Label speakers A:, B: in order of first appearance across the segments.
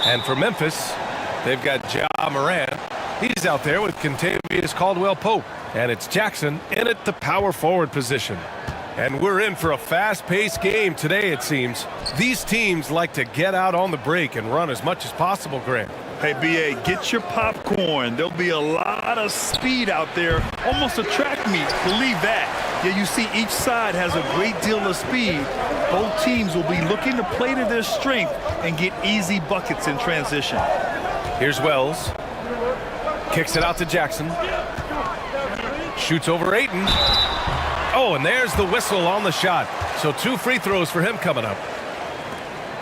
A: And for Memphis, they've got Ja Morant. He's out there with Kentavious Caldwell-Pope. And it's Jackson in at the power forward position. And we're in for a fast-paced game today, it seems. These teams like to get out on the break and run as much as possible, Grant.
B: Hey, B.A., get your popcorn. There'll be a lot of speed out there, almost a track meet. Believe that. Yeah, you see each side has a great deal of speed. Both teams will be looking to play to their strength and get easy buckets in transition.
A: Here's Wells. Kicks it out to Jackson. Shoots over Ayton. Oh, and there's the whistle on the shot. So 2 free throws for him coming up.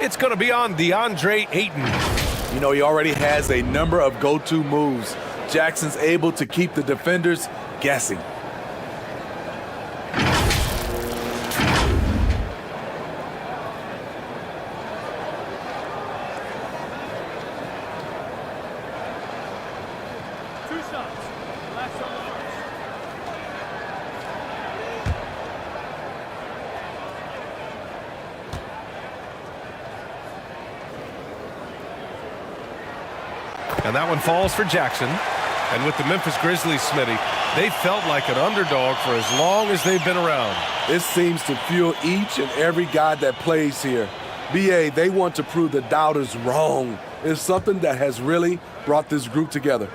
A: It's going to be on DeAndre Ayton.
C: You know, he already has a number of go-to moves. Jackson's able to keep the defenders guessing.
A: And that one falls for Jackson. And with the Memphis Grizzlies, Smitty, they felt like an underdog for as long as they've been around.
C: This seems to fuel each and every guy that plays here. B.A., they want to prove the doubters wrong. It's something that has really brought this group together.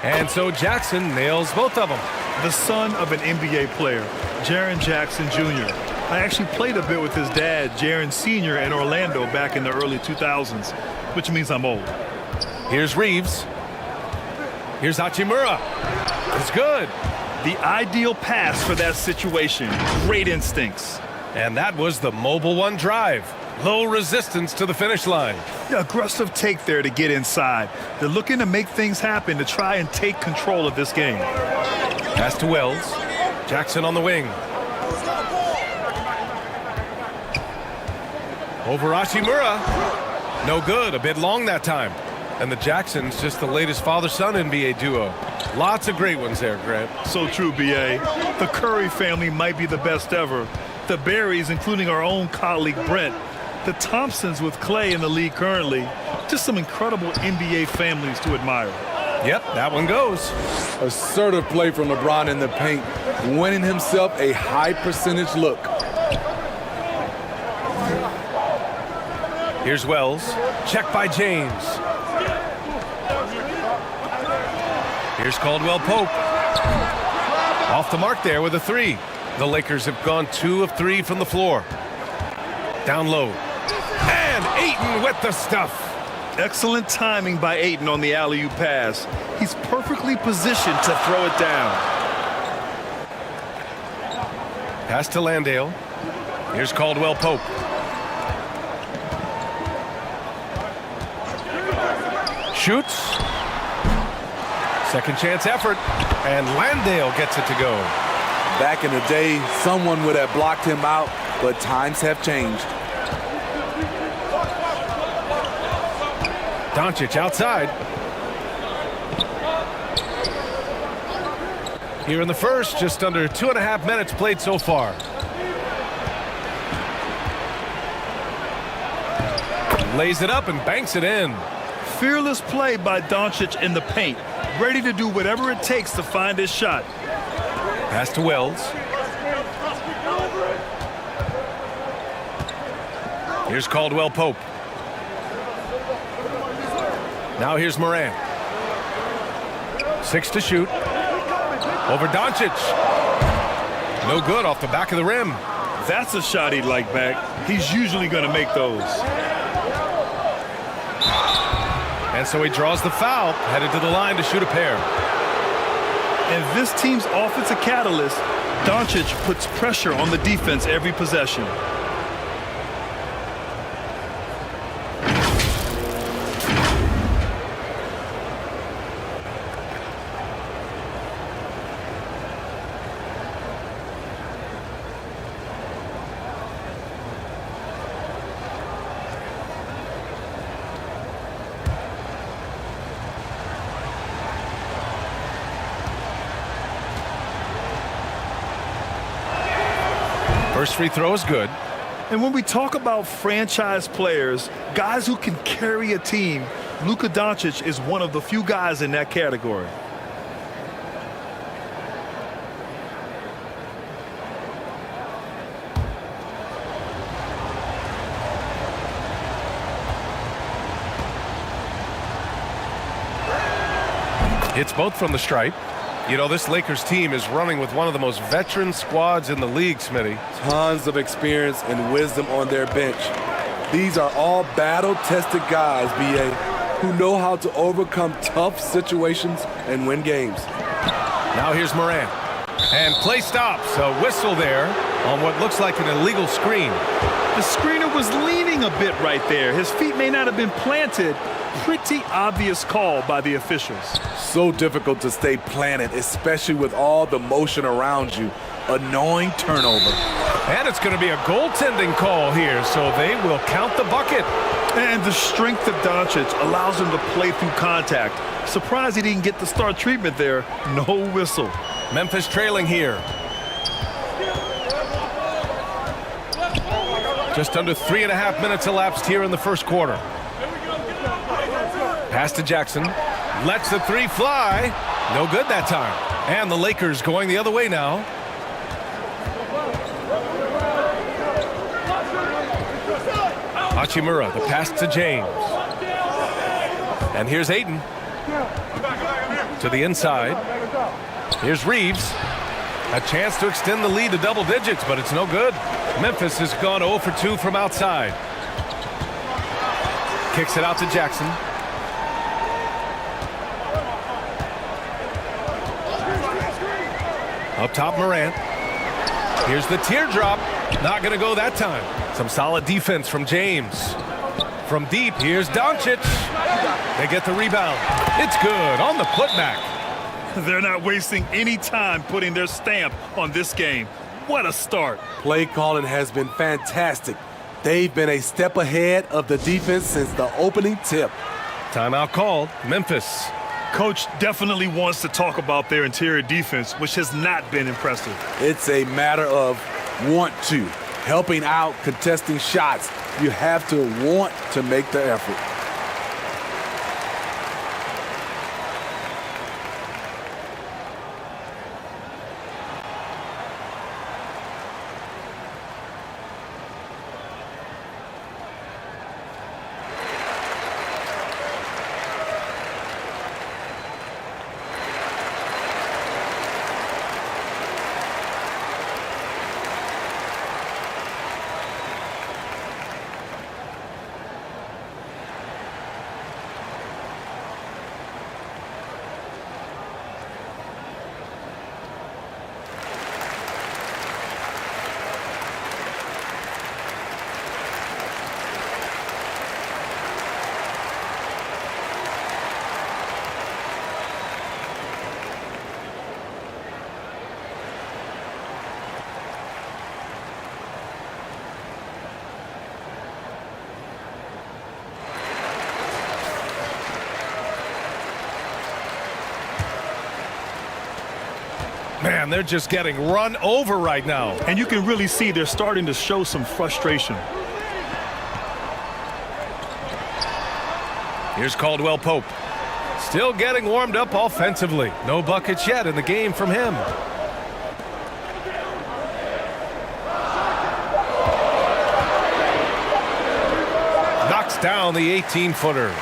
A: And so Jackson nails both of them.
B: The son of an NBA player, Jaren Jackson Jr. I actually played a bit with his dad, Jaren Sr., in Orlando back in the early 2000s, which means I'm old.
A: Here's Reeves. Here's Hachimura. It's good.
B: The ideal pass for that situation. Great instincts.
A: And that was the mobile one drive. Low resistance to the finish line.
B: Yeah, aggressive take there to get inside. They're looking to make things happen to try and take control of this game.
A: Pass to Wells. Jackson on the wing. Over Hachimura. No good. A bit long that time. And the Jacksons just the latest father-son NBA duo. Lots of great ones there, Grant.
B: So true, B.A. The Curry family might be the best ever. The Berries, including our own colleague Brent. The Thompsons with Clay in the league currently. Just some incredible NBA families to admire.
A: Yep, that one goes.
C: Assertive play from LeBron in the paint, winning himself a high percentage look.
A: Here's Wells. Check by James. Here's Caldwell-Pope. Off the mark there with a 3. The Lakers have gone 2 of 3 from the floor. Down low. And Ayton with the stuff.
B: Excellent timing by Ayton on the alley-oop pass. He's perfectly positioned to throw it down.
A: Pass to Landale. Here's Caldwell-Pope. Shoots. Second chance effort. And Landale gets it to go.
C: Back in the day, someone would have blocked him out, but times have changed.
A: Doncic outside. Here in the first, just under 2.5 minutes played so far. Lays it up and banks it in.
B: Fearless play by Doncic in the paint. Ready to do whatever it takes to find his shot.
A: Pass to Wells. Here's Caldwell-Pope. Now here's Morant. 6 to shoot. Over Doncic. No good off the back of the rim.
B: That's a shot he'd like back. He's usually going to make those.
A: And so he draws the foul, headed to the line to shoot a pair.
B: And this team's offensive catalyst, Doncic puts pressure on the defense every possession.
A: First free throw is good.
B: And when we talk about franchise players, guys who can carry a team, Luka Doncic is one of the few guys in that category.
A: Hits both from the stripe. You know, this Lakers team is running with one of the most veteran squads in the league, Smitty.
C: Tons of experience and wisdom on their bench. These are all battle-tested guys, B.A., who know how to overcome tough situations and win games.
A: Now here's Morant. And play stops. A whistle there on what looks like an illegal screen.
B: The screener was leaning a bit right there. His feet may not have been planted. Pretty obvious call by the officials.
C: So difficult to stay planted, especially with all the motion around you. Annoying turnover.
A: And it's going to be a goaltending call here, so they will count the bucket.
B: And the strength of Doncic allows him to play through contact. Surprised he didn't get the star treatment there. No whistle.
A: Memphis trailing here. Just under 3.5 minutes elapsed here in the first quarter. Pass to Jackson. Lets the three fly. No good that time. And the Lakers going the other way now. Hachimura, the pass to James. And here's Ayton. To the inside. Here's Reeves. A chance to extend the lead to double digits, but it's no good. Memphis has gone 0 for 2 from outside. Kicks it out to Jackson. Up top, Morant. Here's the teardrop. Not going to go that time. Some solid defense from James. From deep, here's Doncic. They get the rebound. It's good on the putback.
B: They're not wasting any time putting their stamp on this game. What a start.
C: Play calling has been fantastic. They've been a step ahead of the defense since the opening tip.
A: Timeout called. Memphis.
B: Coach definitely wants to talk about their interior defense, which has not been impressive.
C: It's a matter of want to. Helping out, contesting shots. You have to want to make the effort.
A: Man, they're just getting run over right now.
B: And you can really see they're starting to show some frustration.
A: Here's Caldwell Pope. Still getting warmed up offensively. No buckets yet in the game from him. Knocks down the 18-footer.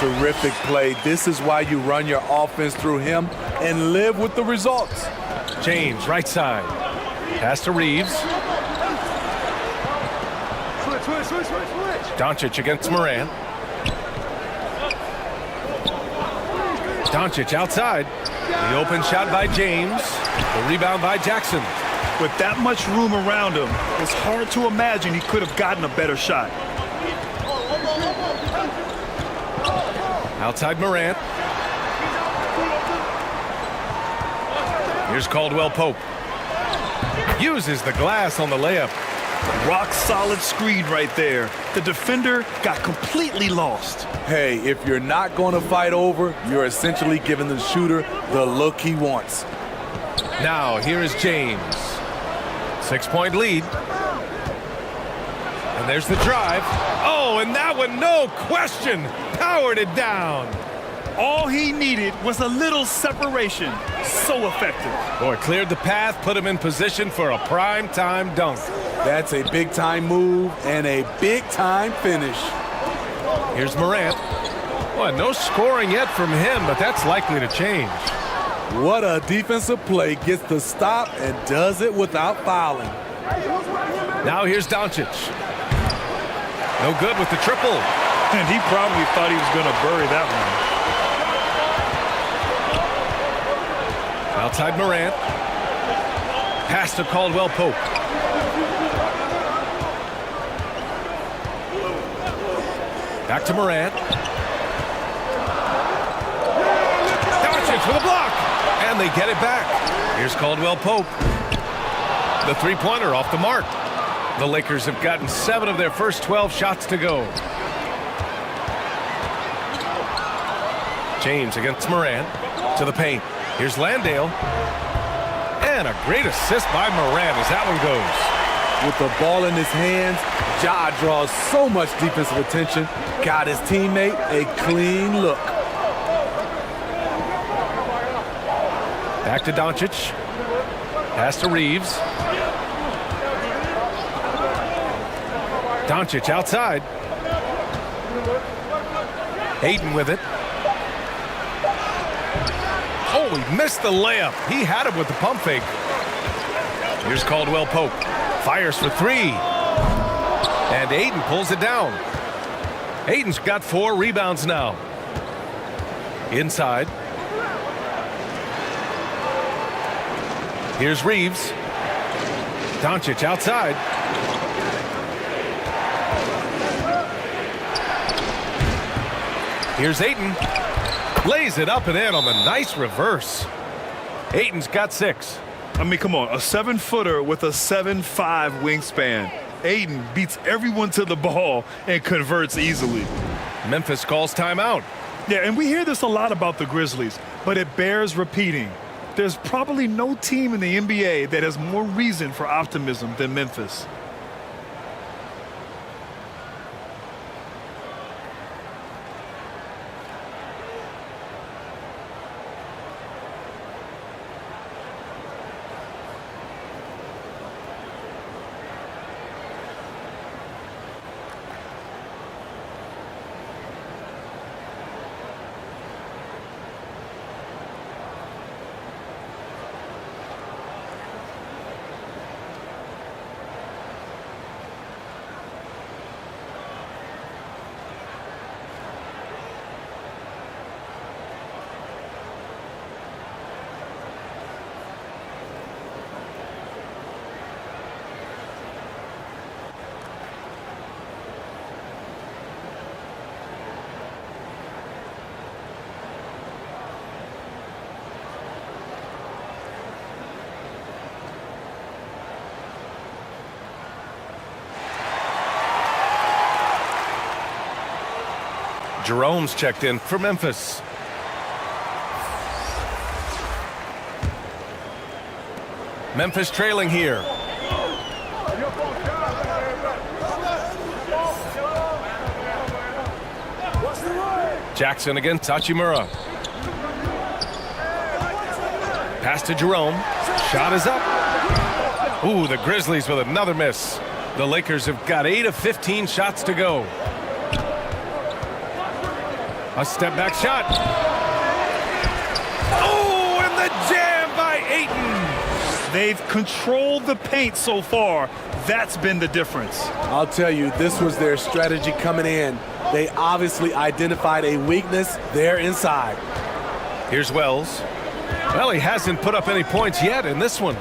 C: Terrific play. This is why you run your offense through him and live with the results.
A: James, right side. Pass to Reeves. Doncic against Morant. Doncic outside. The open shot by James. The rebound by Jackson.
B: With that much room around him, it's hard to imagine he could have gotten a better shot.
A: Outside Morant. Here's Caldwell Pope. Uses the glass on the layup.
B: Rock solid screen right there. The defender got completely lost.
C: Hey, if you're not going to fight over, you're essentially giving the shooter the look he wants.
A: Now here is James. 6-point lead. And there's the drive. Oh, and that one, no question, powered it down.
B: All he needed was a little separation. So effective.
A: Boy, cleared the path, put him in position for a prime-time dunk.
C: That's a big-time move and a big-time finish.
A: Here's Morant. Well, no scoring yet from him, but that's likely to change.
C: What a defensive play. Gets the stop and does it without fouling.
A: Now here's Doncic. No good with the triple.
B: And he probably thought he was going to bury that one.
A: Outside Morant. Pass to Caldwell Pope. Back to Morant. Doncic with a block. And they get it back. Here's Caldwell Pope. The three-pointer off the mark. The Lakers have gotten 7 of their first 12 shots to go. James against Morant. To the paint. Here's Landale. And a great assist by Morant as that one goes.
C: With the ball in his hands, Ja draws so much defensive attention. Got his teammate a clean look.
A: Back to Doncic. Pass to Reeves. Doncic outside. Ayton with it. Oh, he missed the layup. He had it with the pump fake. Here's Caldwell Pope. Fires for 3. And Ayton pulls it down. Ayton's got 4 rebounds now. Inside. Here's Reeves. Doncic outside. Here's Ayton. Lays it up and in on the nice reverse. Ayton's got 6.
B: I mean, come on, a 7-footer with a 7'5" wingspan. Ayton beats everyone to the ball and converts easily.
A: Memphis calls timeout.
B: Yeah, and we hear this a lot about the Grizzlies, but it bears repeating. There's probably no team in the NBA that has more reason for optimism than Memphis.
A: Jerome's checked in for Memphis. Memphis trailing here. Jackson against Hachimura. Pass to Jerome. Shot is up. Ooh, the Grizzlies with another miss. The Lakers have got 8 of 15 shots to go. A step back shot. Oh, and the jam by Ayton.
B: They've controlled the paint so far. That's been the difference.
C: I'll tell you, this was their strategy coming in. They obviously identified a weakness there inside.
A: Here's Wells. Well, he hasn't put up any points yet in this one.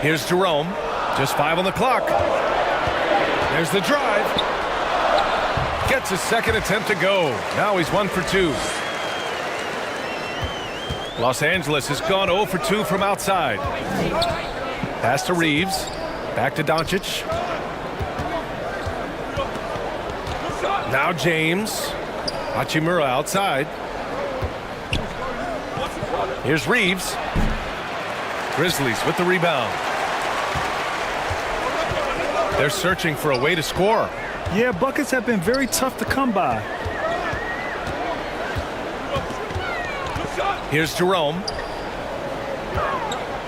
A: Here's Jerome. Just 5 on the clock. There's the drive. Gets his second attempt to go. Now he's 1 for 2. Los Angeles has gone 0 for 2 from outside. Pass to Reeves. Back to Doncic. Now James. Hachimura outside. Here's Reeves. Grizzlies with the rebound. They're searching for a way to score.
B: Yeah, buckets have been very tough to come by.
A: Here's Jerome.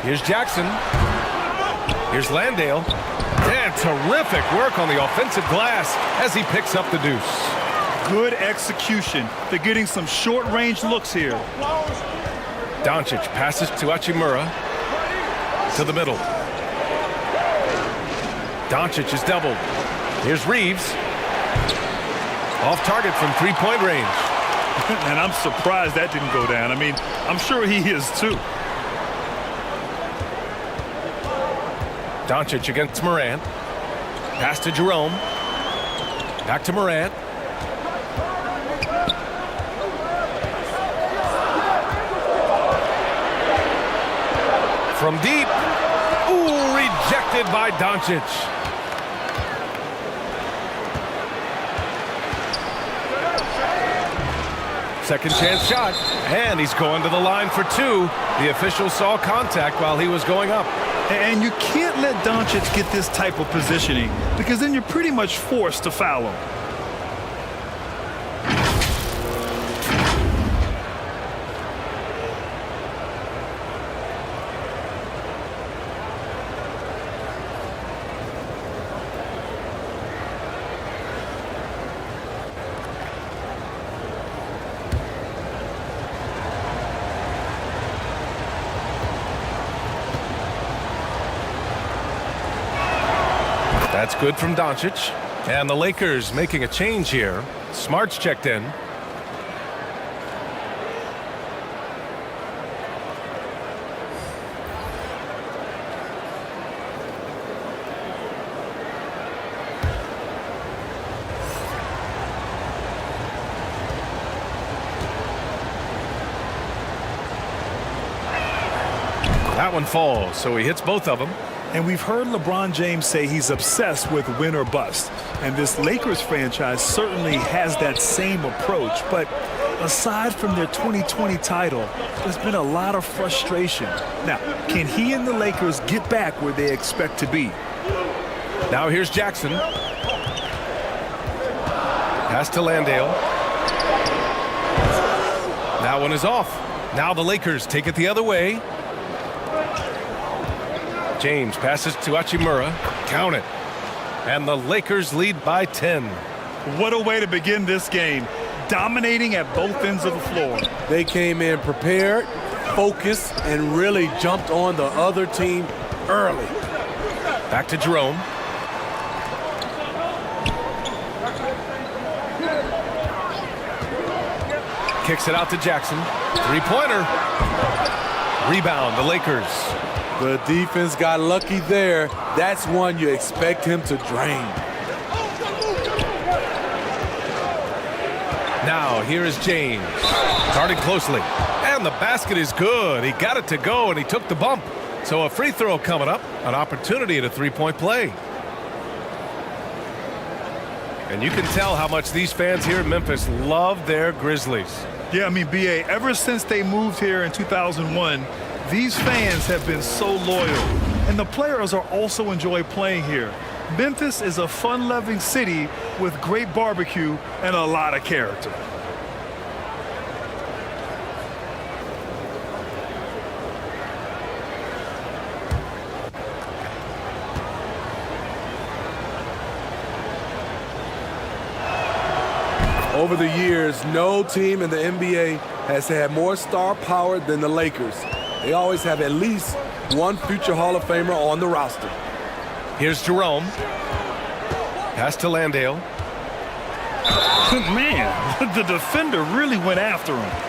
A: Here's Jackson. Here's Landale. And terrific work on the offensive glass as he picks up the deuce.
B: Good execution. They're getting some short-range looks here.
A: Doncic passes to Hachimura. To the middle. Doncic is doubled. Here's Reeves. Off target from three-point range.
B: And I'm surprised that didn't go down. I mean, I'm sure he is too.
A: Doncic against Morant. Pass to Jerome. Back to Morant. From deep. Ooh, rejected by Doncic. Second chance shot, and he's going to the line for two. The official saw contact while he was going up.
B: And you can't let Doncic get this type of positioning because then you're pretty much forced to foul him.
A: That's good from Doncic. And the Lakers making a change here. Smart's checked in. That one falls, so he hits both of them.
B: And we've heard LeBron James say he's obsessed with win or bust. And this Lakers franchise certainly has that same approach. But aside from their 2020 title, there's been a lot of frustration. Now, can he and the Lakers get back where they expect to be?
A: Now here's Jackson. Pass to Landale. That one is off. Now the Lakers take it the other way. James passes to Hachimura. Count it. And the Lakers lead by 10.
B: What a way to begin this game. Dominating at both ends of the floor.
C: They came in prepared, focused, and really jumped on the other team early.
A: Back to Jerome. Kicks it out to Jackson. Three-pointer. Rebound, the Lakers.
C: The defense got lucky there. That's one you expect him to drain.
A: Now, here is James. Guarding closely. And the basket is good. He got it to go, and he took the bump. So a free throw coming up. An opportunity at a three-point play. And you can tell how much these fans here in Memphis love their Grizzlies.
B: Yeah, I mean, B.A., ever since they moved here in 2001, these fans have been so loyal, and the players are also enjoy playing here. Memphis is a fun-loving city with great barbecue and a lot of character.
C: Over the years, no team in the NBA has had more star power than the Lakers. They always have at least one future Hall of Famer on the roster.
A: Here's Jerome. Pass to Landale.
B: Man, the defender really went after him.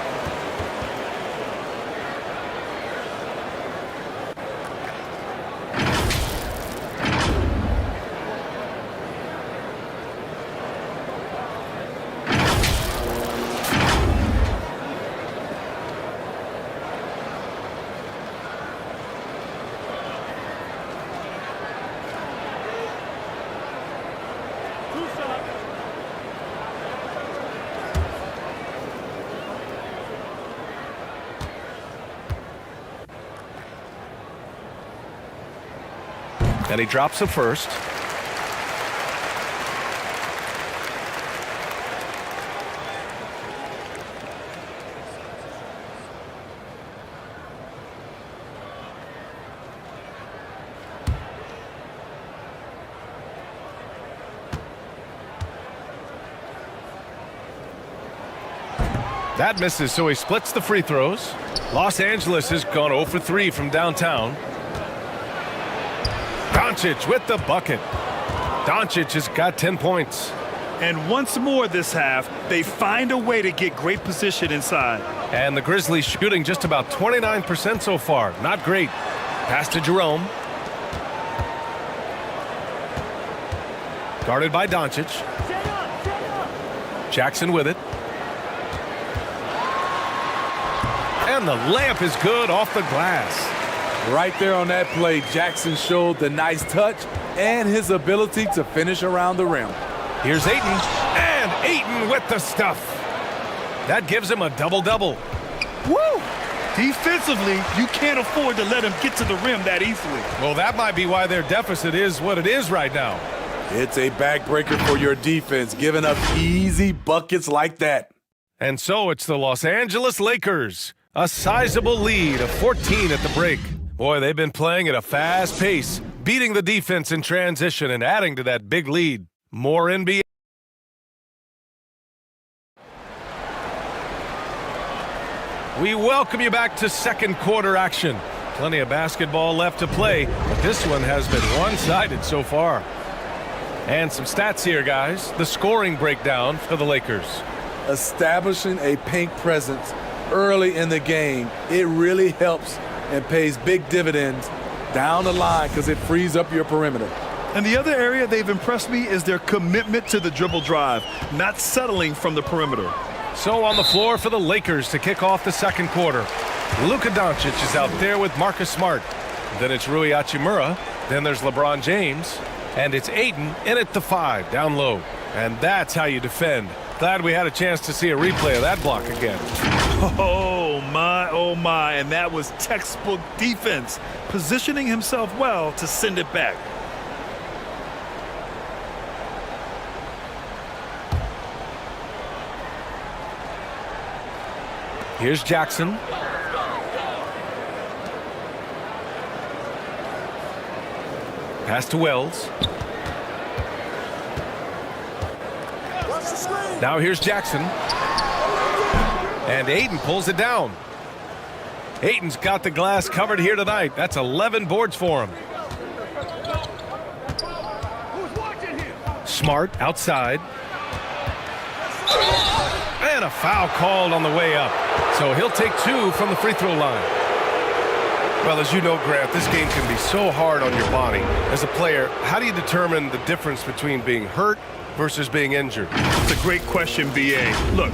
A: And he drops it first. That misses, so he splits the free throws. Los Angeles has gone 0 for 3 from downtown. Doncic with the bucket. Doncic has got 10 points.
B: And once more this half, they find a way to get great position inside.
A: And the Grizzlies shooting just about 29% so far. Not great. Pass to Jerome. Guarded by Doncic. Jackson with it. And the layup is good off the glass.
C: Right there on that play, Jackson showed the nice touch and his ability to finish around the rim.
A: Here's Ayton, and Ayton with the stuff. That gives him a double-double.
B: Woo! Defensively, you can't afford to let him get to the rim that easily.
A: Well, that might be why their deficit is what it is right now.
C: It's a backbreaker for your defense, giving up easy buckets like that.
A: And so it's the Los Angeles Lakers. A sizable lead of 14 at the break. Boy, they've been playing at a fast pace, beating the defense in transition and adding to that big lead. More NBA. We welcome you back to second quarter action. Plenty of basketball left to play, but this one has been one-sided so far. And some stats here, guys. The scoring breakdown for the Lakers.
C: Establishing a paint presence early in the game, it really helps and pays big dividends down the line because it frees up your perimeter.
B: And the other area they've impressed me is their commitment to the dribble drive, not settling from the perimeter.
A: So on the floor for the Lakers to kick off the second quarter. Luka Doncic is out there with Marcus Smart. Then it's Rui Hachimura. Then there's LeBron James. And it's Ayton in at the 5, down low. And that's how you defend. Glad we had a chance to see a replay of that block again.
B: Oh my, and that was textbook defense, positioning himself well to send it back.
A: Here's Jackson. Pass to Wells. Now here's Jackson. And Ayton pulls it down. Ayton's got the glass covered here tonight. That's 11 boards for him. Smart outside. And a foul called on the way up. So he'll take 2 from the free throw line. Well, as you know, Grant, this game can be so hard on your body. As a player, how do you determine the difference between being hurt versus being injured?
B: It's a great question, B.A. Look,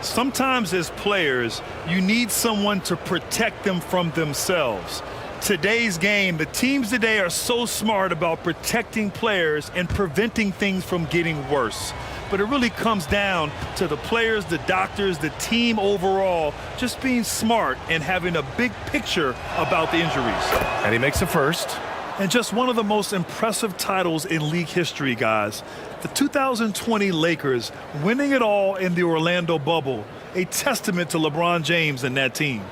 B: sometimes as players, you need someone to protect them from themselves. Today's game, the teams today are so smart about protecting players and preventing things from getting worse. But it really comes down to the players, the doctors, the team overall, just being smart and having a big picture about the injuries.
A: And he makes the first.
B: And just one of the most impressive titles in league history, guys. The 2020 Lakers winning it all in the Orlando bubble. A testament to LeBron James and that team.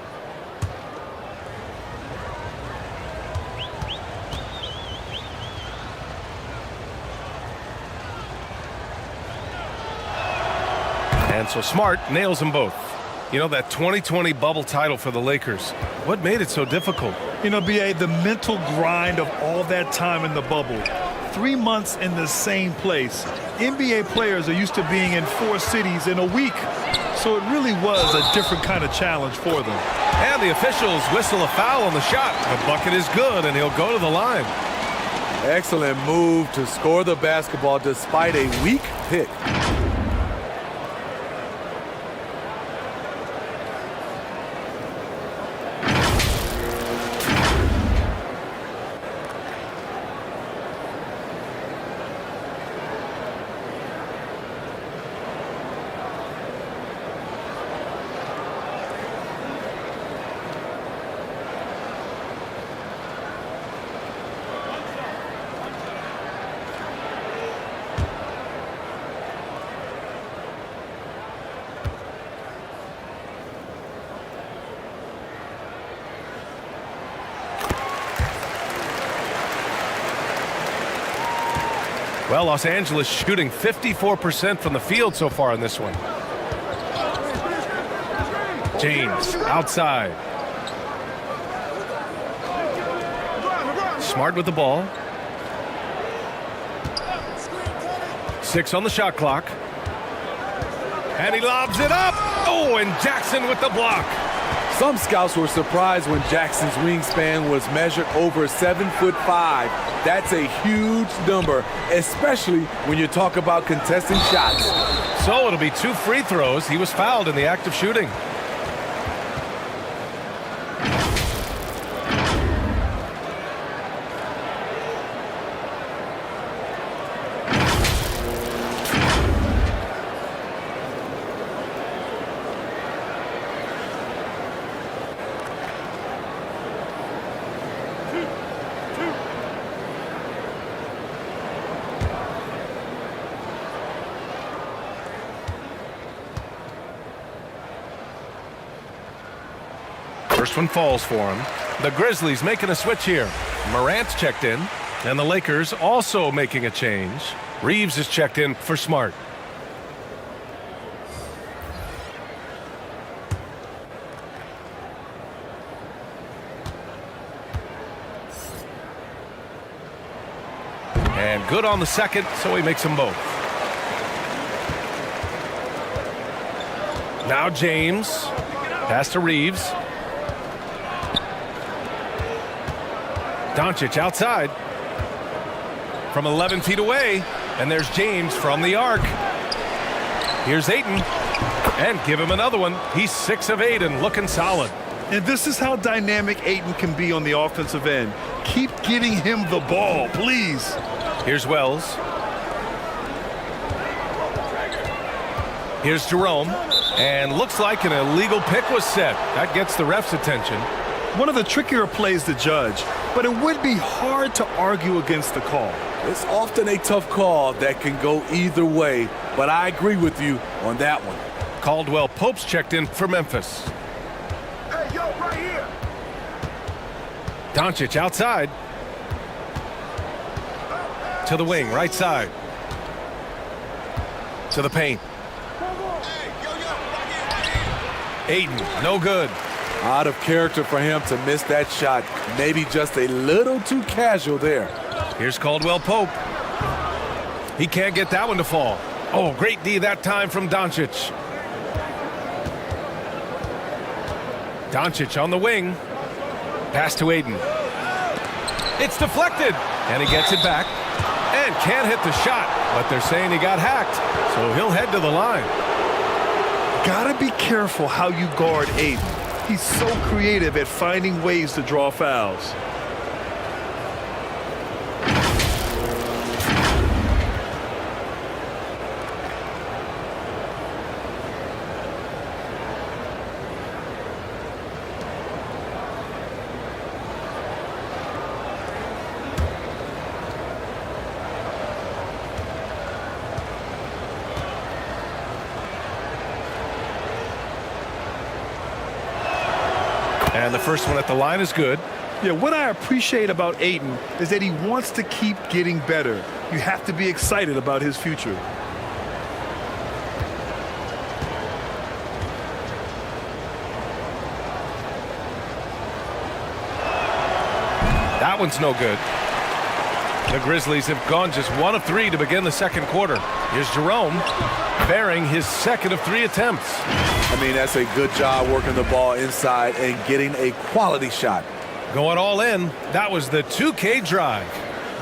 A: And so Smart nails them both. You know, that 2020 bubble title for the Lakers, what made it so difficult?
B: You know, B.A., the mental grind of all that time in the bubble. 3 months in the same place. NBA players are used to being in 4 cities in a week. So it really was a different kind of challenge for them.
A: And the officials whistle a foul on the shot. The bucket is good, and he'll go to the line.
C: Excellent move to score the basketball despite a weak pick.
A: Well, Los Angeles shooting 54% from the field so far in this one. James outside. Smart with the ball. 6 on the shot clock. And he lobs it up. Oh, and Jackson with the block.
C: Some scouts were surprised when Jackson's wingspan was measured over 7'5". That's a huge number, especially when you talk about contesting shots.
A: So it'll be 2 free throws. He was fouled in the act of shooting. First one falls for him. The Grizzlies making a switch here. Morant's checked in, and the Lakers also making a change. Reeves is checked in for Smart. And good on the second, so he makes them both. Now James. Pass to Reeves. Doncic outside from 11 feet away, and there's James from the arc. Here's Ayton, and give him another one. He's 6 of 8 and looking solid.
B: And this is how dynamic Ayton can be on the offensive end. Keep getting him the ball, please.
A: Here's Wells. Here's Jerome, and looks like an illegal pick was set. That gets the ref's attention.
B: One of the trickier plays to judge, but it would be hard to argue against the call.
C: It's often a tough call that can go either way, but I agree with you on that one.
A: Caldwell Pope's checked in for Memphis.
D: Hey, yo, right here.
A: Doncic outside. To the wing, right side. To the paint. Ayton, no good.
C: Out of character for him to miss that shot. Maybe just a little too casual there.
A: Here's Caldwell Pope. He can't get that one to fall. Oh, great D that time from Doncic. Doncic on the wing. Pass to Ayton. It's deflected, and he gets it back. And can't hit the shot, but they're saying he got hacked, so he'll head to the line.
B: Gotta be careful how you guard Ayton. He's so creative at finding ways to draw fouls.
A: And the first one at the line is good.
B: Yeah, what I appreciate about Ayton is that he wants to keep getting better. You have to be excited about his future.
A: That one's no good. The Grizzlies have gone just 1 of 3 to begin the second quarter. Here's Jerome, bearing his second of 3 attempts.
C: I mean, that's a good job working the ball inside and getting a quality shot.
A: Going all in, that was the 2K drive.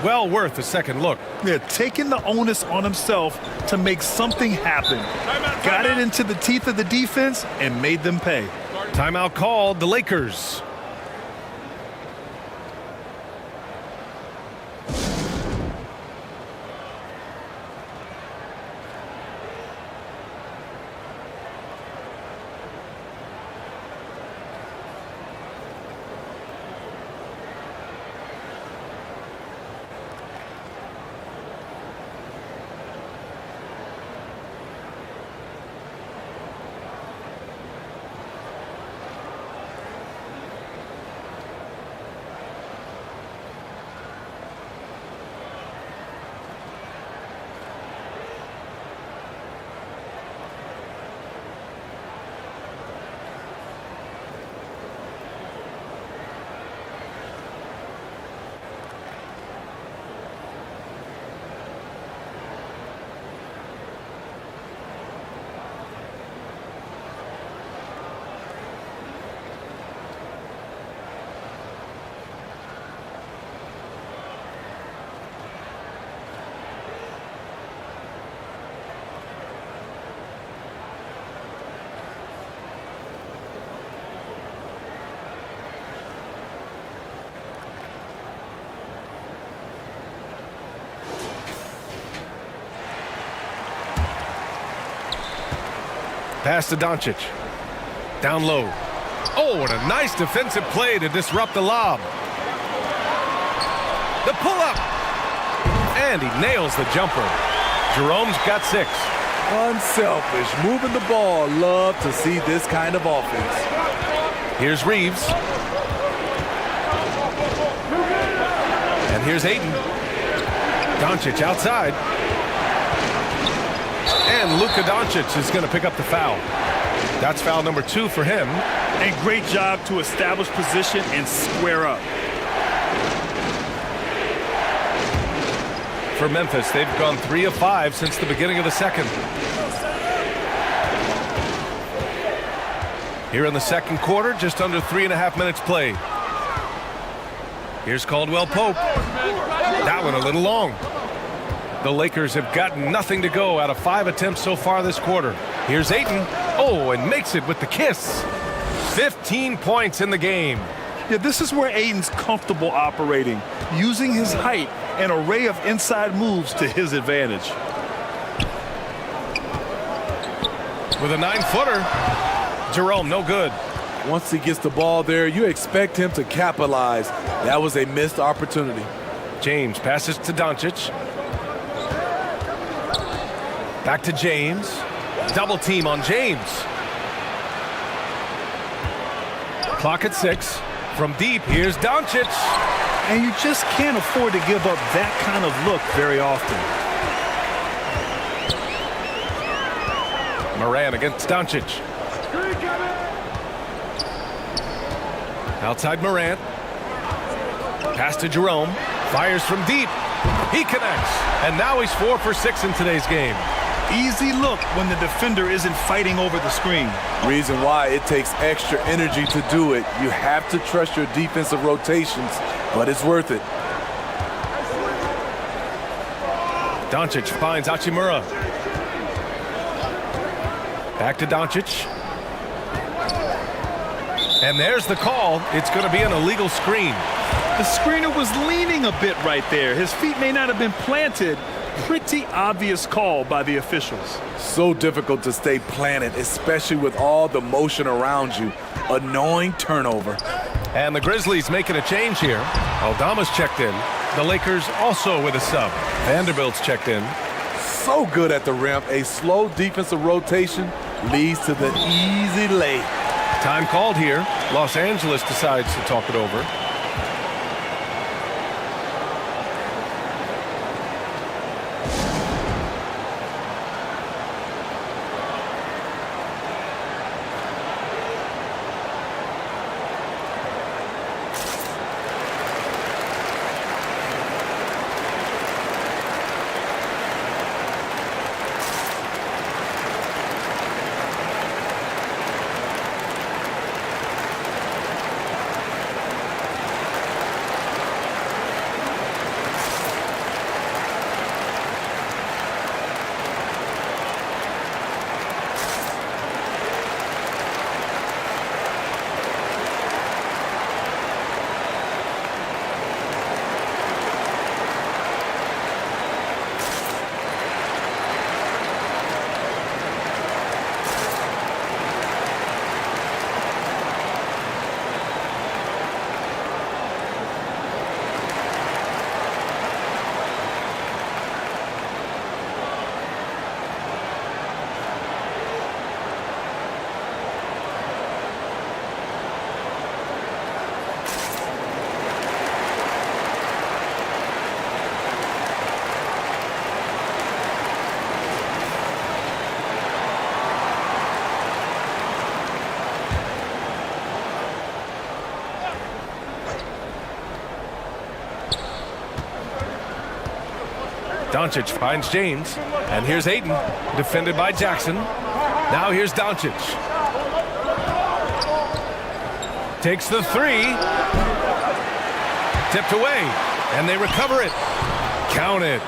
A: Well worth a second look.
B: Yeah, taking the onus on himself to make something happen. Got it into the teeth of the defense and made them pay.
A: Timeout called, the Lakers. Pass to Doncic. Down low. Oh, and a nice defensive play to disrupt the lob. The pull-up. And he nails the jumper. Jerome's got 6.
C: Unselfish, moving the ball. Love to see this kind of offense.
A: Here's Reeves. And here's Ayton. Doncic outside. And Luka Doncic is going to pick up the foul. That's foul number 2 for him.
B: And great job to establish position and square up.
A: For Memphis, they've gone 3 of 5 since the beginning of the second. Here in the second quarter, just under 3.5 minutes played. Here's Caldwell Pope. That one a little long. The Lakers have got nothing to go out of 5 attempts so far this quarter. Here's Ayton. Oh, and makes it with the kiss. 15 points in the game.
B: Yeah, this is where Ayton's comfortable operating, using his height and array of inside moves to his advantage.
A: With a 9-footer, Jerome no good.
C: Once he gets the ball there, you expect him to capitalize. That was a missed opportunity.
A: James passes to Doncic. Back to James. Double team on James. Clock at 6. From deep, here's Doncic.
B: And you just can't afford to give up that kind of look very often.
A: Moran against Doncic. Outside Morant. Pass to Jerome. Fires from deep. He connects. And now he's 4 for 6 in today's game.
B: Easy look when the defender isn't fighting over the screen.
C: Reason why it takes extra energy to do it. You have to trust your defensive rotations, but it's worth it.
A: Doncic finds Hachimura. Back to Doncic. And there's the call. It's going to be an illegal screen.
B: The screener was leaning a bit right there. His feet may not have been planted. Pretty obvious call by the officials.
C: So difficult to stay planted, especially with all the motion around you. Annoying turnover.
A: And the Grizzlies making a change here. Aldama's checked in. The Lakers also with a sub. Vanderbilt's checked in.
C: So good at the rim. A slow defensive rotation leads to the easy lay.
A: Time called here. Los Angeles decides to talk it over. Doncic finds James. And here's Ayton, defended by Jackson. Now here's Doncic. Takes the 3. Tipped away. And they recover it. Count it.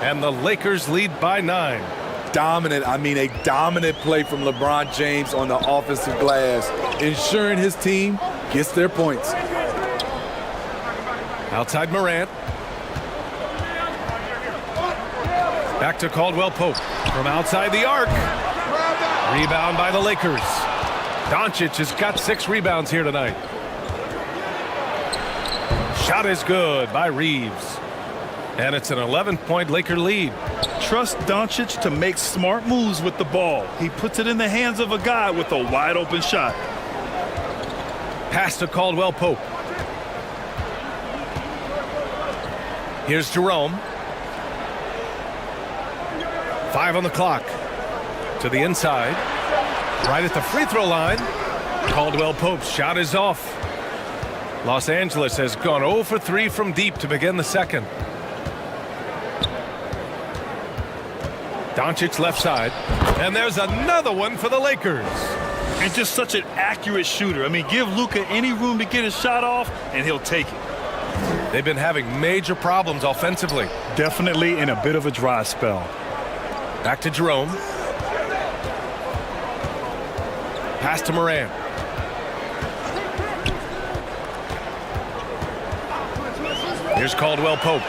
A: And the Lakers lead by 9.
C: Dominant, a dominant play from LeBron James on the offensive glass, ensuring his team gets their points.
A: Outside Morant. Back to Caldwell Pope from outside the arc. Rebound by the Lakers. Doncic has got 6 rebounds here tonight. Shot is good by Reeves. And it's an 11-point Laker lead.
B: Trust Doncic to make smart moves with the ball. He puts it in the hands of a guy with a wide open shot.
A: Pass to Caldwell Pope. Here's Jerome. 5 on the clock. To the inside. Right at the free throw line. Caldwell Pope's shot is off. Los Angeles has gone 0 for 3 from deep to begin the second. Doncic left side. And there's another one for the Lakers.
B: And just such an accurate shooter. I mean, give Luka any room to get his shot off, and he'll take it.
A: They've been having major problems offensively.
B: Definitely in a bit of a dry spell.
A: Back to Jerome. Pass to Morant. Here's Caldwell Pope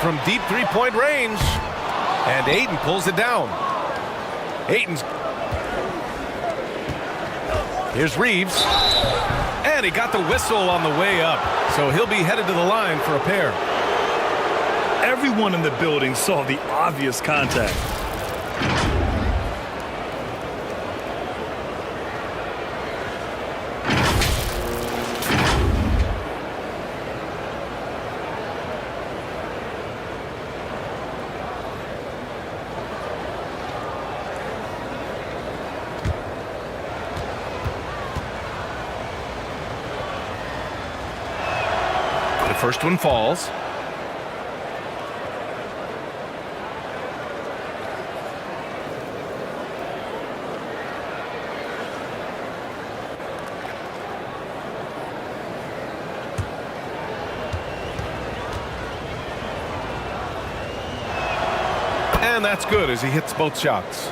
A: from deep three-point range. And Ayton pulls it down. Ayton's. Here's Reeves. And he got the whistle on the way up. So he'll be headed to the line for a pair.
B: Everyone in the building saw the obvious contact.
A: First one falls. And that's good as he hits both shots.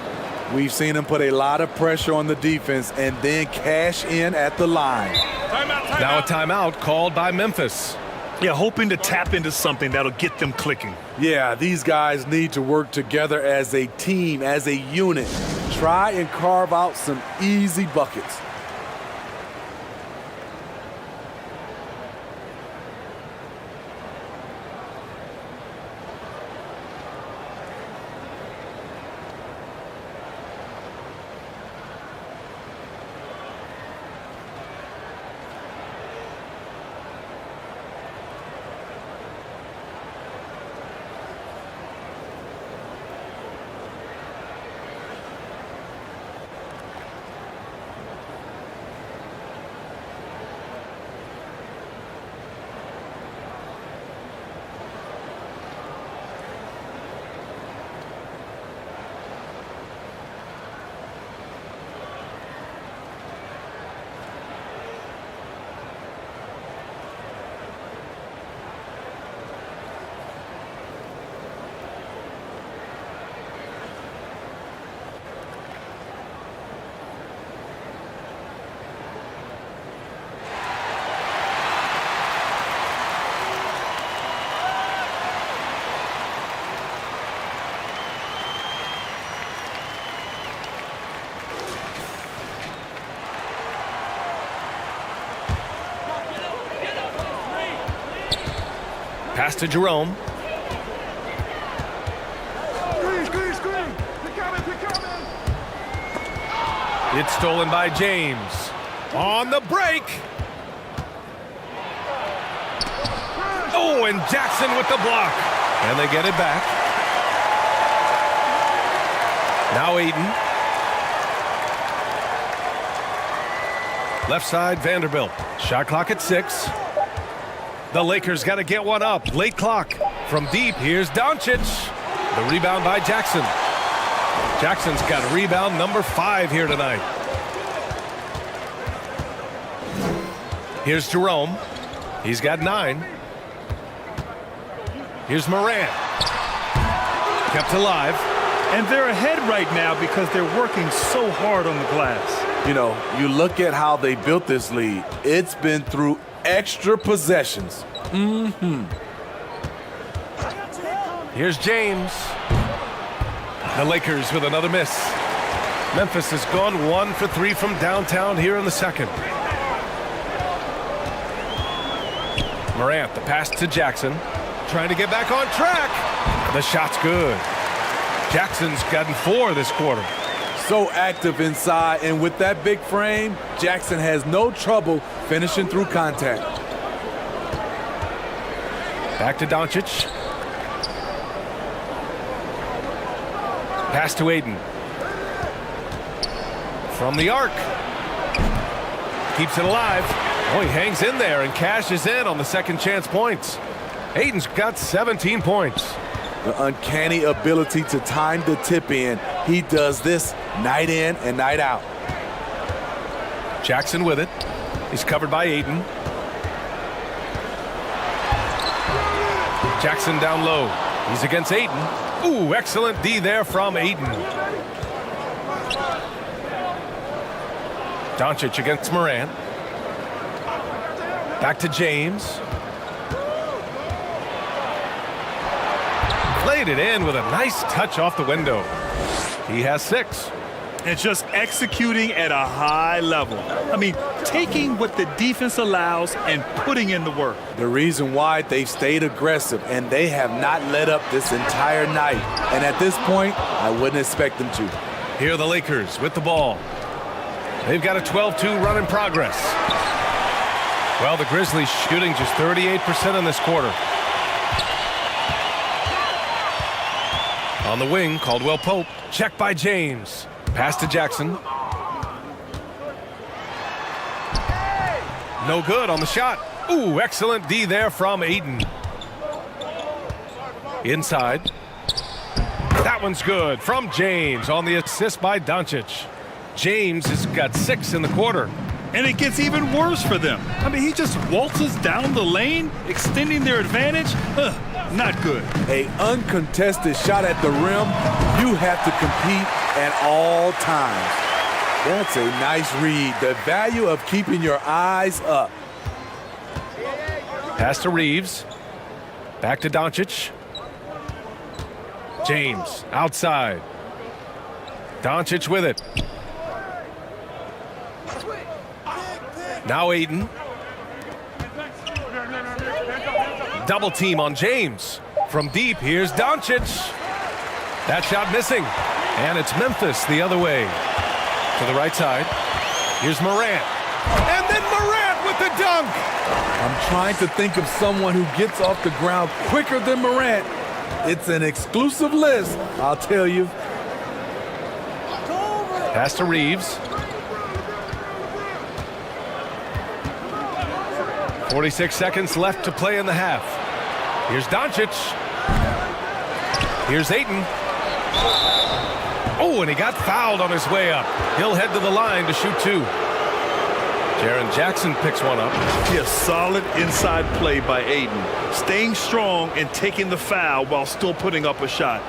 C: We've seen him put a lot of pressure on the defense and then cash in at the line.
A: Now a timeout called by Memphis.
B: Yeah, hoping to tap into something that'll get them clicking.
C: Yeah, these guys need to work together as a team, as a unit. Try and carve out some easy buckets.
A: Pass to Jerome.
D: Screen. They're coming.
A: It's stolen by James. On the break. Oh, and Jackson with the block. And they get it back. Now Ayton. Left side, Vanderbilt. Shot clock at 6. The Lakers got to get one up. Late clock. From deep, here's Doncic. The rebound by Jackson. Jackson's got rebound number 5 here tonight. Here's Jerome. He's got 9. Here's Morant. Kept alive.
B: And they're ahead right now because they're working so hard on the glass.
C: You know, you look at how they built this lead. It's been through extra possessions.
A: Here's James. The Lakers with another miss. Memphis has gone 1 for 3 from downtown here in the second. Morant, the pass to Jackson. Trying to get back on track. The shot's good. Jackson's gotten 4 this quarter.
C: So active inside, and with that big frame, Jackson has no trouble finishing through contact.
A: Back to Doncic. Pass to Aiden. From the arc. Keeps it alive. Oh, he hangs in there and cashes in on the second chance points. Aiden's got 17 points.
C: The uncanny ability to time the tip in. He does this night in and night out.
A: Jackson with it. He's covered by Aiden. Jackson down low. He's against Aiden. Ooh, excellent D there from Aiden. Doncic against Morant. Back to James. Played it in with a nice touch off the window. He has 6.
B: And just executing at a high level. I mean, taking what the defense allows and putting in the work.
C: The reason why they've stayed aggressive, and they have not let up this entire night. And at this point, I wouldn't expect them to.
A: Here are the Lakers with the ball. They've got a 12-2 run in progress. Well, the Grizzlies shooting just 38% in this quarter. On the wing, Caldwell Pope. Check by James. Pass to Jackson. No good on the shot. Ooh, excellent D there from Aiden. Inside. That one's good from James on the assist by Doncic. James has got 6 in the quarter.
B: And it gets even worse for them. I mean, he just waltzes down the lane, extending their advantage. Not good.
C: An uncontested shot at the rim, you have to compete at all times. That's a nice read. The value of keeping your eyes up.
A: Pass to Reeves. Back to Doncic. James outside. Doncic with it. Now Aiden. Double team on James. From deep, here's Doncic. That shot missing. And it's Memphis the other way. To the right side. Here's Morant. And then Morant with the dunk.
C: I'm trying to think of someone who gets off the ground quicker than Morant. It's an exclusive list, I'll tell you.
A: Pass to Reeves. 46 seconds left to play in the half. Here's Doncic. Here's Aiden. Oh, and he got fouled on his way up. He'll head to the line to shoot 2. Jaren Jackson picks one up.
B: Yeah, solid inside play by Aiden. Staying strong and taking the foul while still putting up a shot.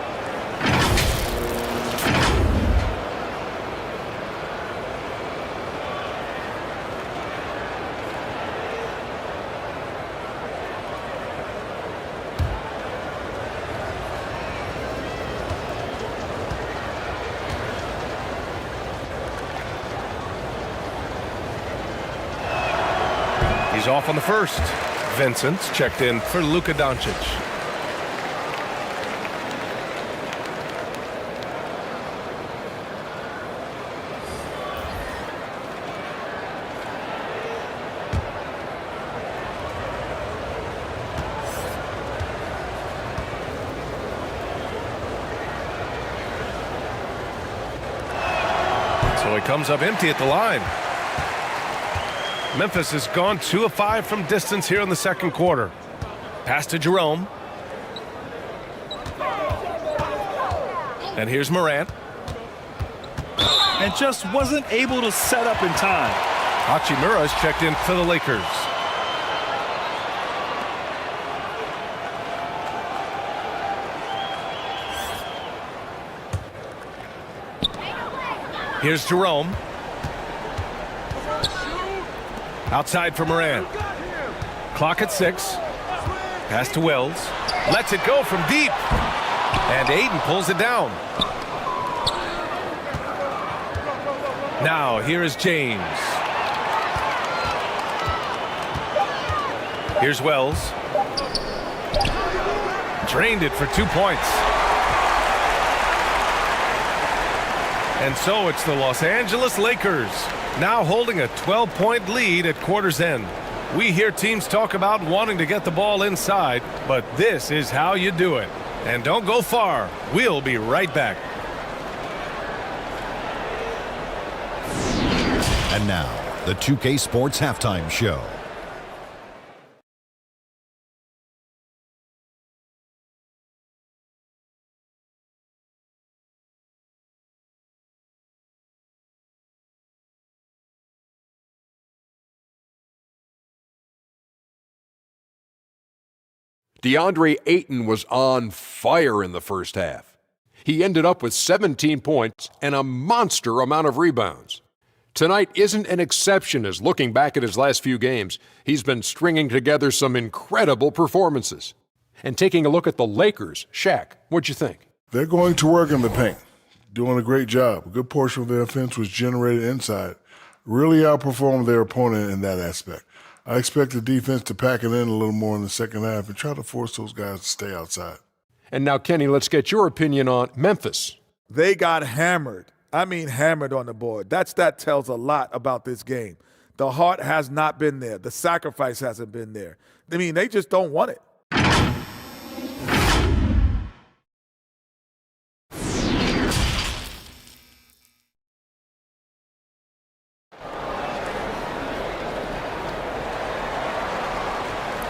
A: He's off on the first. Vincent's checked in for Luka Doncic. So he comes up empty at the line. Memphis has gone 2 of 5 from distance here in the second quarter. Pass to Jerome. And here's Morant.
B: And just wasn't able to set up in time.
A: Hachimura's checked in for the Lakers. Here's Jerome. Outside for Morant. Clock at 6. Pass to Wells. Lets it go from deep. And Aiden pulls it down. Now, here is James. Here's Wells. Drained it for 2 points. And so it's the Los Angeles Lakers, now holding a 12-point lead at quarter's end. We hear teams talk about wanting to get the ball inside, but this is how you do it. And don't go far. We'll be right back.
E: And now, the 2K Sports Halftime Show.
F: DeAndre Ayton was on fire in the first half. He ended up with 17 points and a monster amount of rebounds. Tonight isn't an exception as looking back at his last few games, he's been stringing together some incredible performances. And taking a look at the Lakers, Shaq, what'd you think?
G: They're going to work in the paint, doing a great job. A good portion of their offense was generated inside. Really outperformed their opponent in that aspect. I expect the defense to pack it in a little more in the second half and try to force those guys to stay outside.
F: And now, Kenny, let's get your opinion on Memphis.
H: They got hammered. I mean hammered on the board. That tells a lot about this game. The heart has not been there. The sacrifice hasn't been there. I mean, they just don't want it.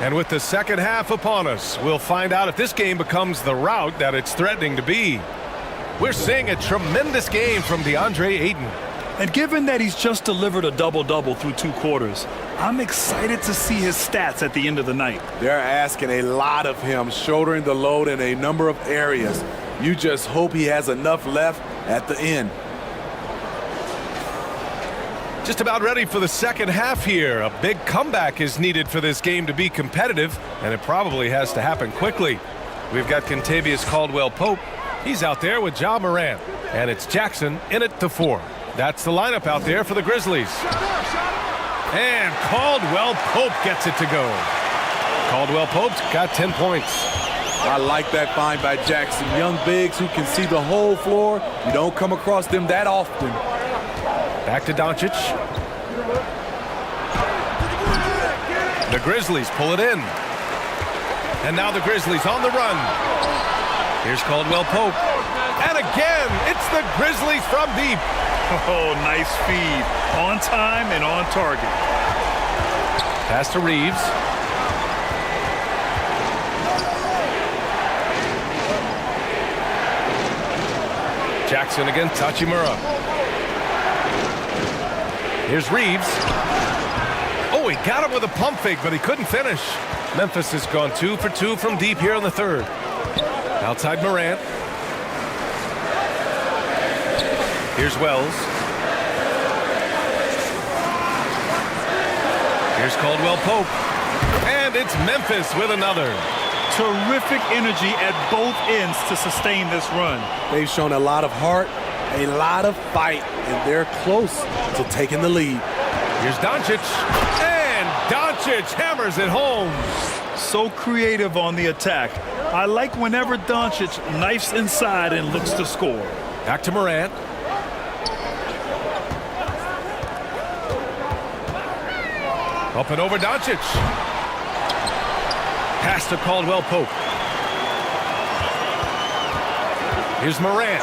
A: And with the second half upon us, we'll find out if this game becomes the rout that it's threatening to be. We're seeing a tremendous game from DeAndre Ayton.
B: And given that he's just delivered a double-double through 2 quarters, I'm excited to see his stats at the end of the night.
C: They're asking a lot of him, shouldering the load in a number of areas. You just hope he has enough left at the end.
A: Just about ready for the second half here. A big comeback is needed for this game to be competitive, and it probably has to happen quickly. We've got Kentavious Caldwell-Pope. He's out there with Ja Morant, and it's Jackson in at the 4. That's the lineup out there for the Grizzlies. And Caldwell-Pope gets it to go. Caldwell-Pope's got 10 points.
C: I like that find by Jackson. Young bigs who can see the whole floor. You don't come across them that often.
A: Back to Doncic. The Grizzlies pull it in. And now the Grizzlies on the run. Here's Caldwell-Pope. And again, it's the Grizzlies from deep.
B: Oh, nice feed. On time and on target.
A: Pass to Reeves. Jackson against Hachimura. Here's Reeves. Oh, he got him with a pump fake, but he couldn't finish. Memphis has gone 2 for 2 from deep here in the third. Outside Morant. Here's Wells. Here's Caldwell-Pope. And it's Memphis with another.
B: Terrific energy at both ends to sustain this run.
C: They've shown a lot of heart, a lot of fight, and they're close to taking the lead.
A: Here's Doncic. And Doncic hammers it home.
B: So creative on the attack. I like whenever Doncic knifes inside and looks to score.
A: Back to Morant. Up and over Doncic. Pass to Caldwell-Pope. Here's Morant.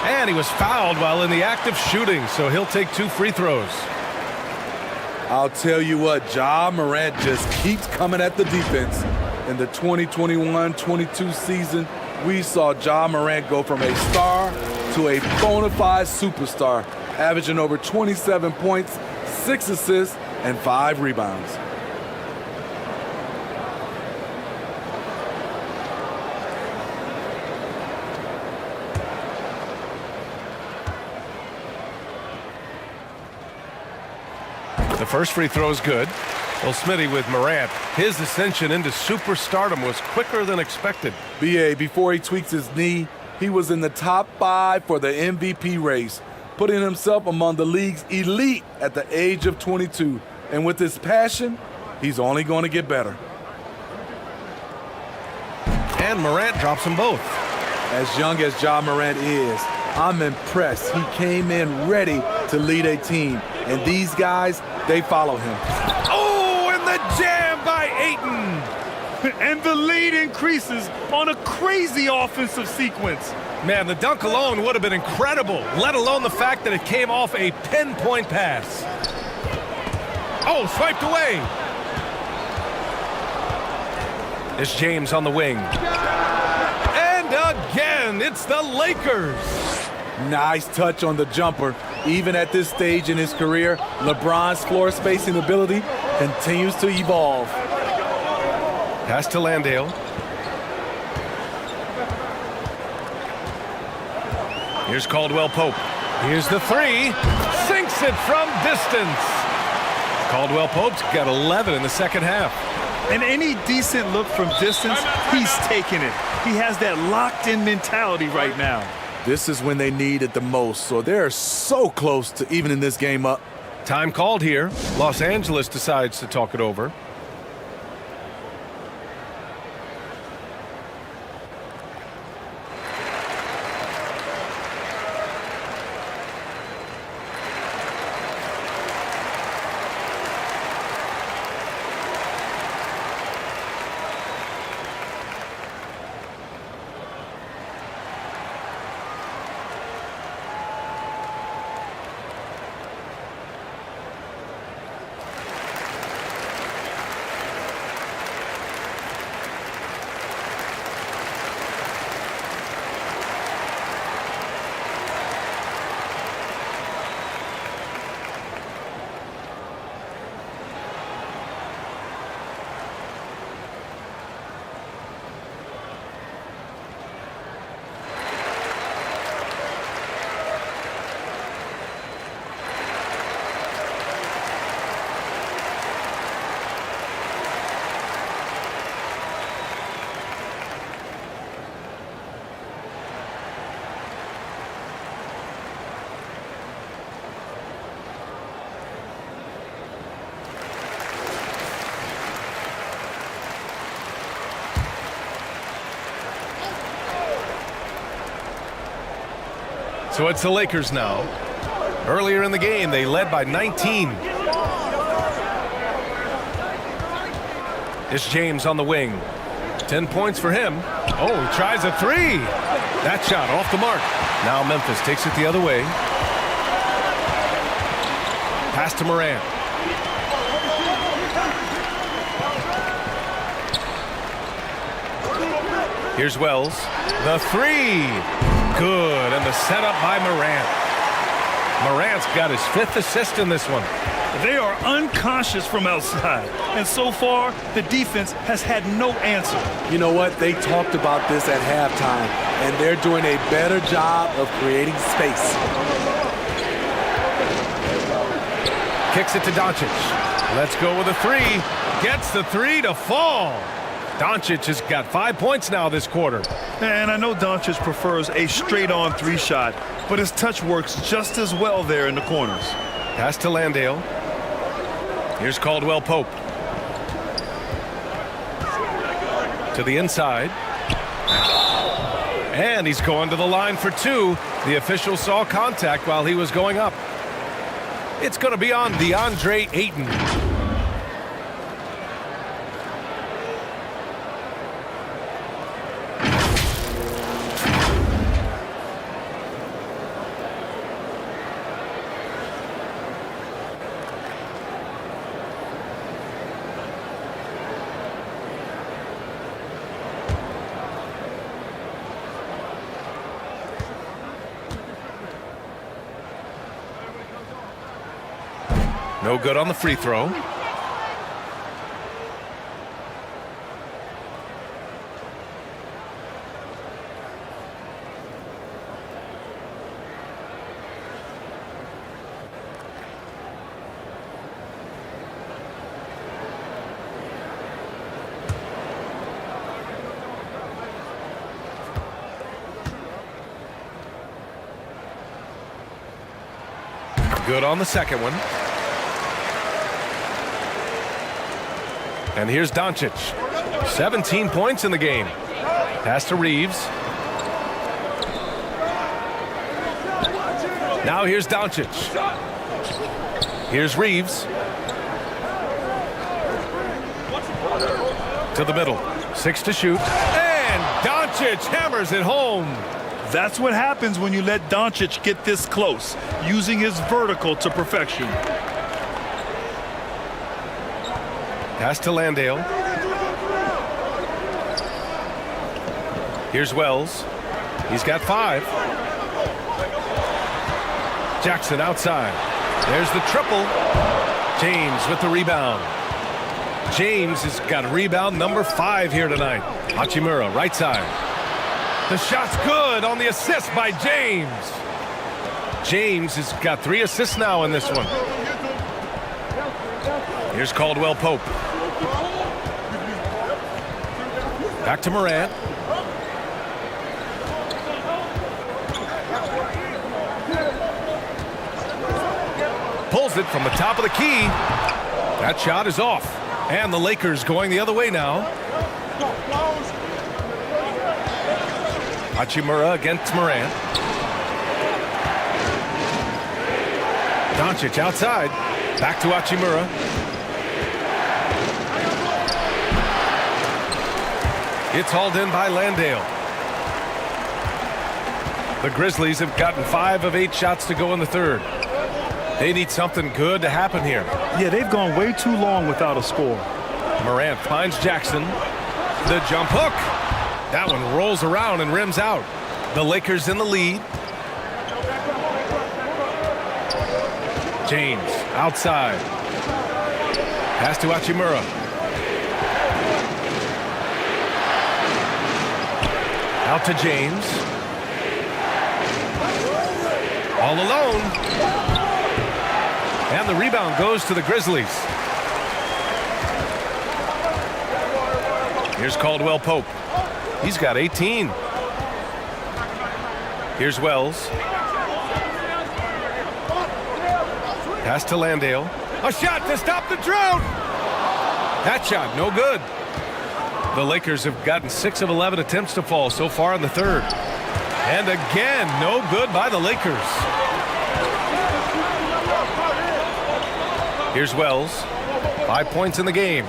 A: And he was fouled while in the act of shooting, so he'll take 2 free throws.
C: I'll tell you what, Ja Morant just keeps coming at the defense. In the 2021-22 season, we saw Ja Morant go from a star to a bona fide superstar, averaging over 27 points, 6 assists, and 5 rebounds.
A: The first free throw is good. Well, Smitty with Morant, his ascension into superstardom was quicker than expected.
C: BA, before he tweaks his knee, he was in the top 5 for the MVP race. putting himself among the league's elite at the age of 22. And with his passion, he's only going to get better.
A: And Morant drops them both.
C: As young as Ja Morant is, I'm impressed. He came in ready to lead a team. And these guys, they follow him.
A: Oh, and the jam by Ayton.
B: And the lead increases on a crazy offensive sequence.
A: Man, the dunk alone would have been incredible, let alone the fact that it came off a pinpoint pass. Oh, swiped away. It's James on the wing. And again, it's the Lakers.
C: Nice touch on the jumper. Even at this stage in his career, LeBron's floor spacing ability continues to evolve.
A: Pass to Landale. Here's Caldwell Pope. Here's the three. Sinks it from distance. Caldwell Pope's got 11 in the second half.
B: And any decent look from distance, he's taking it. He has that locked-in mentality right now.
C: This is when they need it the most, so they're so close to evening this game up.
A: Time called here. Los Angeles decides to talk it over. So it's the Lakers now. Earlier in the game, they led by 19. It's James on the wing. 10 points for him. Oh, he tries a three. That shot off the mark. Now Memphis takes it the other way. Pass to Morant. Here's Wells. The three. Good, and the setup by Morant. Morant's got his 5th assist in this one.
B: They are unconscious from outside, and so far, the defense has had no answer.
C: You know what? They talked about this at halftime, and they're doing a better job of creating space.
A: Kicks it to Doncic. Let's go with a three. Gets the three to fall. Doncic has got 5 points now this quarter.
B: And I know Doncic prefers a straight-on three-shot, but his touch works just as well there in the corners.
A: Pass to Landale. Here's Caldwell Pope. To the inside. And he's going to the line for two. The official saw contact while he was going up. It's going to be on DeAndre Ayton. No good on the free throw. Good on the second one. And here's Doncic. 17 points in the game. Pass to Reeves. Now here's Doncic. Here's Reeves. To the middle. 6 to shoot. And Doncic hammers it home.
B: That's what happens when you let Doncic get this close, using his vertical to perfection.
A: Pass to Landale. Here's Wells. He's got 5. Jackson outside. There's the triple. James with the rebound. James has got rebound number 5 here tonight. Hachimura, right side. The shot's good on the assist by James. James has got 3 assists now in this one. Here's Caldwell Pope. Back to Morant. Pulls it from the top of the key. That shot is off. And the Lakers going the other way now. Hachimura against Morant. Doncic outside. Back to Hachimura. It's hauled in by Landale. The Grizzlies have gotten 5 of 8 shots to go in the third. They need something good to happen here.
B: Yeah, they've gone way too long without a score.
A: Morant finds Jackson. The jump hook. That one rolls around and rims out. The Lakers in the lead. James outside. Pass to Hachimura. Out to James. All alone. And the rebound goes to the Grizzlies. Here's Caldwell Pope. He's got 18. Here's Wells. Pass to Landale. A shot to stop the drought. That shot, no good. The Lakers have gotten 6 of 11 attempts to fall so far in the third. And again, no good by the Lakers. Here's Wells. 5 points in the game.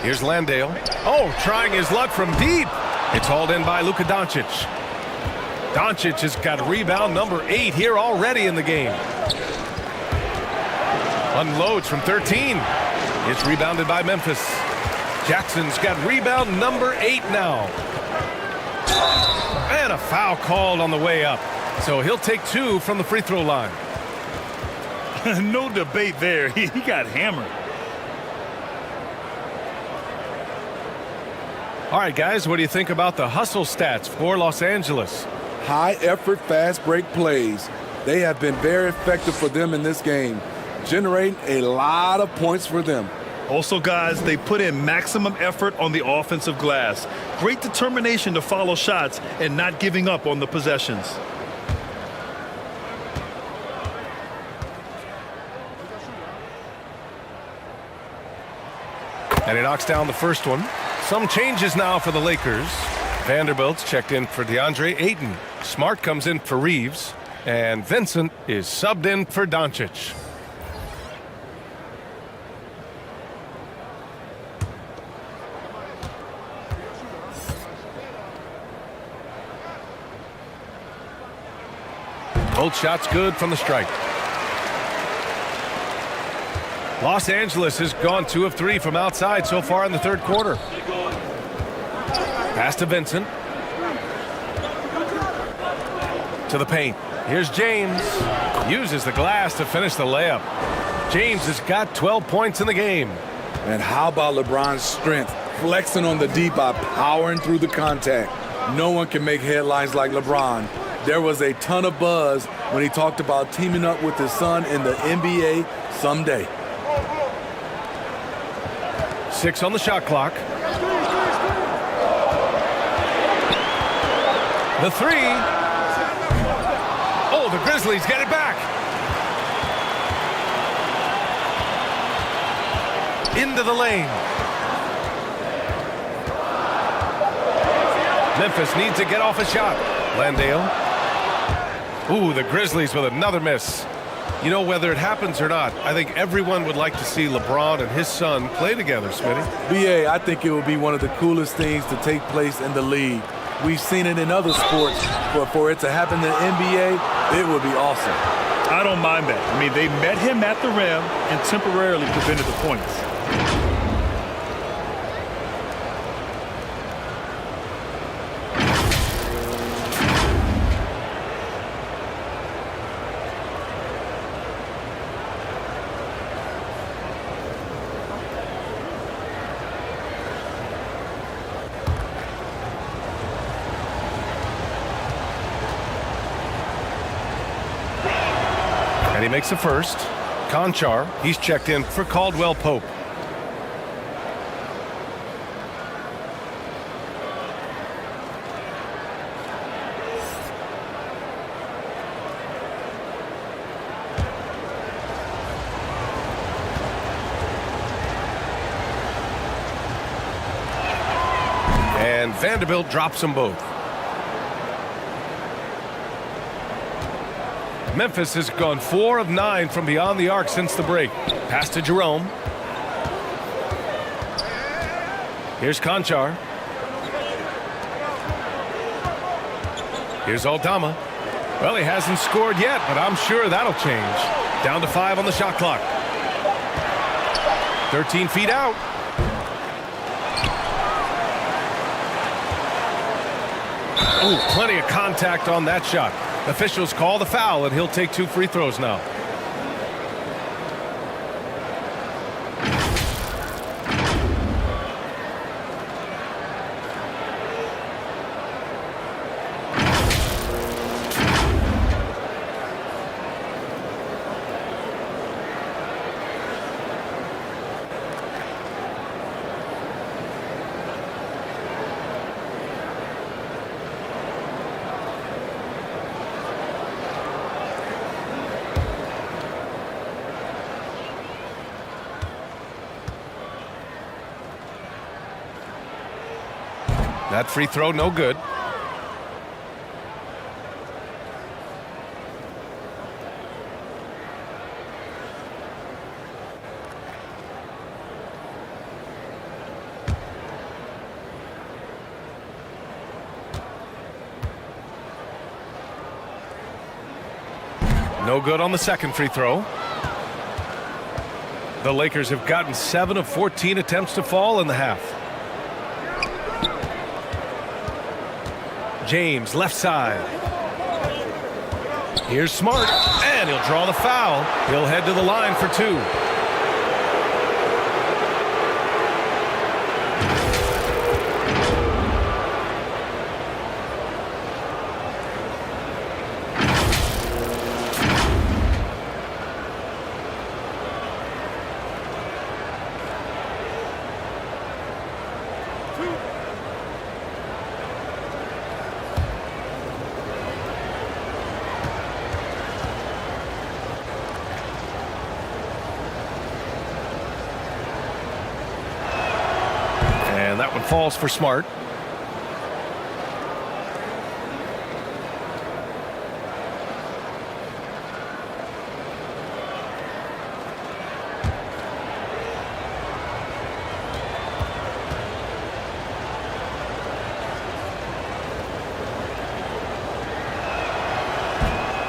A: Here's Landale. Oh, trying his luck from deep. It's hauled in by Luka Doncic. Doncic has got rebound number 8 here already in the game. Unloads from 13. It's rebounded by Memphis. Jackson's got rebound number 8 now. And a foul called on the way up. So he'll take 2 from the free throw line.
B: No debate there. He got hammered.
A: All right, guys, what do you think about the hustle stats for Los Angeles?
C: High effort, fast break plays. They have been very effective for them in this game, generating a lot of points for them.
B: Also, guys, they put in maximum effort on the offensive glass. Great determination to follow shots and not giving up on the possessions.
A: And he knocks down the first one. Some changes now for the Lakers. Vanderbilt's checked in for DeAndre Ayton. Smart comes in for Reeves. And Vincent is subbed in for Doncic. Both shots good from the stripe. Los Angeles has gone 2 of 3 from outside so far in the third quarter. Pass to Vincent. To the paint. Here's James. Uses the glass to finish the layup. James has got 12 points in the game.
C: And how about LeBron's strength, flexing on the D by powering through the contact. No one can make headlines like LeBron. There was a ton of buzz when he talked about teaming up with his son in the NBA someday.
A: 6 on the shot clock. The three. Oh, the Grizzlies get it back. Into the lane. Memphis needs to get off a shot. Landale. Ooh, the Grizzlies with another miss. You know, whether it happens or not, I think everyone would like to see LeBron and his son play together, Smitty.
C: BA, I think it would be one of the coolest things to take place in the league. We've seen it in other sports, but for it to happen in the NBA, it would be awesome.
B: I don't mind that. I mean, they met him at the rim and temporarily prevented the points.
A: And he makes the first. Conchar, he's checked in for Caldwell Pope. And Vanderbilt drops them both. Memphis has gone 4 of 9 from beyond the arc since the break. Pass to Jerome. Here's Conchar. Here's Aldama. Well, he hasn't scored yet, but I'm sure that'll change. Down to 5 on the shot clock. 13 feet out. Oh, plenty of contact on that shot. Officials call the foul, and he'll take 2 free throws now. That free throw, no good. No good on the second free throw. The Lakers have gotten 7 of 14 attempts to fall in the half. James, left side. Here's Smart, and he'll draw the foul. He'll head to the line for 2. And that one falls for Smart.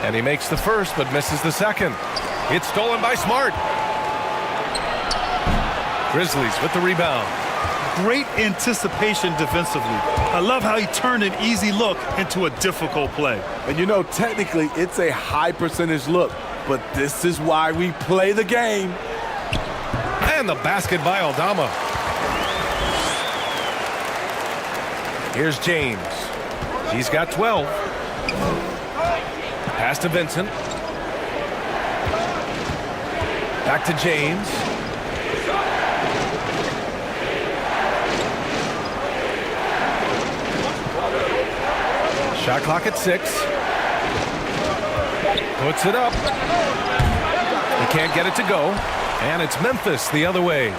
A: And he makes the first, but misses the second. It's stolen by Smart. Grizzlies with the rebound.
B: Great anticipation defensively. I love how he turned an easy look into a difficult play.
C: And you know, technically, it's a high percentage look, but this is why we play the game.
A: And the basket by Aldama. Here's James. He's got 12. Pass to Vincent. Back to James. Shot clock at 6. Puts it up. He can't get it to go. And it's Memphis the other way.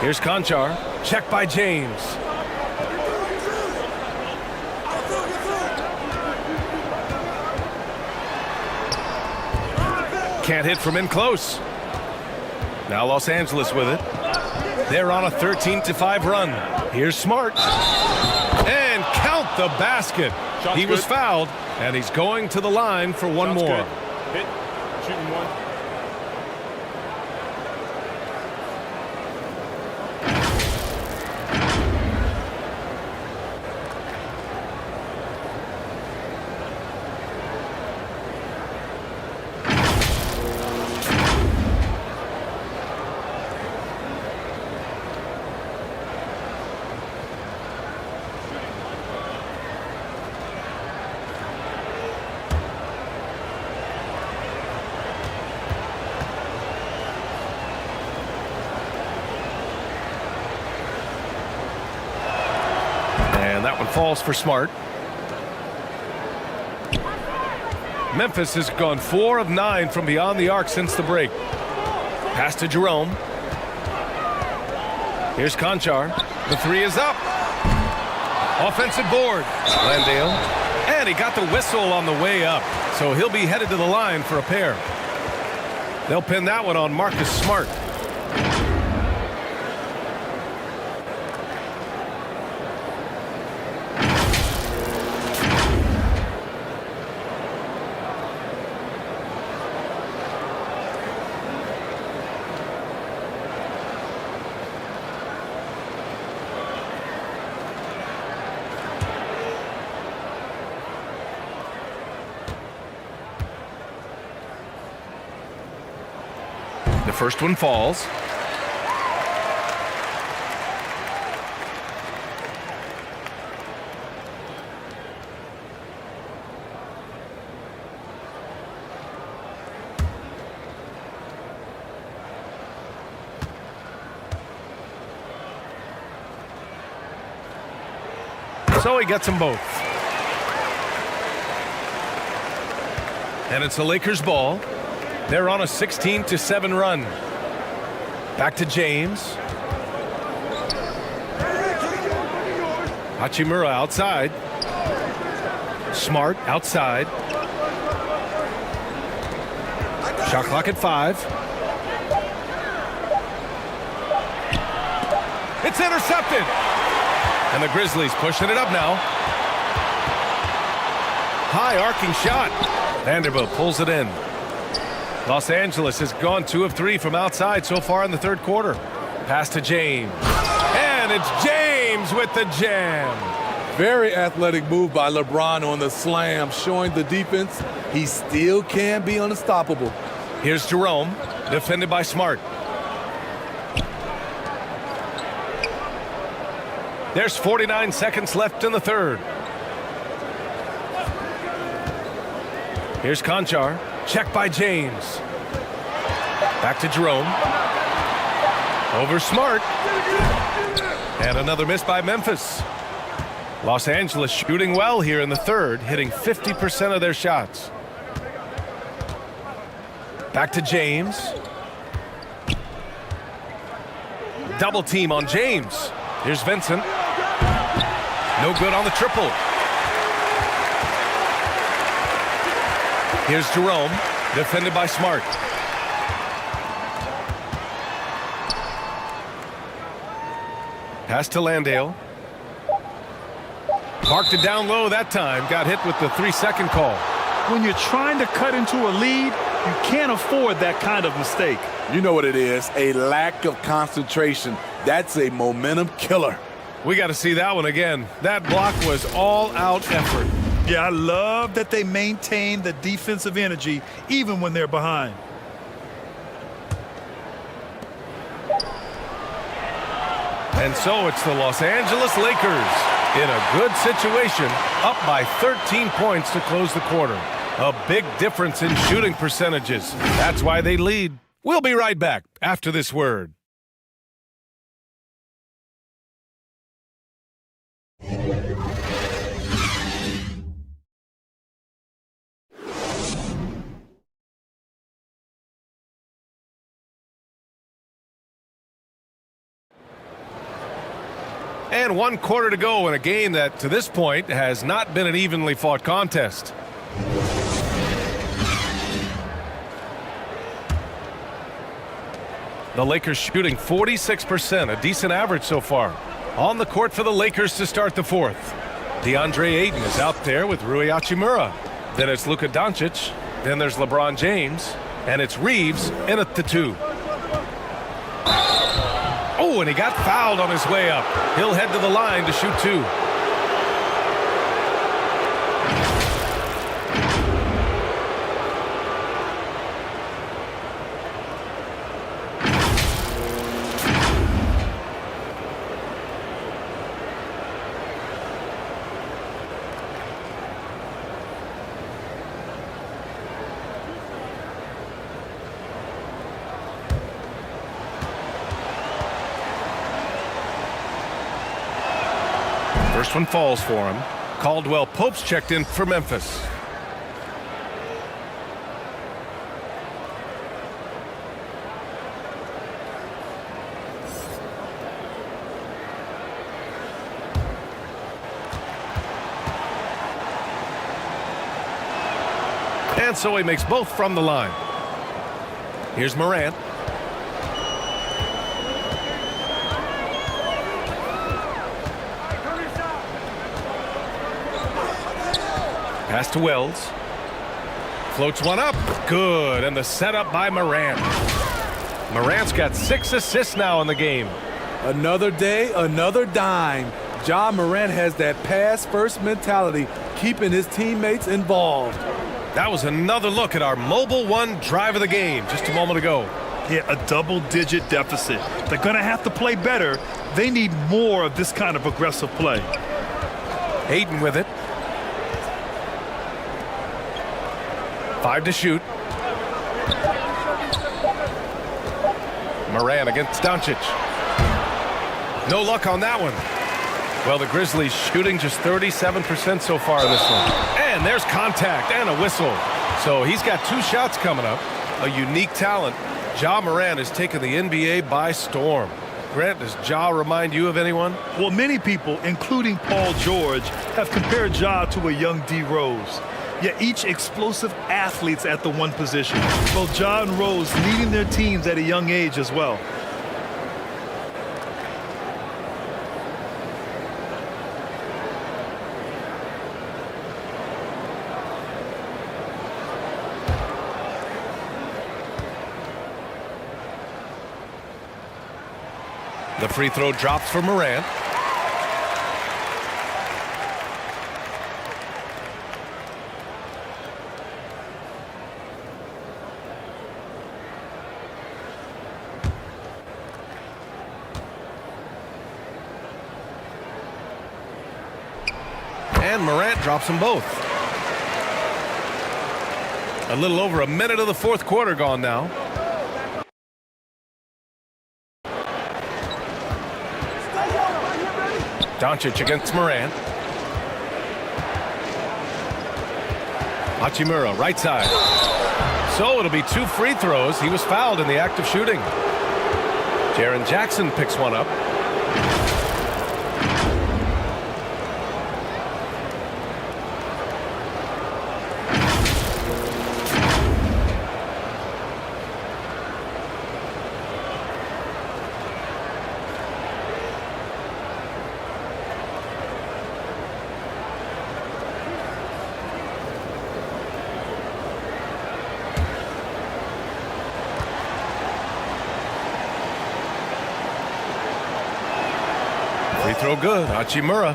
A: Here's Conchar. Check by James. Can't hit from in close. Now Los Angeles with it. They're on a 13-5 run. Here's Smart. And count the basket. He was fouled, and he's going to the line for one more.
D: Hit. Shooting one.
A: That one falls for Smart. Memphis has gone 4 of 9 from beyond the arc since the break. Pass to Jerome. Here's Conchar. The 3 is up. Offensive board. Landale. And he got the whistle on the way up. So he'll be headed to the line for a pair. They'll pin that one on Marcus Smart. The first one falls. So he gets them both. And it's the Lakers ball. They're on a 16-7 run. Back to James. Hachimura outside. Smart outside. Shot clock at 5. It's intercepted. And the Grizzlies pushing it up now. High arcing shot. Vanderbilt pulls it in. Los Angeles has gone 2 of 3 from outside so far in the third quarter. Pass to James. And it's James with the jam.
C: Very athletic move by LeBron on the slam, showing the defense he still can be unstoppable.
A: Here's Jerome, defended by Smart. There's 49 seconds left in the third. Here's Conchar. Check by James. Back to Jerome. Over Smart. And another miss by Memphis. Los Angeles shooting well here in the third, hitting 50% of their shots. Back to James. Double team on James. Here's Vincent. No good on the triple. Here's Jerome, defended by Smart. Pass to Landale. Parked it down low that time. Got hit with the 3-second call.
B: When you're trying to cut into a lead, you can't afford that kind of mistake.
C: You know what it is, a lack of concentration. That's a momentum killer.
A: We got to see that one again. That block was all-out effort.
B: Yeah, I love that they maintain the defensive energy even when they're behind.
A: And so it's the Los Angeles Lakers in a good situation, up by 13 points to close the quarter. A big difference in shooting percentages. That's why they lead. We'll be right back after this word. And 1 quarter to go in a game that, to this point, has not been an evenly fought contest. The Lakers shooting 46%, a decent average so far. On the court for the Lakers to start the 4th. DeAndre Ayton is out there with Rui Hachimura. Then it's Luka Doncic. Then there's LeBron James. And it's Reeves in at the 2. Oh, and he got fouled on his way up. He'll head to the line to shoot 2. First one falls for him. Caldwell Pope's checked in for Memphis. And so he makes both from the line. Here's Morant. Pass to Wells. Floats one up. Good. And the setup by Morant. Morant's got 6 assists now in the game.
C: Another day, another dime. Ja Morant has that pass-first mentality, keeping his teammates involved.
A: That was another look at our Mobile One drive of the game just a moment ago.
B: Yeah, a double-digit deficit. They're going to have to play better. They need more of this kind of aggressive play.
A: Ayton with it. 5 to shoot. Morant against Doncic. No luck on that one. Well, the Grizzlies shooting just 37% so far in this one. And there's contact and a whistle. So he's got 2 shots coming up. A unique talent. Ja Morant has taken the NBA by storm. Grant, does Ja remind you of anyone?
B: Well, many people, including Paul George, have compared Ja to a young D. Rose. Yet each explosive athletes at the one position. Both Ja and Rose leading their teams at a young age as well.
A: The free throw drops for Morant. And Morant drops them both. A little over a minute of the 4th quarter gone now. Doncic against Morant. Hachimura, right side. So it'll be 2 free throws. He was fouled in the act of shooting. Jaren Jackson picks one up. Free throw good. Hachimura.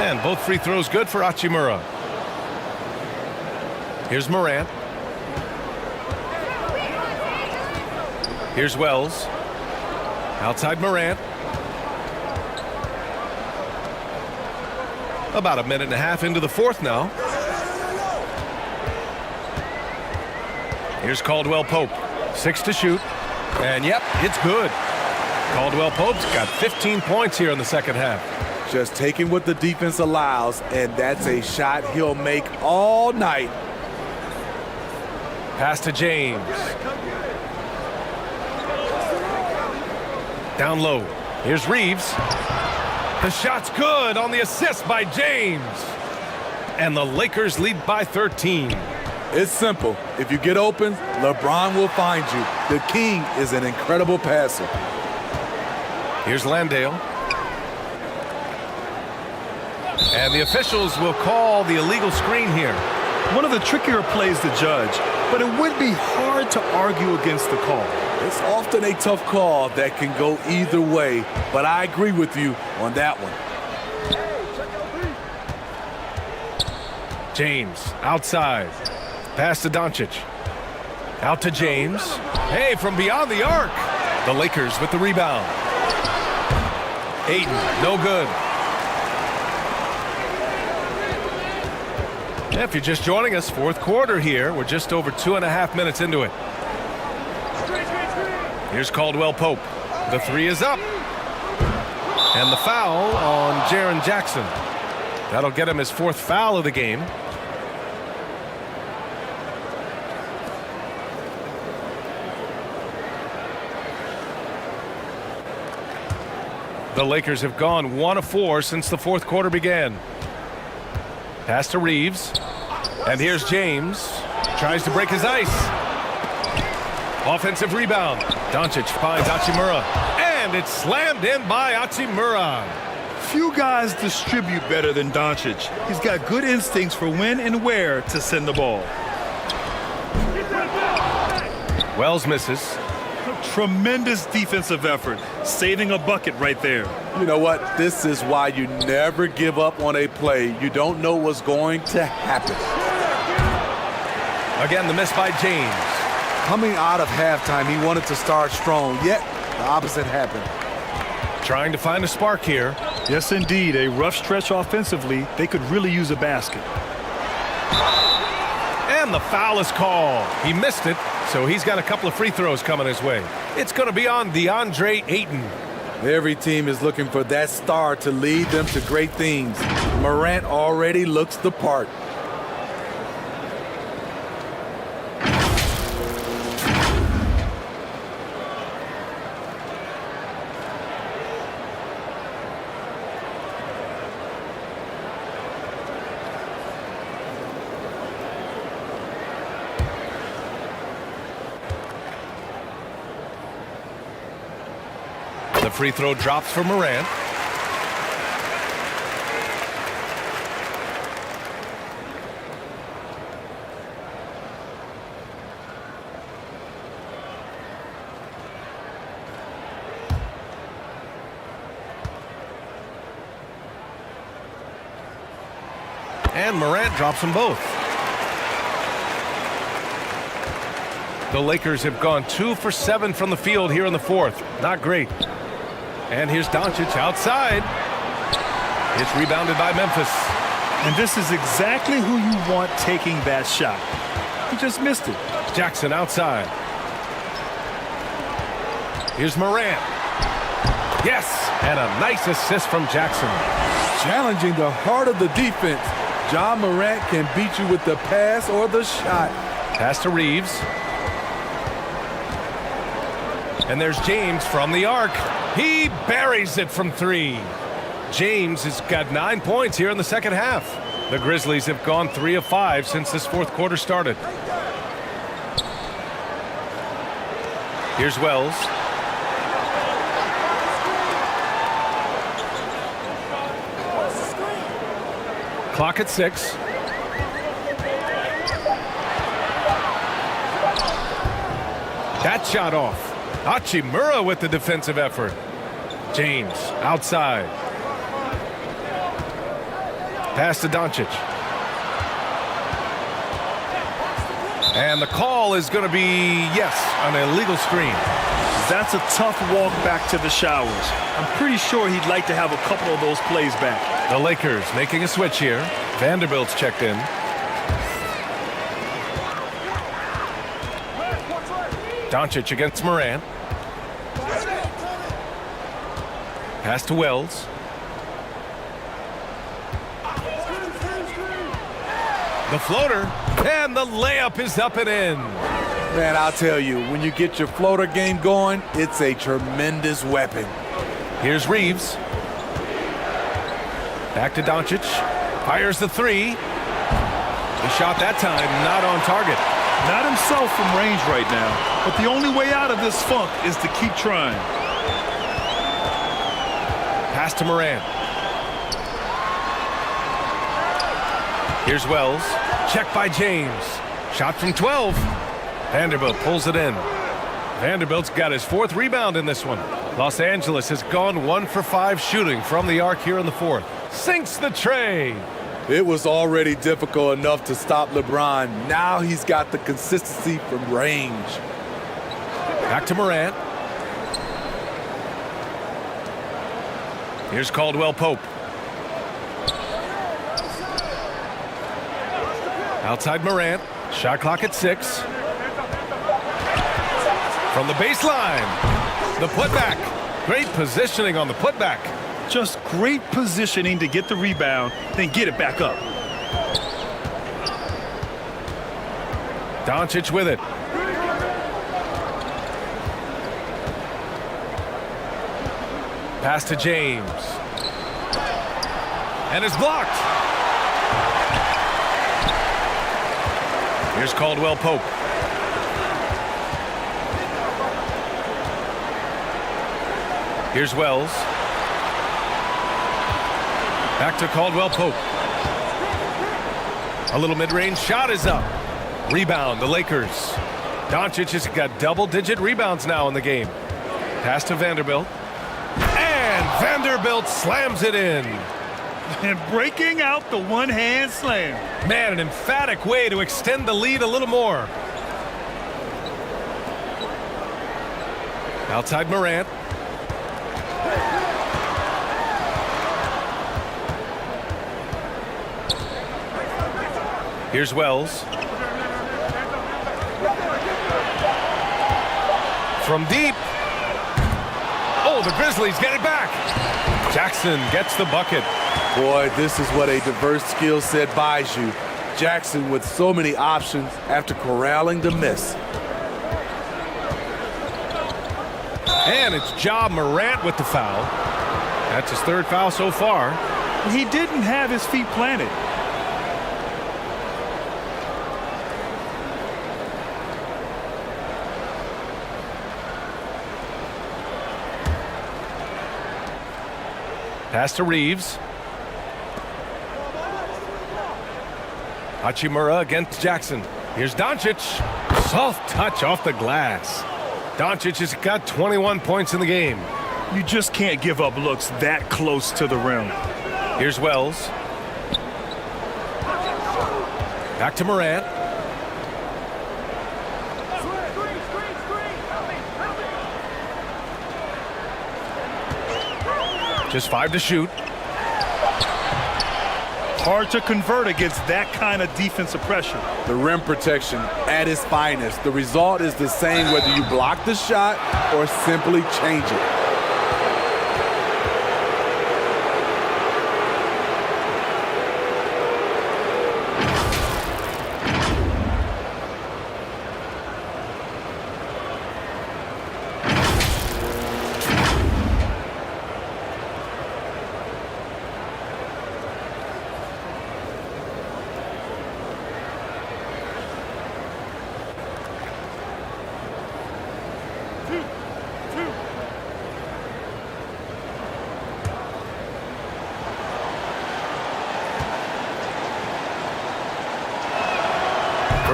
A: And both free throws good for Hachimura. Here's Morant. Here's Wells. Outside Morant. About a minute and a half into the 4th now. Here's Caldwell Pope. 6 to shoot. And yep, it's good. Caldwell Pope's got 15 points here in the second half.
C: Just taking what the defense allows, and that's a shot he'll make all night.
A: Pass to James. Down low. Here's Reeves. The shot's good on the assist by James. And the Lakers lead by 13.
C: It's simple. If you get open, LeBron will find you. The king is an incredible passer.
A: Here's Landale. And the officials will call the illegal screen here.
B: One of the trickier plays to judge, but it would be hard to argue against the call.
C: It's often a tough call that can go either way, but I agree with you on that one.
A: James outside. Pass to Doncic. Out to James. Hey, from beyond the arc. The Lakers with the rebound. Ayton, no good. If you're just joining us, fourth quarter here. We're just over 2.5 minutes into it. Here's Caldwell Pope. The three is up. And the foul on Jaren Jackson. That'll get him his 4th foul of the game. The Lakers have gone 1 of 4 since the fourth quarter began. Pass to Reeves. And here's James. Tries to break his ice. Offensive rebound. Doncic finds Hachimura. And it's slammed in by Hachimura.
B: Few guys distribute better than Doncic. He's got good instincts for when and where to send the ball.
A: Wells misses.
B: Tremendous defensive effort, saving a bucket right there.
C: You know what? This is why you never give up on a play. You don't know what's going to happen.
A: Again, the miss by James.
C: Coming out of halftime, he wanted to start strong, yet the opposite happened.
A: Trying to find a spark here.
B: Yes, indeed. A rough stretch offensively. They could really use a basket.
A: And the foul is called. He missed it, so he's got a couple of free throws coming his way. It's going to be on DeAndre Ayton.
C: Every team is looking for that star to lead them to great things. Morant already looks the part.
A: The free throw drops for Morant. And Morant drops them both. The Lakers have gone 2 for 7 from the field here in the fourth. Not great. And here's Doncic outside. It's rebounded by Memphis.
B: And this is exactly who you want taking that shot. He just missed it.
A: Jackson outside. Here's Morant. Yes, and a nice assist from Jackson.
C: Challenging the heart of the defense. Ja Morant can beat you with the pass or the shot.
A: Pass to Reeves. And there's James from the arc. He buries it from 3. James has got 9 points here in the second half. The Grizzlies have gone 3 of 5 since this fourth quarter started. Here's Wells. Clock at 6. That shot off. Hachimura with the defensive effort. James outside. Pass to Doncic. And the call is going to be, yes, an illegal screen.
B: That's a tough walk back to the showers. I'm pretty sure he'd like to have a couple of those plays back.
A: The Lakers making a switch here. Vanderbilt's checked in. Doncic against Morant. Pass to Wells. The floater, and the layup is up and in.
C: Man, I'll tell you, when you get your floater game going, it's a tremendous weapon.
A: Here's Reeves. Back to Doncic. Fires the three. The shot that time not on target.
B: Not himself from range right now, but the only way out of this funk is to keep trying.
A: Pass to Morant. Here's Wells. Check by James. Shot from 12. Vanderbilt pulls it in. Vanderbilt's got his 4th rebound in this one. Los Angeles has gone 1 for 5 shooting from the arc here in the 4th. Sinks the tray.
C: It was already difficult enough to stop LeBron. Now he's got the consistency from range.
A: Back to Morant. Here's Caldwell Pope. Outside Morant. Shot clock at 6. From the baseline. The putback. Great positioning on the putback.
B: Just great positioning to get the rebound, then get it back up.
A: Doncic with it. Pass to James. And it's blocked. Here's Caldwell Pope. Here's Wells. Back to Caldwell Pope. A little mid-range shot is up. Rebound, the Lakers. Doncic has got double-digit rebounds now in the game. Pass to Vanderbilt. And Vanderbilt slams it in.
B: And breaking out the one-hand slam.
A: Man, an emphatic way to extend the lead a little more. Outside Morant. Here's Wells. From deep. Oh, the Grizzlies get it back. Jackson gets the bucket.
C: Boy, this is what a diverse skill set buys you. Jackson with so many options after corralling the miss.
A: And it's Ja Morant with the foul. That's his 3rd foul so far.
B: He didn't have his feet planted.
A: Pass to Reeves. Hachimura against Jackson. Here's Doncic. Soft touch off the glass. Doncic has got 21 points in the game.
B: You just can't give up looks that close to the rim.
A: Here's Wells. Back to Morant. Just 5 to shoot.
B: Hard to convert against that kind of defensive pressure.
C: The rim protection at its finest. The result is the same whether you block the shot or simply change it.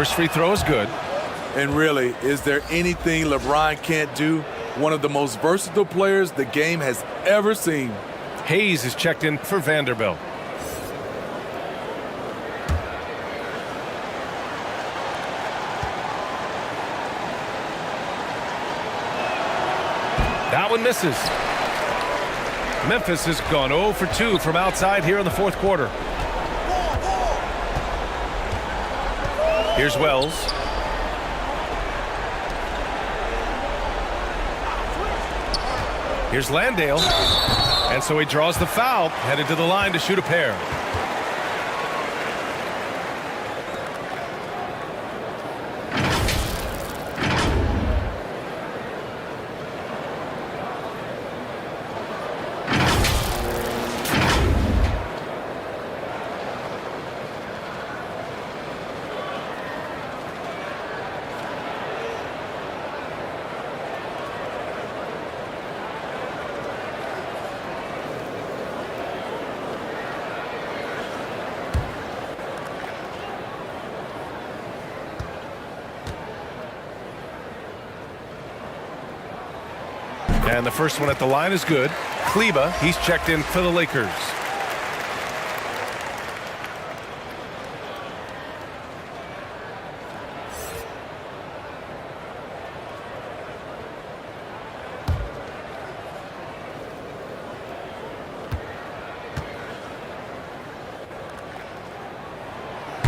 A: First free throw is good.
C: And really, is there anything LeBron can't do? One of the most versatile players the game has ever seen.
A: Hayes is checked in for Vanderbilt. That one misses. Memphis has gone 0 for 2 from outside here in the 4th quarter. Here's Wells. Here's Landale. And so he draws the foul, headed to the line to shoot a pair. And the first one at the line is good. Kleba, he's checked in for the Lakers.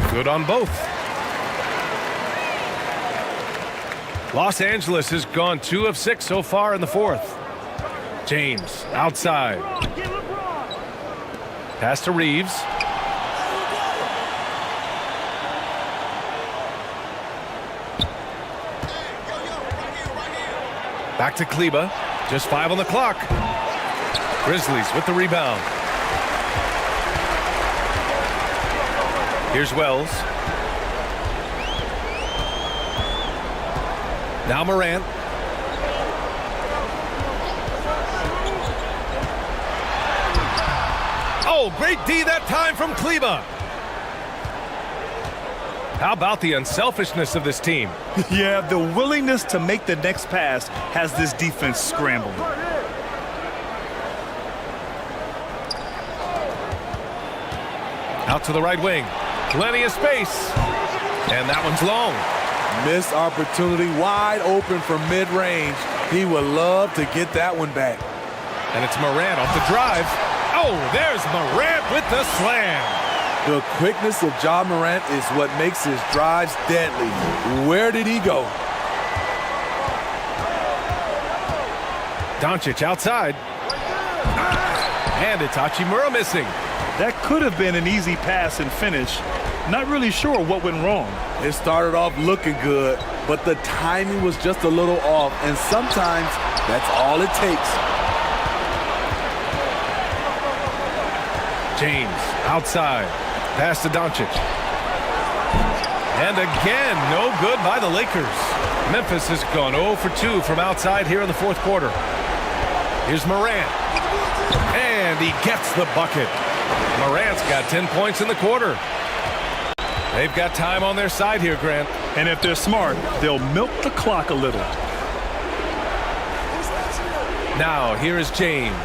A: Good on both. Los Angeles has gone 2 of 6 so far in the fourth. James outside. Pass to Reeves. Back to Kleba. Just 5 on the clock. Grizzlies with the rebound. Here's Wells. Now Morant. Oh, great D that time from Kleba. How about the unselfishness of this team?
B: Yeah, the willingness to make the next pass has this defense scrambling.
A: Out to the right wing. Plenty of space. And that one's long.
C: Missed opportunity, wide open from mid-range. He would love to get that one back.
A: And it's Morant off the drive. Oh, there's Morant with the slam.
C: The quickness of Ja Morant is what makes his drives deadly. Where did he go?
A: Doncic outside. And it's Hachimura missing.
B: That could have been an easy pass and finish. Not really sure what went wrong.
C: It started off looking good, but the timing was just a little off, and sometimes that's all it takes.
A: James outside. Pass to Doncic. And again, no good by the Lakers. Memphis has gone 0 for 2 from outside here in the fourth quarter. Here's Morant. And he gets the bucket. Morant's got 10 points in the quarter. They've got time on their side here, Grant.
B: And if they're smart, they'll milk the clock a little.
A: Now, here is James.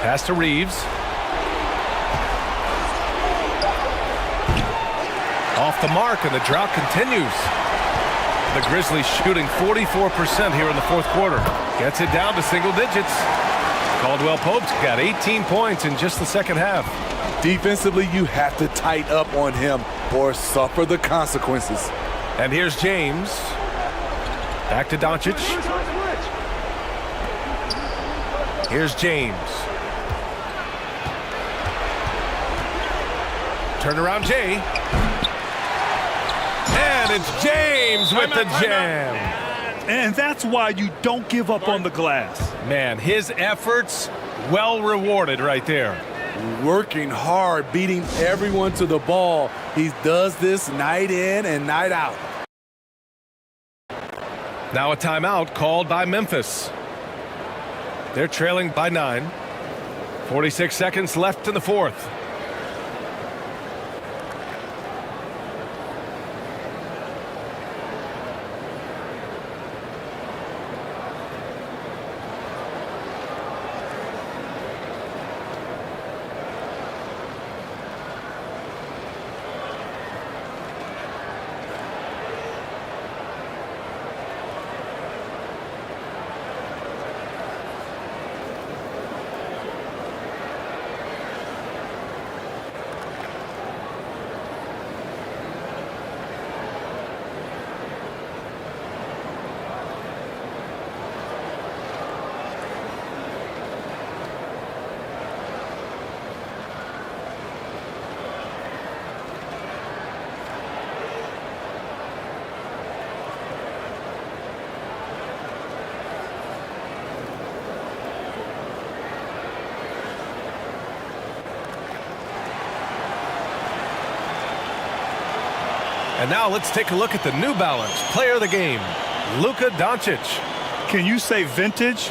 A: Pass to Reeves. Off the mark, and the drought continues. The Grizzlies shooting 44% here in the fourth quarter. Gets it down to single digits. Caldwell Pope's got 18 points in just the second half.
C: Defensively, you have to tighten up on him or suffer the consequences.
A: And here's James. Back to Doncic. Here's James. Turnaround Jay. And it's James with the jam.
B: And that's why you don't give up on the glass.
A: Man, his efforts well rewarded right there.
C: Working hard, beating everyone to the ball. He does this night in and night out.
A: Now a timeout called by Memphis. They're trailing by 9. 46 seconds left in the fourth. And now let's take a look at the New Balance player of the game, Luka Doncic.
B: Can you say vintage?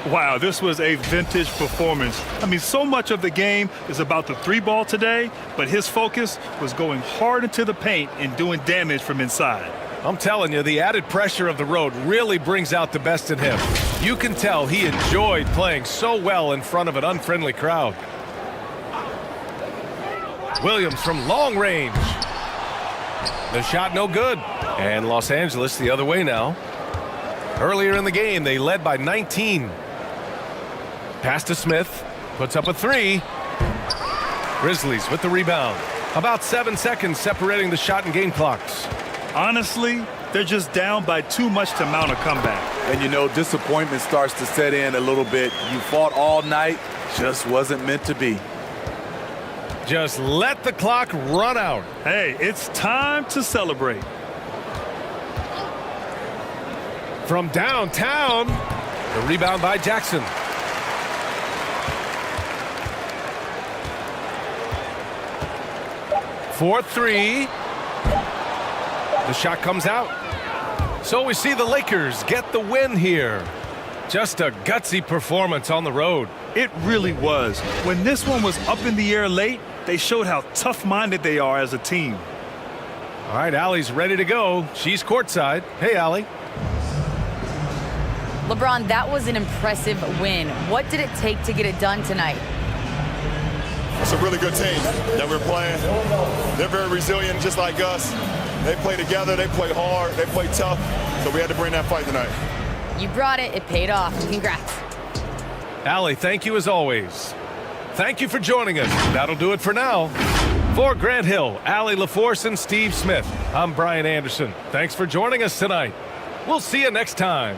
B: Wow, this was a vintage performance. I mean, so much of the game is about the three ball today, but his focus was going hard into the paint and doing damage from inside.
A: I'm telling you, the added pressure of the road really brings out the best in him. You can tell he enjoyed playing so well in front of an unfriendly crowd. Williams from long range. The shot no good. And Los Angeles the other way now. Earlier in the game, they led by 19. Pass to Smith. Puts up a three. Grizzlies with the rebound. About 7 seconds separating the shot and game clocks.
B: Honestly, they're just down by too much to mount a comeback.
C: And you know, disappointment starts to set in a little bit. You fought all night, just wasn't meant to be.
A: Just let the clock run out.
B: Hey, it's time to celebrate.
A: From downtown, the rebound by Jackson. For three. The shot comes out. So we see the Lakers get the win here. Just a gutsy performance on the road.
B: It really was. When this one was up in the air late, they showed how tough-minded they are as a team.
A: All right, Allie's ready to go. She's courtside. Hey, Allie.
I: LeBron, that was an impressive win. What did it take to get it done tonight?
J: It's a really good team that we're playing. They're very resilient, just like us. They play together, they play hard, they play tough, so we had to bring that fight tonight.
I: You brought it. It paid off. Congrats.
A: Allie, thank you as always. Thank you for joining us. That'll do it for now. For Grant Hill, Allie LaForce, and Steve Smith, I'm Brian Anderson. Thanks for joining us tonight. We'll see you next time.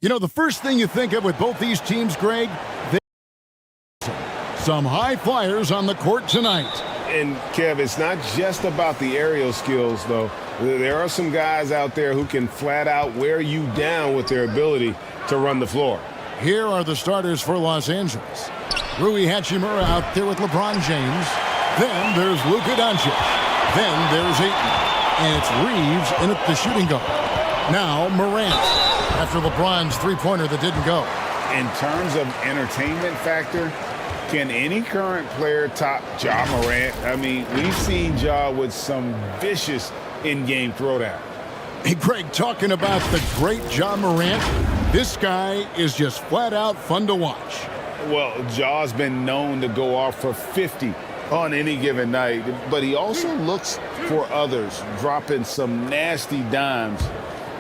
E: You know, the first thing you think of with both these teams, Greg, some high flyers on the court tonight.
D: And, Kev, it's not just about the aerial skills, though. There are some guys out there who can flat out wear you down with their ability to run the floor.
E: Here are the starters for Los Angeles. Rui Hachimura out there with LeBron James. Then there's Luka Doncic. Then there's Ayton. And it's Reeves in at the shooting guard. Now Morant, after LeBron's three-pointer that didn't go.
K: In terms of entertainment factor, can any current player top Ja Morant? I mean, we've seen Ja with some vicious in-game throwdown.
E: Hey, Greg, talking about the great Ja Morant, this guy is just flat-out fun to watch.
K: Well, Ja's been known to go off for 50 on any given night, but he also looks for others, dropping some nasty dimes.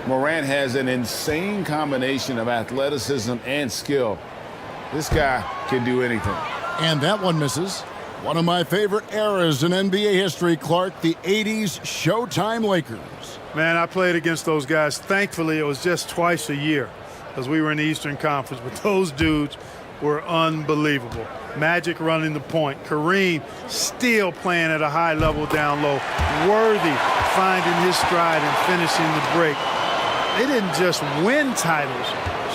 K: Morant has an insane combination of athleticism and skill. This guy can do anything.
E: And that one misses. One of my favorite eras in NBA history, Clark, the 80s Showtime Lakers.
L: Man, I played against those guys. Thankfully, it was just twice a year because we were in the Eastern Conference. But those dudes were unbelievable. Magic running the point. Kareem still playing at a high level down low. Worthy finding his stride and finishing the break. They didn't just win titles.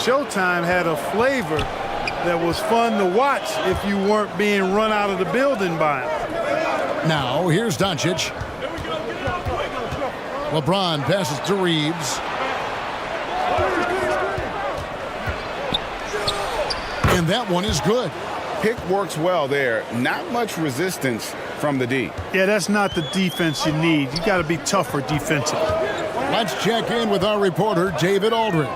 L: Showtime had a flavor that was fun to watch if you weren't being run out of the building by him.
E: Now, here's Doncic. LeBron passes to Reeves. And that one is good.
K: Pick works well there. Not much resistance from the D.
L: Yeah, that's not the defense you need. You got to be tougher defensively.
E: Let's check in with our reporter, David Aldridge.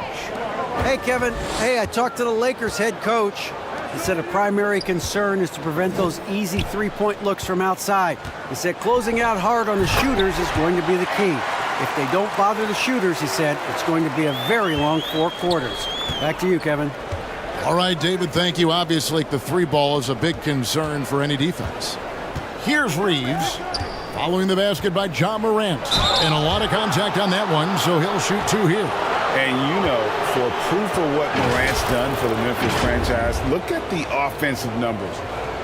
M: Hey, Kevin. Hey, I talked to the Lakers head coach. He said a primary concern is to prevent those easy three-point looks from outside. He said closing out hard on the shooters is going to be the key. If they don't bother the shooters, he said, it's going to be a very long 4 quarters. Back to you, Kevin.
E: All right, David, thank you. Obviously, the 3-ball is a big concern for any defense. Here's Reeves, following the basket by Ja Morant. And a lot of contact on that one, so he'll shoot 2 here.
K: And you know, for proof of what Morant's done for the Memphis franchise, look at the offensive numbers.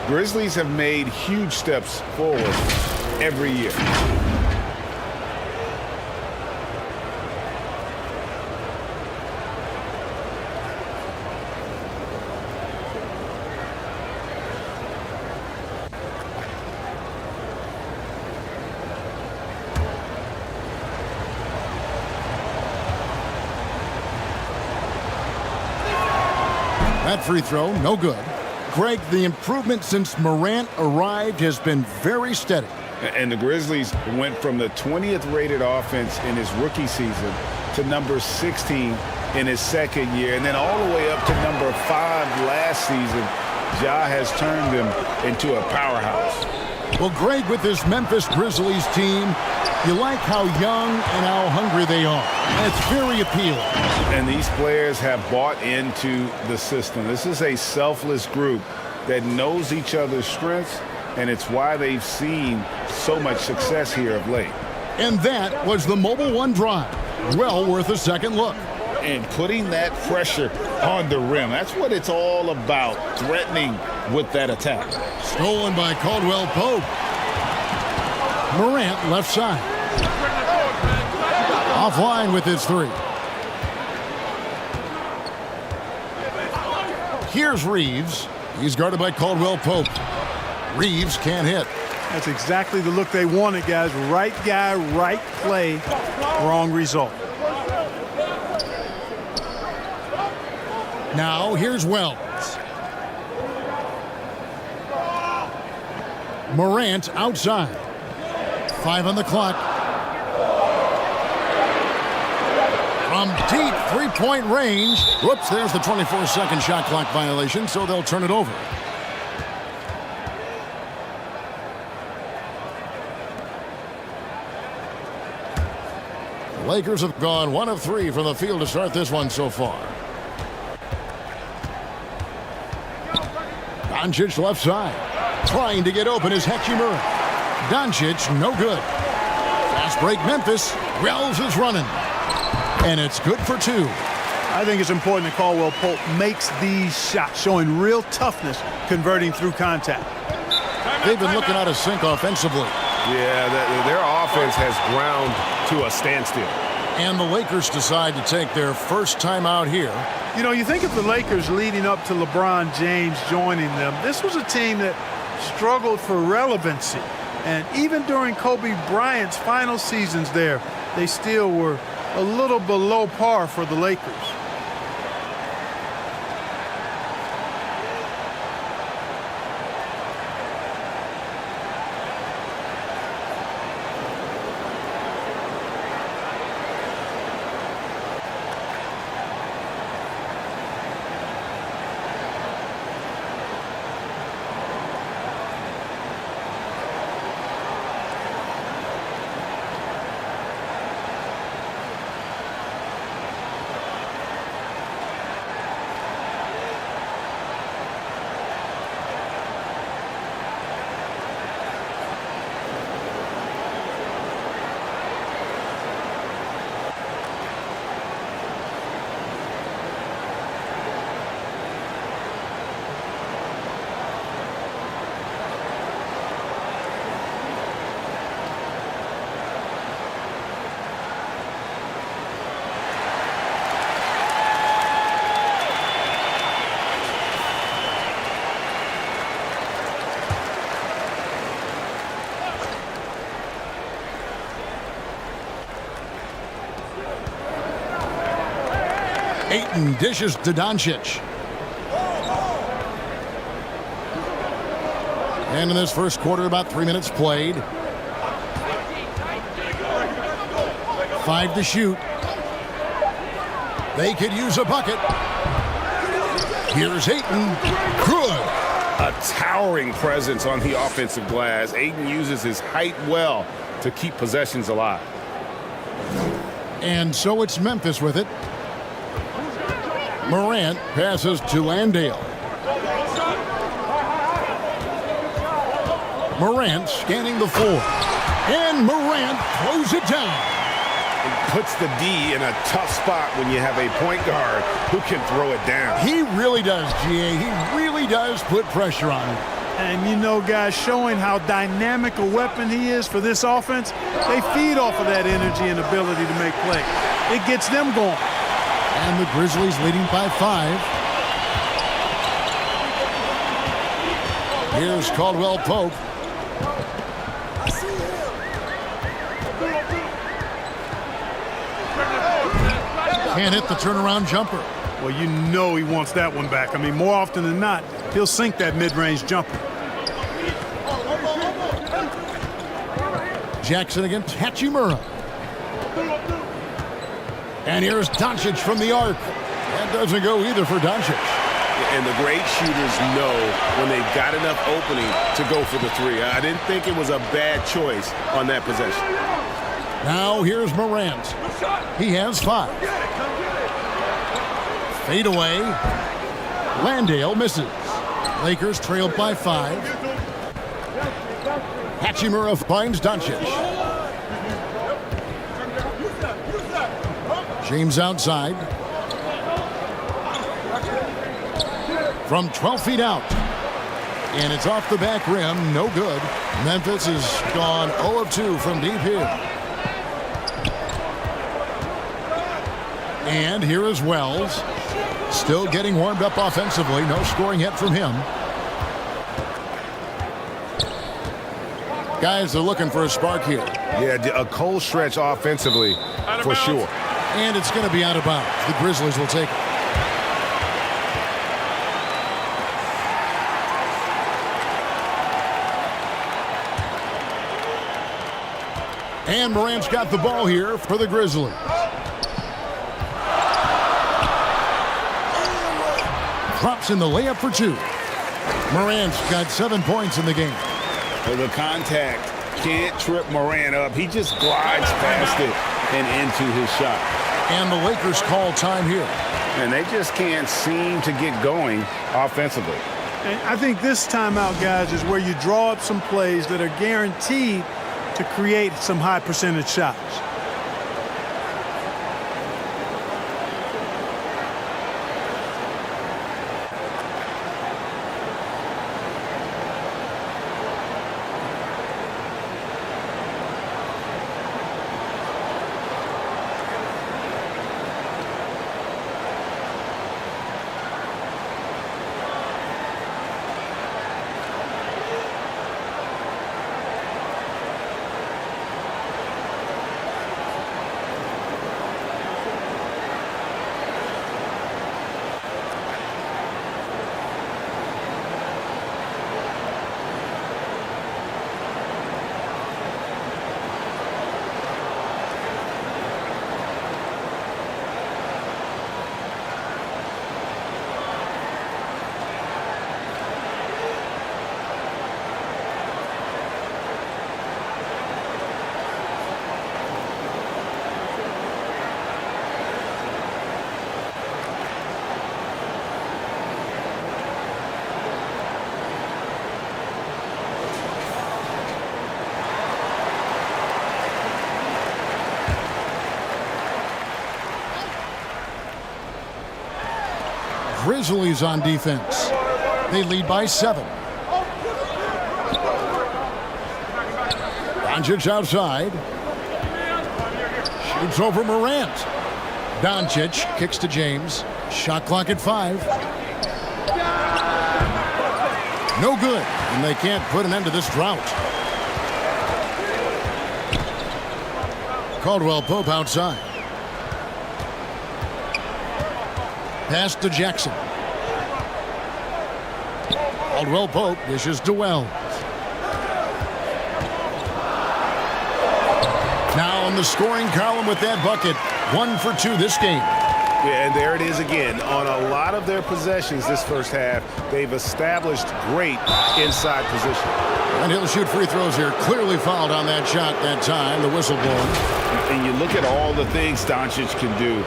K: Grizzlies have made huge steps forward every year.
E: That free throw, no good. Greg, the improvement since Morant arrived has been very steady.
K: And the Grizzlies went from the 20th rated offense in his rookie season to number 16 in his second year, and then all the way up to number 5 last season. Ja has turned them into a powerhouse.
E: Well, Greg, with this Memphis Grizzlies team, you like how young and how hungry they are. And it's very appealing.
K: And these players have bought into the system. This is a selfless group that knows each other's strengths, and it's why they've seen so much success here of late.
E: And that was the Mobile One drive. Well worth a second look.
K: And putting that pressure on the rim. That's what it's all about, threatening with that attack.
E: Stolen by Caldwell Pope. Morant left side. Offline with his 3. Here's Reeves. He's guarded by Caldwell Pope. Reeves can't hit.
L: That's exactly the look they wanted, guys. Right guy, right play, wrong result.
E: Now here's Wells. Morant outside. 5 on the clock. From deep 3-point range. Whoops, there's the 24-second shot clock violation, so they'll turn it over. The Lakers have gone 1 of 3 from the field to start this one so far. Doncic left side. Trying to get open is Hachimura. Doncic, no good. Fast break Memphis. Wells is running. And it's good for 2.
L: I think it's important that Caldwell Pope makes these shots, showing real toughness, converting through contact.
E: They've been looking out of sync offensively.
D: Yeah, their offense has ground to a standstill.
E: And the Lakers decide to take their first time out here.
L: You know, you think of the Lakers leading up to LeBron James joining them. This was a team that struggled for relevancy. And even during Kobe Bryant's final seasons there, they still were a little below par for the Lakers.
E: Ayton dishes to Doncic. And in this first quarter, about 3 minutes played. 5 to shoot. They could use a bucket. Here's Ayton. Good.
D: A towering presence on the offensive glass. Ayton uses his height well to keep possessions alive.
E: And so it's Memphis with it. Morant passes to Landale. Morant scanning the floor. And Morant throws it down.
D: It puts the D in a tough spot when you have a point guard who can throw it down.
E: He really does, GA. He really does put pressure on him.
L: And you know, guys, showing how dynamic a weapon he is for this offense, they feed off of that energy and ability to make plays. It gets them going.
E: And the Grizzlies leading by 5. Here's Caldwell Pope. Can't hit the turnaround jumper.
L: Well, you know he wants that one back. I mean, more often than not, he'll sink that mid-range jumper.
E: Jackson against Hachimura. And here's Doncic from the arc. That doesn't go either for Doncic.
D: And the great shooters know when they've got enough opening to go for the 3. I didn't think it was a bad choice on that possession.
E: Now here's Morant. He has 5. Fade away. Landale misses. Lakers trailed by 5. Hachimura finds Doncic. James outside. From 12 feet out. And it's off the back rim. No good. Memphis has gone 0 of 2 from deep here. And here is Wells. Still getting warmed up offensively. No scoring yet from him. Guys are looking for a spark here.
D: Yeah, a cold stretch offensively for sure.
E: And it's going to be out of bounds. The Grizzlies will take it. And Morant's got the ball here for the Grizzlies. Drops in the layup for 2. Morant's got 7 points in the game.
K: The contact can't trip Morant up. He just glides past it and into his shot.
E: And the Lakers call time here.
K: And they just can't seem to get going offensively.
L: And I think this timeout, guys, is where you draw up some plays that are guaranteed to create some high percentage shots.
E: Grizzlies on defense. They lead by 7. Doncic outside. Shoots over Morant. Doncic kicks to James. Shot clock at 5. No good. And they can't put an end to this drought. Caldwell Pope outside. Pass to Jackson. Caldwell Pope dishes to Wells. in the scoring column with that bucket. 1 for 2 this game.
K: Yeah, and there it is again. On a lot of their possessions this first half, they've established great inside position.
E: And he'll shoot free throws here. Clearly fouled on that shot that time. The whistle blown.
K: And you look at all the things Doncic can do.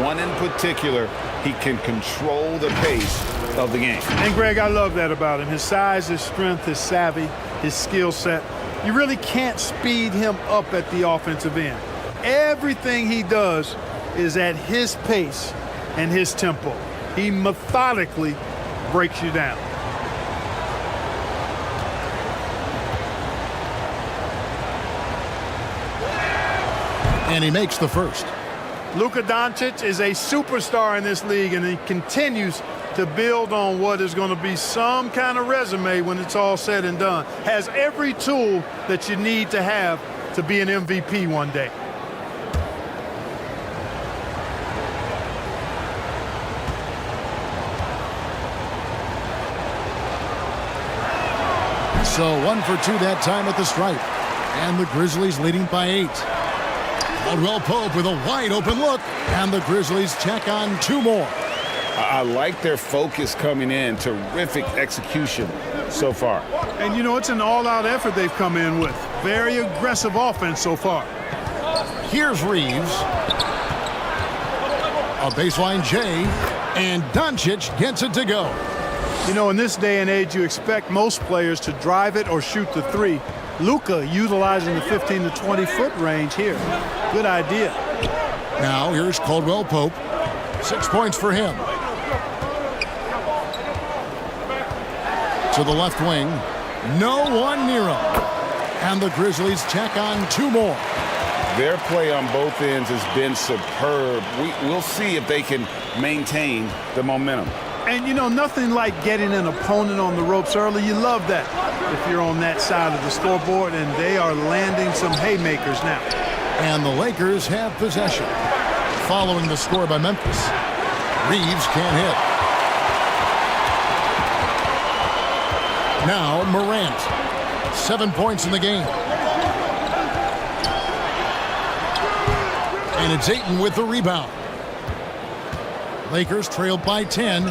K: One in particular, he can control the pace of the game.
L: And, Greg, I love that about him. His size, his strength, his savvy, his skill set. You really can't speed him up at the offensive end. Everything he does is at his pace and his tempo. He methodically breaks you down.
E: And he makes the first.
L: Luka Doncic is a superstar in this league, and he continues to build on what is going to be some kind of resume when it's all said and done. Has every tool that you need to have to be an MVP one day.
E: So 1 for 2 that time at the stripe. And the Grizzlies leading by 8. Caldwell Pope with a wide open look. And the Grizzlies tack on 2 more.
K: I like their focus coming in. Terrific execution so far.
L: And, you know, it's an all-out effort they've come in with. Very aggressive offense so far.
E: Here's Reeves. A baseline J. And Doncic gets it to go.
L: You know, in this day and age, you expect most players to drive it or shoot the 3. Luka utilizing the 15 to 20-foot range here. Good idea.
E: Now here's Caldwell Pope. 6 points for him. To the left wing. No one near him. And the Grizzlies tack on 2 more.
K: Their play on both ends has been superb. We'll see if they can maintain the momentum.
L: And, you know, nothing like getting an opponent on the ropes early. You love that if you're on that side of the scoreboard, and they are landing some haymakers now.
E: And the Lakers have possession. Following the score by Memphis. Reeves can't hit. Now Morant. 7 points in the game. And it's Ayton with the rebound. Lakers trailed by 10.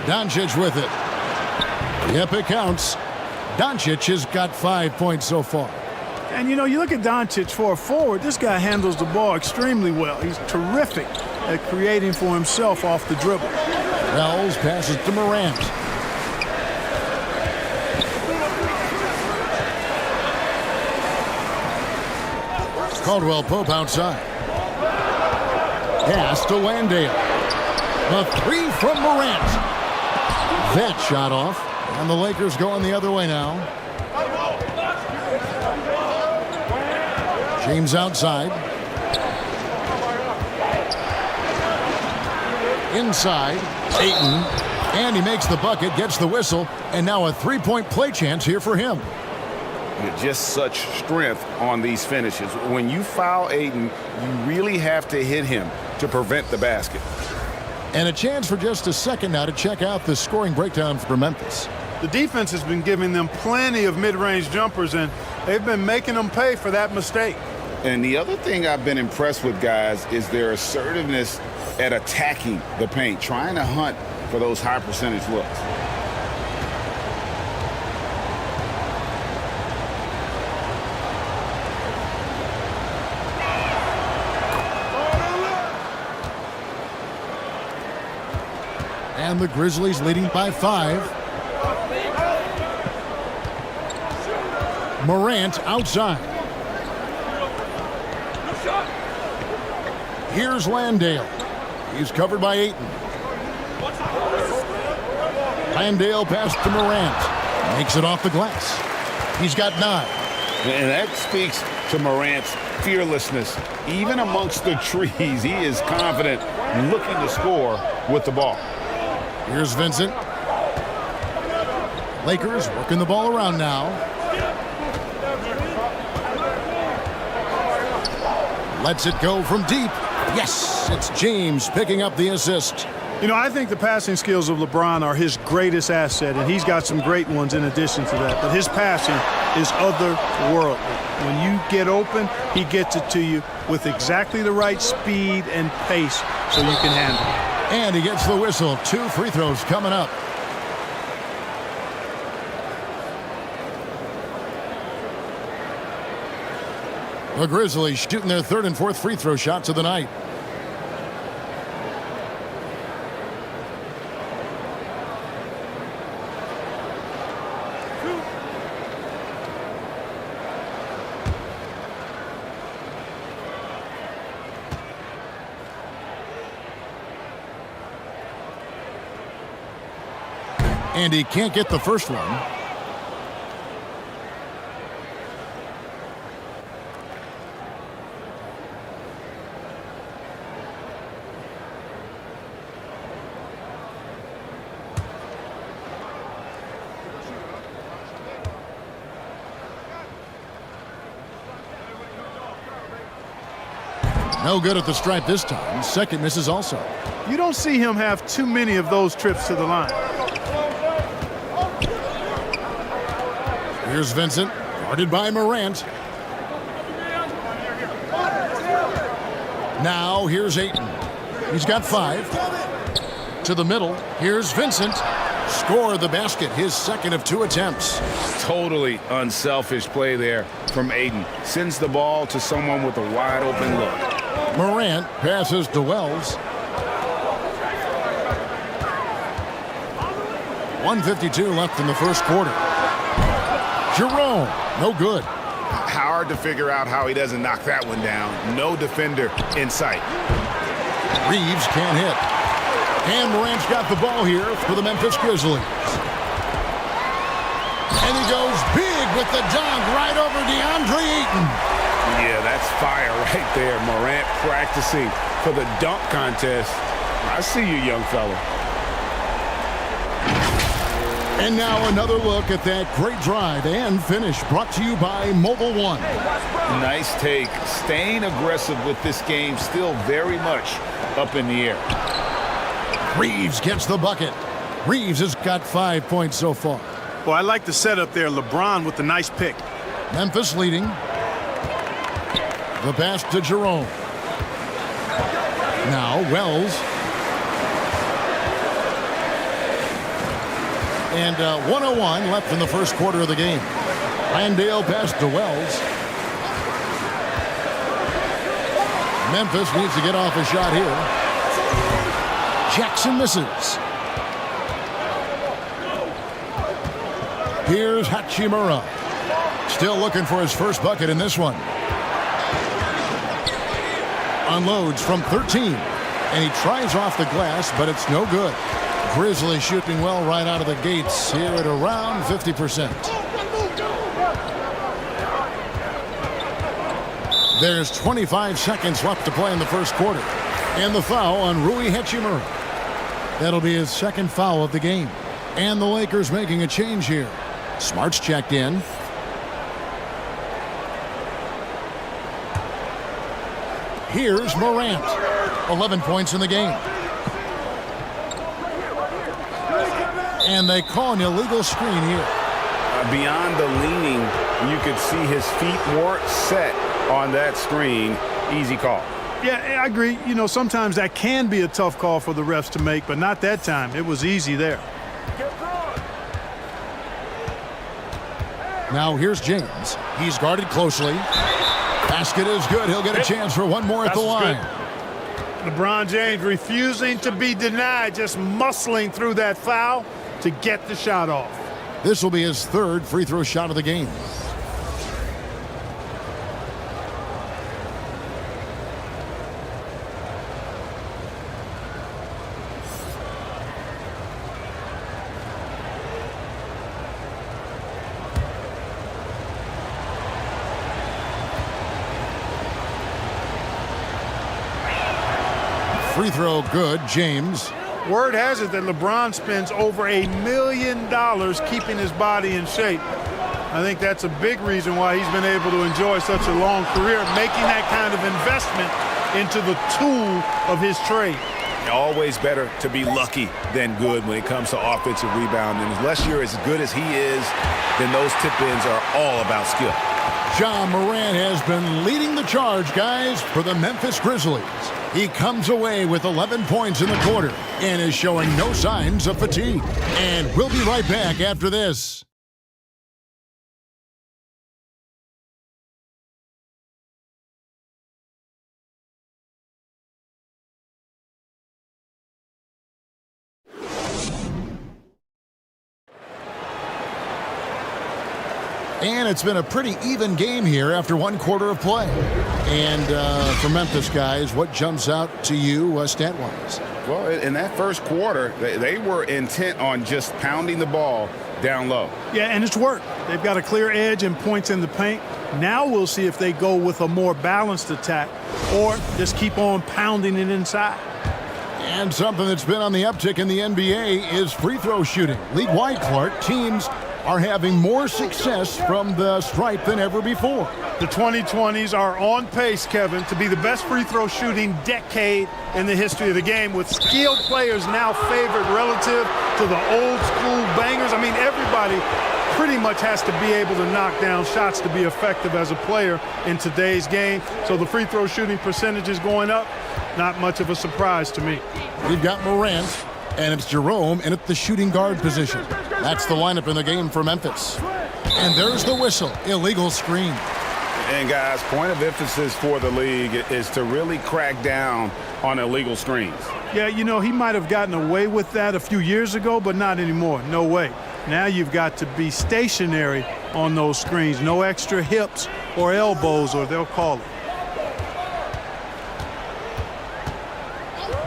E: Doncic with it. Yep, it counts. Doncic has got 5 points so far.
L: And, you know, you look at Doncic for a forward, this guy handles the ball extremely well. He's terrific at creating for himself off the dribble.
E: Wells passes to Morant. Caldwell Pope outside. Pass to Landale. The 3 from Morant. That shot off. And the Lakers going the other way now. James outside. Inside. Ayton. And he makes the bucket, gets the whistle, and now a 3-point play chance here for him.
K: Just such strength on these finishes. When you foul Ayton, you really have to hit him to prevent the basket.
E: And a chance for just a second now to check out the scoring breakdown for Memphis.
L: The defense has been giving them plenty of mid-range jumpers, and they've been making them pay for that mistake.
K: And the other thing I've been impressed with, guys, is their assertiveness at attacking the paint, trying to hunt for those high percentage looks.
E: And the Grizzlies leading by 5. Morant outside. Here's Landale. He's covered by Ayton. Landale pass to Morant. Makes it off the glass. He's got 9.
K: And that speaks to Morant's fearlessness. Even amongst the trees, he is confident, looking to score with the ball.
E: Here's Vincent. Lakers working the ball around now. Lets it go from deep. Yes, it's James picking up the assist.
L: You know, I think the passing skills of LeBron are his greatest asset, and he's got some great ones in addition to that. But his passing is otherworldly. When you get open, he gets it to you with exactly the right speed and pace so you can handle it.
E: And he gets the whistle. 2 free throws coming up. The Grizzlies shooting their 3rd and 4th free throw shots of the night. And he can't get the first one. No good at the stripe this time. Second misses also.
L: You don't see him have too many of those trips to the line.
E: Here's Vincent, guarded by Morant. Now here's Ayton. He's got 5. To the middle, here's Vincent. Score the basket, his 2nd of 2 attempts.
K: Totally unselfish play there from Ayton. Sends the ball to someone with a wide open look.
E: Morant passes to Wells. 1:52 left in the first quarter. Jerome, no good.
K: Hard to figure out how he doesn't knock that one down. No defender in sight.
E: Reeves can't hit. And Morant's got the ball here for the Memphis Grizzlies. And he goes big with the dunk right over DeAndre Ayton.
K: Yeah, that's fire right there. Morant practicing for the dunk contest. I see you, young fella.
E: And now another look at that great drive and finish brought to you by Mobile One.
K: Nice take. Staying aggressive with this game, still very much up in the air.
E: Reeves gets the bucket. Reeves has got 5 points so far.
L: Well, I like the setup there. LeBron with the nice pick.
E: Memphis leading. The pass to Jerome. Now Wells. And 1:01 left in the first quarter of the game. Randale pass to Wells. Memphis needs to get off a shot here. Jackson misses. Here's Hachimura. Still looking for his first bucket in this one. Unloads from 13. And he tries off the glass, but it's no good. Grizzlies shooting well right out of the gates here at around 50%. There's 25 seconds left to play in the first quarter. And the foul on Rui Hachimura. That'll be his 2nd foul of the game. And the Lakers making a change here. Smart's checked in. Here's Morant. 11 points in the game. And they call an illegal screen here.
K: Beyond the leaning, you could see his feet weren't set on that screen. Easy call.
L: Yeah, I agree. You know, sometimes that can be a tough call for the refs to make, but not that time. It was easy there.
E: Now here's James. He's guarded closely. Basket is good. He'll get a chance for one more at the line.
L: LeBron James refusing to be denied, just muscling through that foul to get the shot off.
E: This will be his 3rd free throw shot of the game. Free throw good, James.
L: Word has it that LeBron spends over $1 million keeping his body in shape. I think that's a big reason why he's been able to enjoy such a long career, making that kind of investment into the tool of his trade.
K: always better to be lucky than good when it comes to offensive rebound. And unless you're as good as he is, then those tip-ins are all about skill.
E: Ja Morant has been leading the charge, guys, for the Memphis Grizzlies. He comes away with 11 points in the quarter and is showing no signs of fatigue. And we'll be right back after this. And it's been a pretty even game here after one quarter of play. And for Memphis, guys, what jumps out to you stat-wise?
K: Well, in that first quarter, they were intent on just pounding the ball down low.
L: Yeah, and it's worked. They've got a clear edge and points in the paint. Now we'll see if they go with a more balanced attack or just keep on pounding it inside.
E: And something that's been on the uptick in the NBA is free throw shooting. League-wide, Clark, teams are having more success from the stripe than ever before.
L: The 2020s are on pace, Kevin, to be the best free throw shooting decade in the history of the game, with skilled players now favored relative to the old school bangers. I mean, everybody pretty much has to be able to knock down shots to be effective as a player in today's game. So the free throw shooting percentage is going up. Not much of a surprise to me.
E: We've got Morant, and it's Jerome in at the shooting guard position. That's the lineup in the game for Memphis. And there's the whistle. Illegal screen.
K: And, guys, point of emphasis for the league is to really crack down on illegal screens.
L: Yeah, you know, he might have gotten away with that a few years ago, but not anymore. No way. Now you've got to be stationary on those screens. No extra hips or elbows, or they'll call it.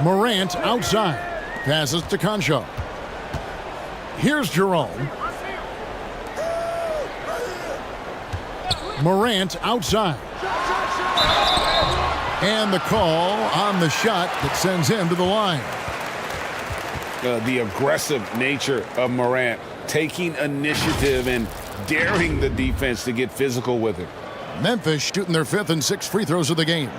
E: Morant outside. Passes to Concho. Here's Jerome. Morant outside. And the call on the shot that sends him to the line.
K: The aggressive nature of Morant, taking initiative and daring the defense to get physical with it.
E: Memphis shooting their 5th and 6th free throws of the game.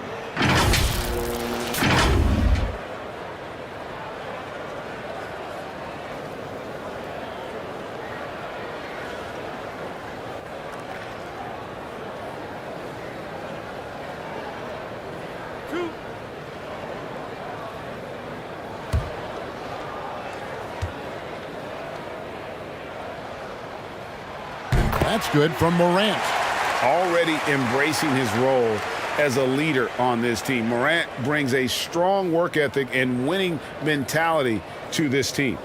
E: That's good from Morant.
K: Already embracing his role as a leader on this team. Morant brings a strong work ethic and winning mentality to this team.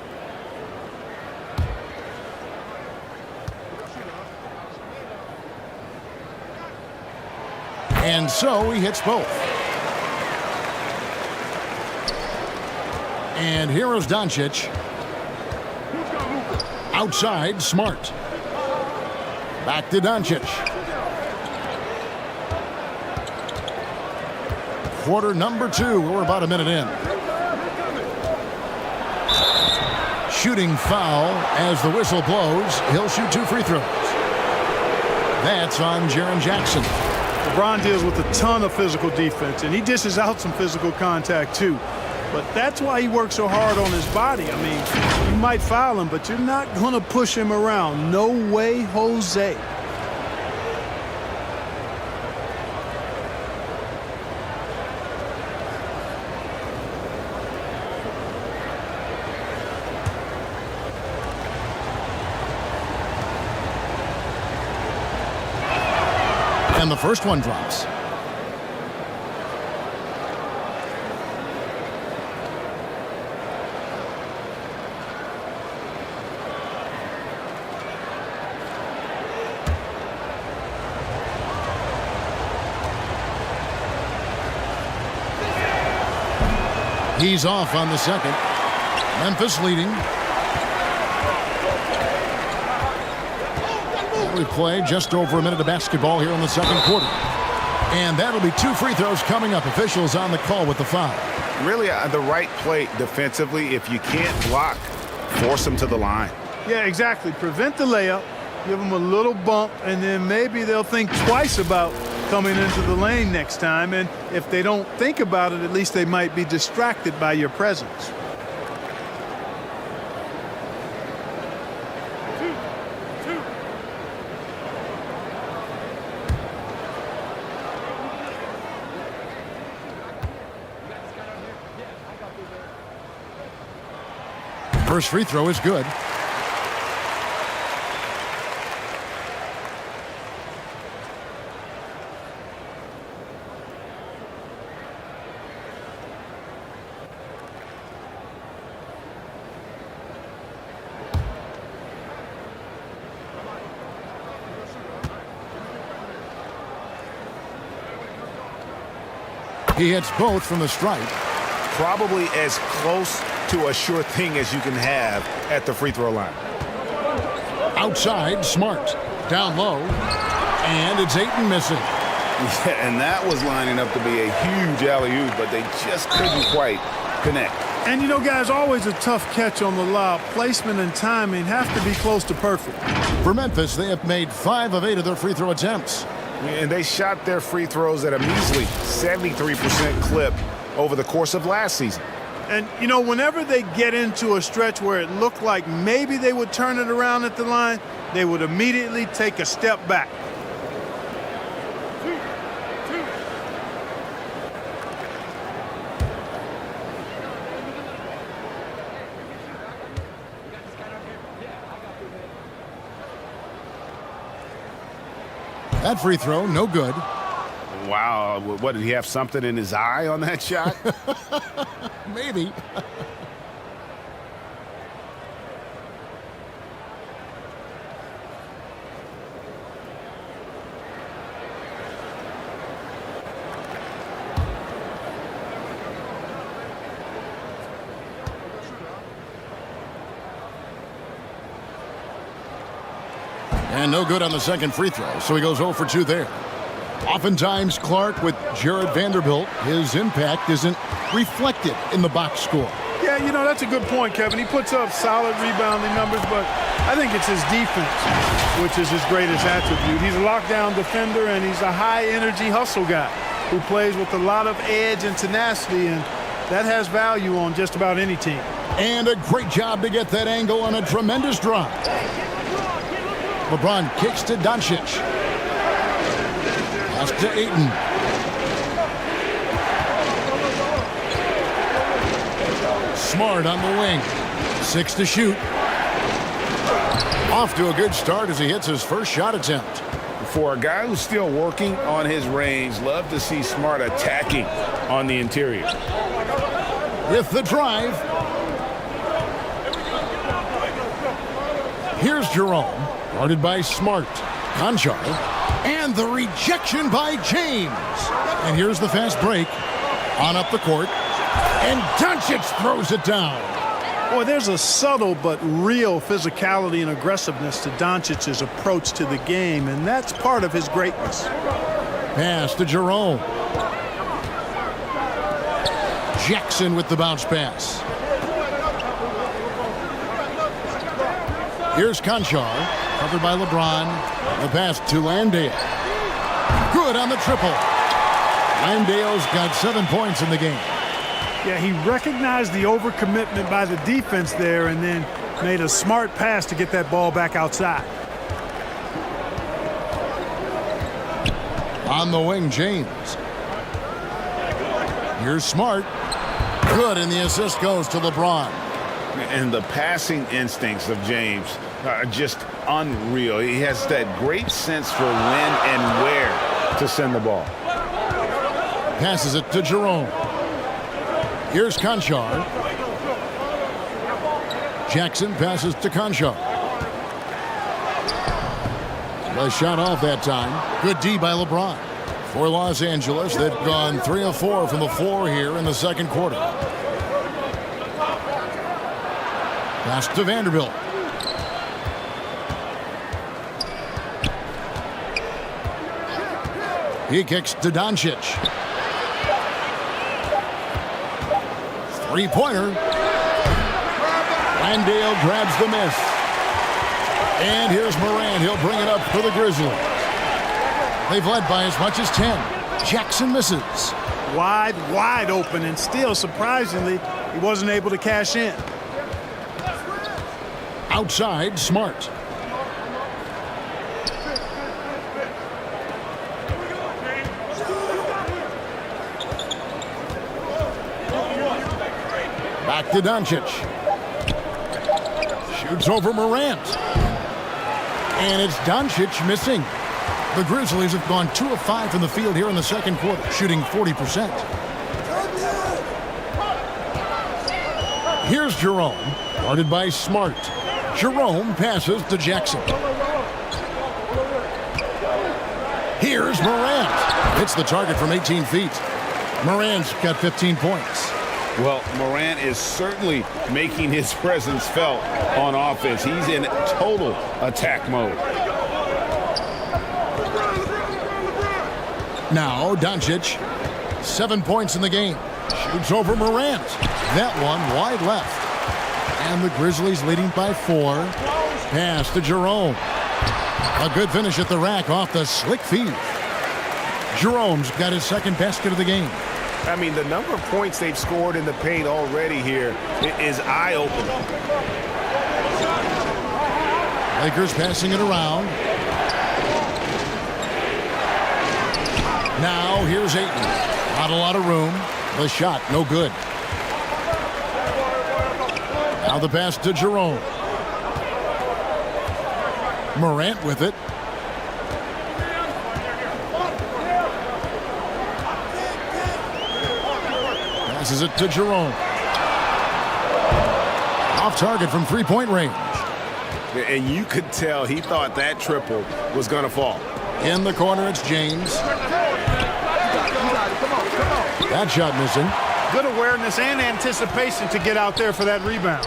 E: And so he hits both. And here is Doncic. Outside, Smart. Back to Doncic. Quarter number 2. We're about a minute in. Shooting foul as the whistle blows. He'll shoot 2 free throws. That's on Jaren Jackson.
L: LeBron deals with a ton of physical defense, and he dishes out some physical contact too. But that's why he works so hard on his body. I mean, you might foul him, but you're not going to push him around. No way, Jose.
E: And the first one drops. He's off on the second. Memphis leading. We play just over a minute of basketball here in the second quarter. And that'll be 2 free throws coming up. Officials on the call with the foul.
K: Really the right play defensively. If you can't block, force them to the line.
L: Yeah, exactly. Prevent the layup, give them a little bump, and then maybe they'll think twice about coming into the lane next time. And if they don't think about it, at least they might be distracted by your presence.
E: First free throw is good. He hits both from the stripe.
K: Probably as close to a sure thing as you can have at the free throw line.
E: Outside, Smart. Down low. And it's Ayton missing.
K: Yeah, and that was lining up to be a huge alley-oop, but they just couldn't quite connect.
L: And you know, guys, always a tough catch on the lob. Placement and timing have to be close to perfect.
E: For Memphis, they have made 5 of 8 of their free throw attempts.
K: And they shot their free throws at a measly 73% clip over the course of last season.
L: And, you know, whenever they get into a stretch where it looked like maybe they would turn it around at the line, they would immediately take a step back.
E: That free throw, no good.
K: Wow, what, did he have something in his eye on that shot?
E: Maybe. And no good on the second free throw, so he goes 0 for 2 there. Oftentimes, Clark, with Jared Vanderbilt, his impact isn't reflected in the box score.
L: Yeah, you know, that's a good point, Kevin. He puts up solid rebounding numbers, but I think it's his defense, which is his greatest attribute. He's a lockdown defender, and he's a high-energy hustle guy who plays with a lot of edge and tenacity, and that has value on just about any team.
E: And a great job to get that angle on a tremendous drive. LeBron kicks to Doncic. Pass to Ayton. Smart on the wing. 6 to shoot. Off to a good start as he hits his first shot attempt.
K: For a guy who's still working on his range, love to see Smart attacking on the interior.
E: With the drive. Here's Jerome. Guarded by Smart. Conchar. And the rejection by James. And here's the fast break. On up the court. And Doncic throws it down.
L: Boy, there's a subtle but real physicality and aggressiveness to Doncic's approach to the game, and that's part of his greatness.
E: Pass to Jerome. Jackson with the bounce pass. Here's Conchar, covered by LeBron. The pass to Landale. Good on the triple. Landale's got 7 points in the game.
L: Yeah, he recognized the overcommitment by the defense there and then made a smart pass to get that ball back outside.
E: On the wing, James. Here's Smart. Good, and the assist goes to LeBron.
K: And the passing instincts of James are just unreal. He has that great sense for when and where to send the ball.
E: Passes it to Jerome. Here's Conchar. Jackson passes to Conchar. The shot off that time. Good D by LeBron. For Los Angeles, they've gone 3 of 4 from the floor here in the second quarter. Pass to Vanderbilt. He kicks to Doncic. Three-pointer. Landale grabs the miss. And here's Morant. He'll bring it up for the Grizzlies. They've led by as much as 10. Jackson misses.
L: Wide open, and still, surprisingly, he wasn't able to cash in.
E: Outside, Smart. Back to Doncic. Shoots over Morant. And it's Doncic missing. The Grizzlies have gone 2 of 5 from the field here in the second quarter, shooting 40%. Here's Jerome, guarded by Smart. Jerome passes to Jackson. Here's Morant. Hits the target from 18 feet. Morant's got 15 points.
K: Well, Morant is certainly making his presence felt on offense. He's in total attack mode.
E: Now Doncic, 7 points in the game. Shoots over Morant. That one wide left. And the Grizzlies leading by 4. Pass to Jerome. A good finish at the rack off the slick feed. Jerome's got his second basket of the game.
D: I mean, the number of points they've scored in the paint already here is eye-opening.
E: Lakers passing it around. Now here's Ayton. Not a lot of room. The shot, no good. Now the pass to Jerome. Morant with it. Passes it to Jerome. Off target from three-point range.
D: And you could tell he thought that triple was going to fall.
E: In the corner, it's James. That shot missing.
L: Good awareness and anticipation to get out there for that rebound.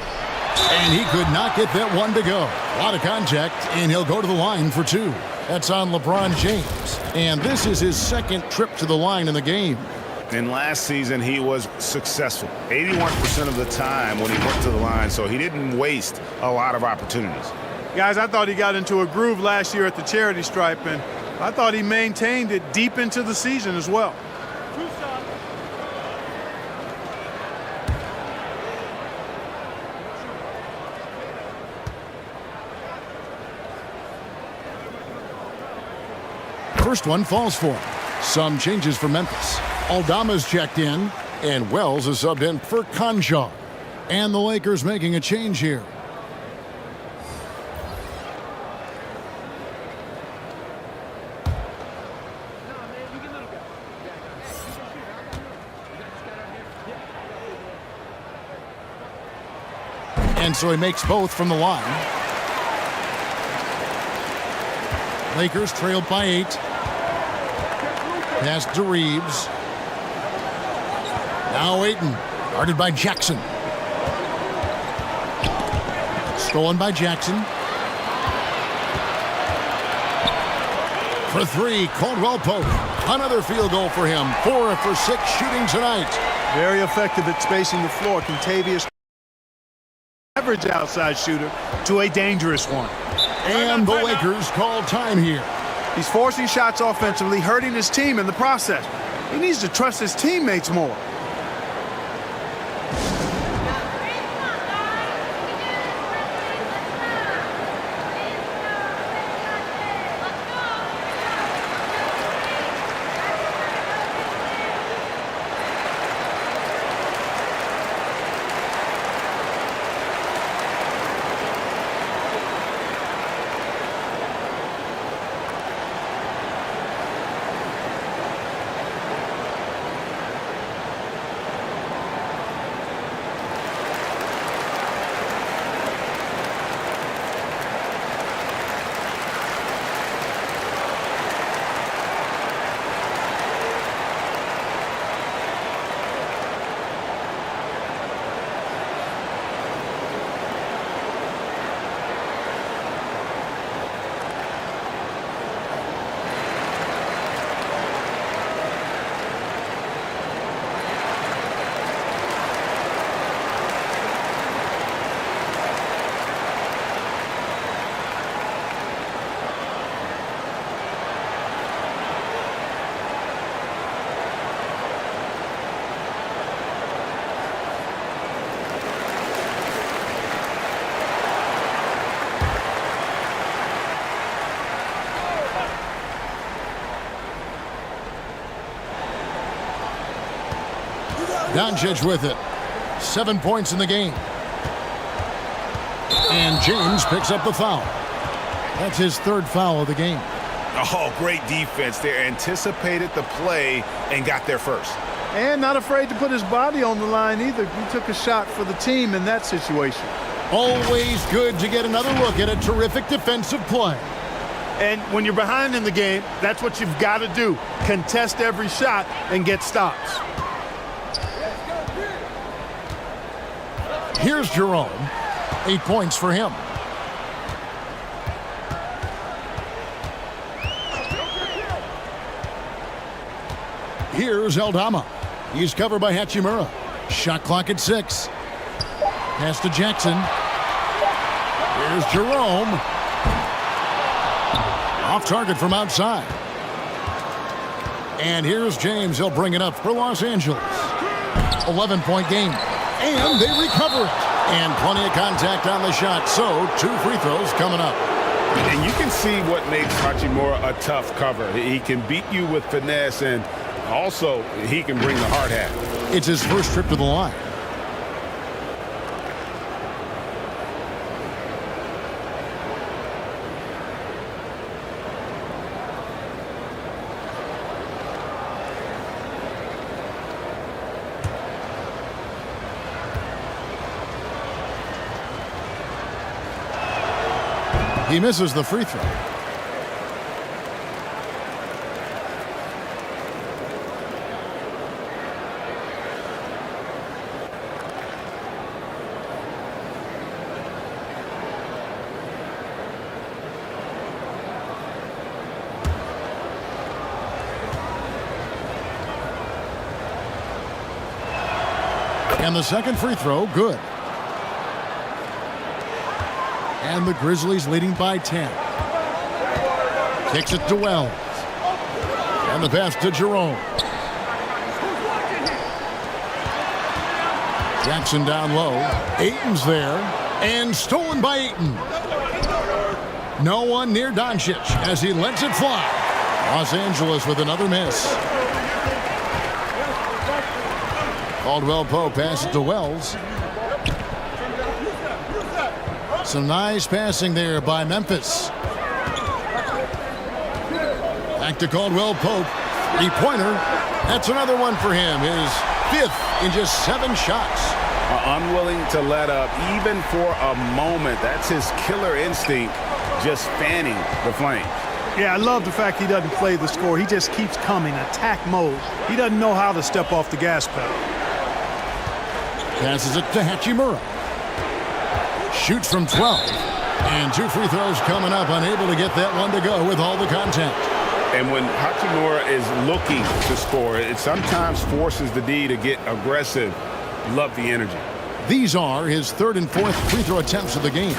E: And he could not get that one to go. A lot of contact, and he'll go to the line for 2. That's on LeBron James. And this is his second trip to the line in the game.
K: And last season, he was successful 81% of the time when he went to the line, so he didn't waste a lot of opportunities.
L: Guys, I thought he got into a groove last year at the charity stripe, and I thought he maintained it deep into the season as well.
E: First one falls for him. Some changes for Memphis. Aldama's checked in, and Wells is subbed in for Conjar. And the Lakers making a change here. And so he makes both from the line. Lakers trailed by 8. Pass to Reeves. Now Ayton, guarded by Jackson. Stolen by Jackson. For 3, Caldwell Pope. Another field goal for him. 4 for 6 shooting tonight.
L: Very effective at spacing the floor. Contavious, average outside shooter to a dangerous one.
E: And the Lakers call time here.
L: He's forcing shots offensively, hurting his team in the process. He needs to trust his teammates more.
E: Doncic with it. 7 points in the game. And James picks up the foul. That's his third foul of the game.
K: Oh, great defense there. Anticipated the play and got there first.
L: And not afraid to put his body on the line either. He took a shot for the team in that situation.
E: Always good to get another look at a terrific defensive play.
L: And when you're behind in the game, that's what you've got to do. Contest every shot and get stops.
E: Here's Jerome. 8 points for him. Here's Aldama. He's covered by Hachimura. Shot clock at 6. Pass to Jackson. Here's Jerome. Off target from outside. And here's James. He'll bring it up for Los Angeles. 11-point game. And they recover it. And plenty of contact on the shot. So 2 free throws coming up.
K: And you can see what makes Hachimura a tough cover. He can beat you with finesse, and also he can bring the hard hat.
E: It's his first trip to the line. He misses the free throw. And the second free throw, good. And the Grizzlies leading by 10. Kicks it to Wells. And the pass to Jerome. Jackson down low. Ayton's there. And stolen by Ayton. No one near Doncic as he lets it fly. Los Angeles with another miss. Caldwell Pope passes to Wells. Some nice passing there by Memphis. Back to Caldwell Pope. 3-pointer. That's another one for him. His 5th in just 7 shots.
K: Unwilling to let up even for a moment. That's his killer instinct, just fanning the flame.
L: Yeah, I love the fact he doesn't play the score. He just keeps coming, attack mode. He doesn't know how to step off the gas pedal.
E: Passes it to Hachimura. Shoots from 12. And 2 free throws coming up. Unable to get that one to go with all the contact.
K: And when Hachimura is looking to score, it sometimes forces the D to get aggressive. Love the energy.
E: These are his 3rd and 4th free throw attempts of the game.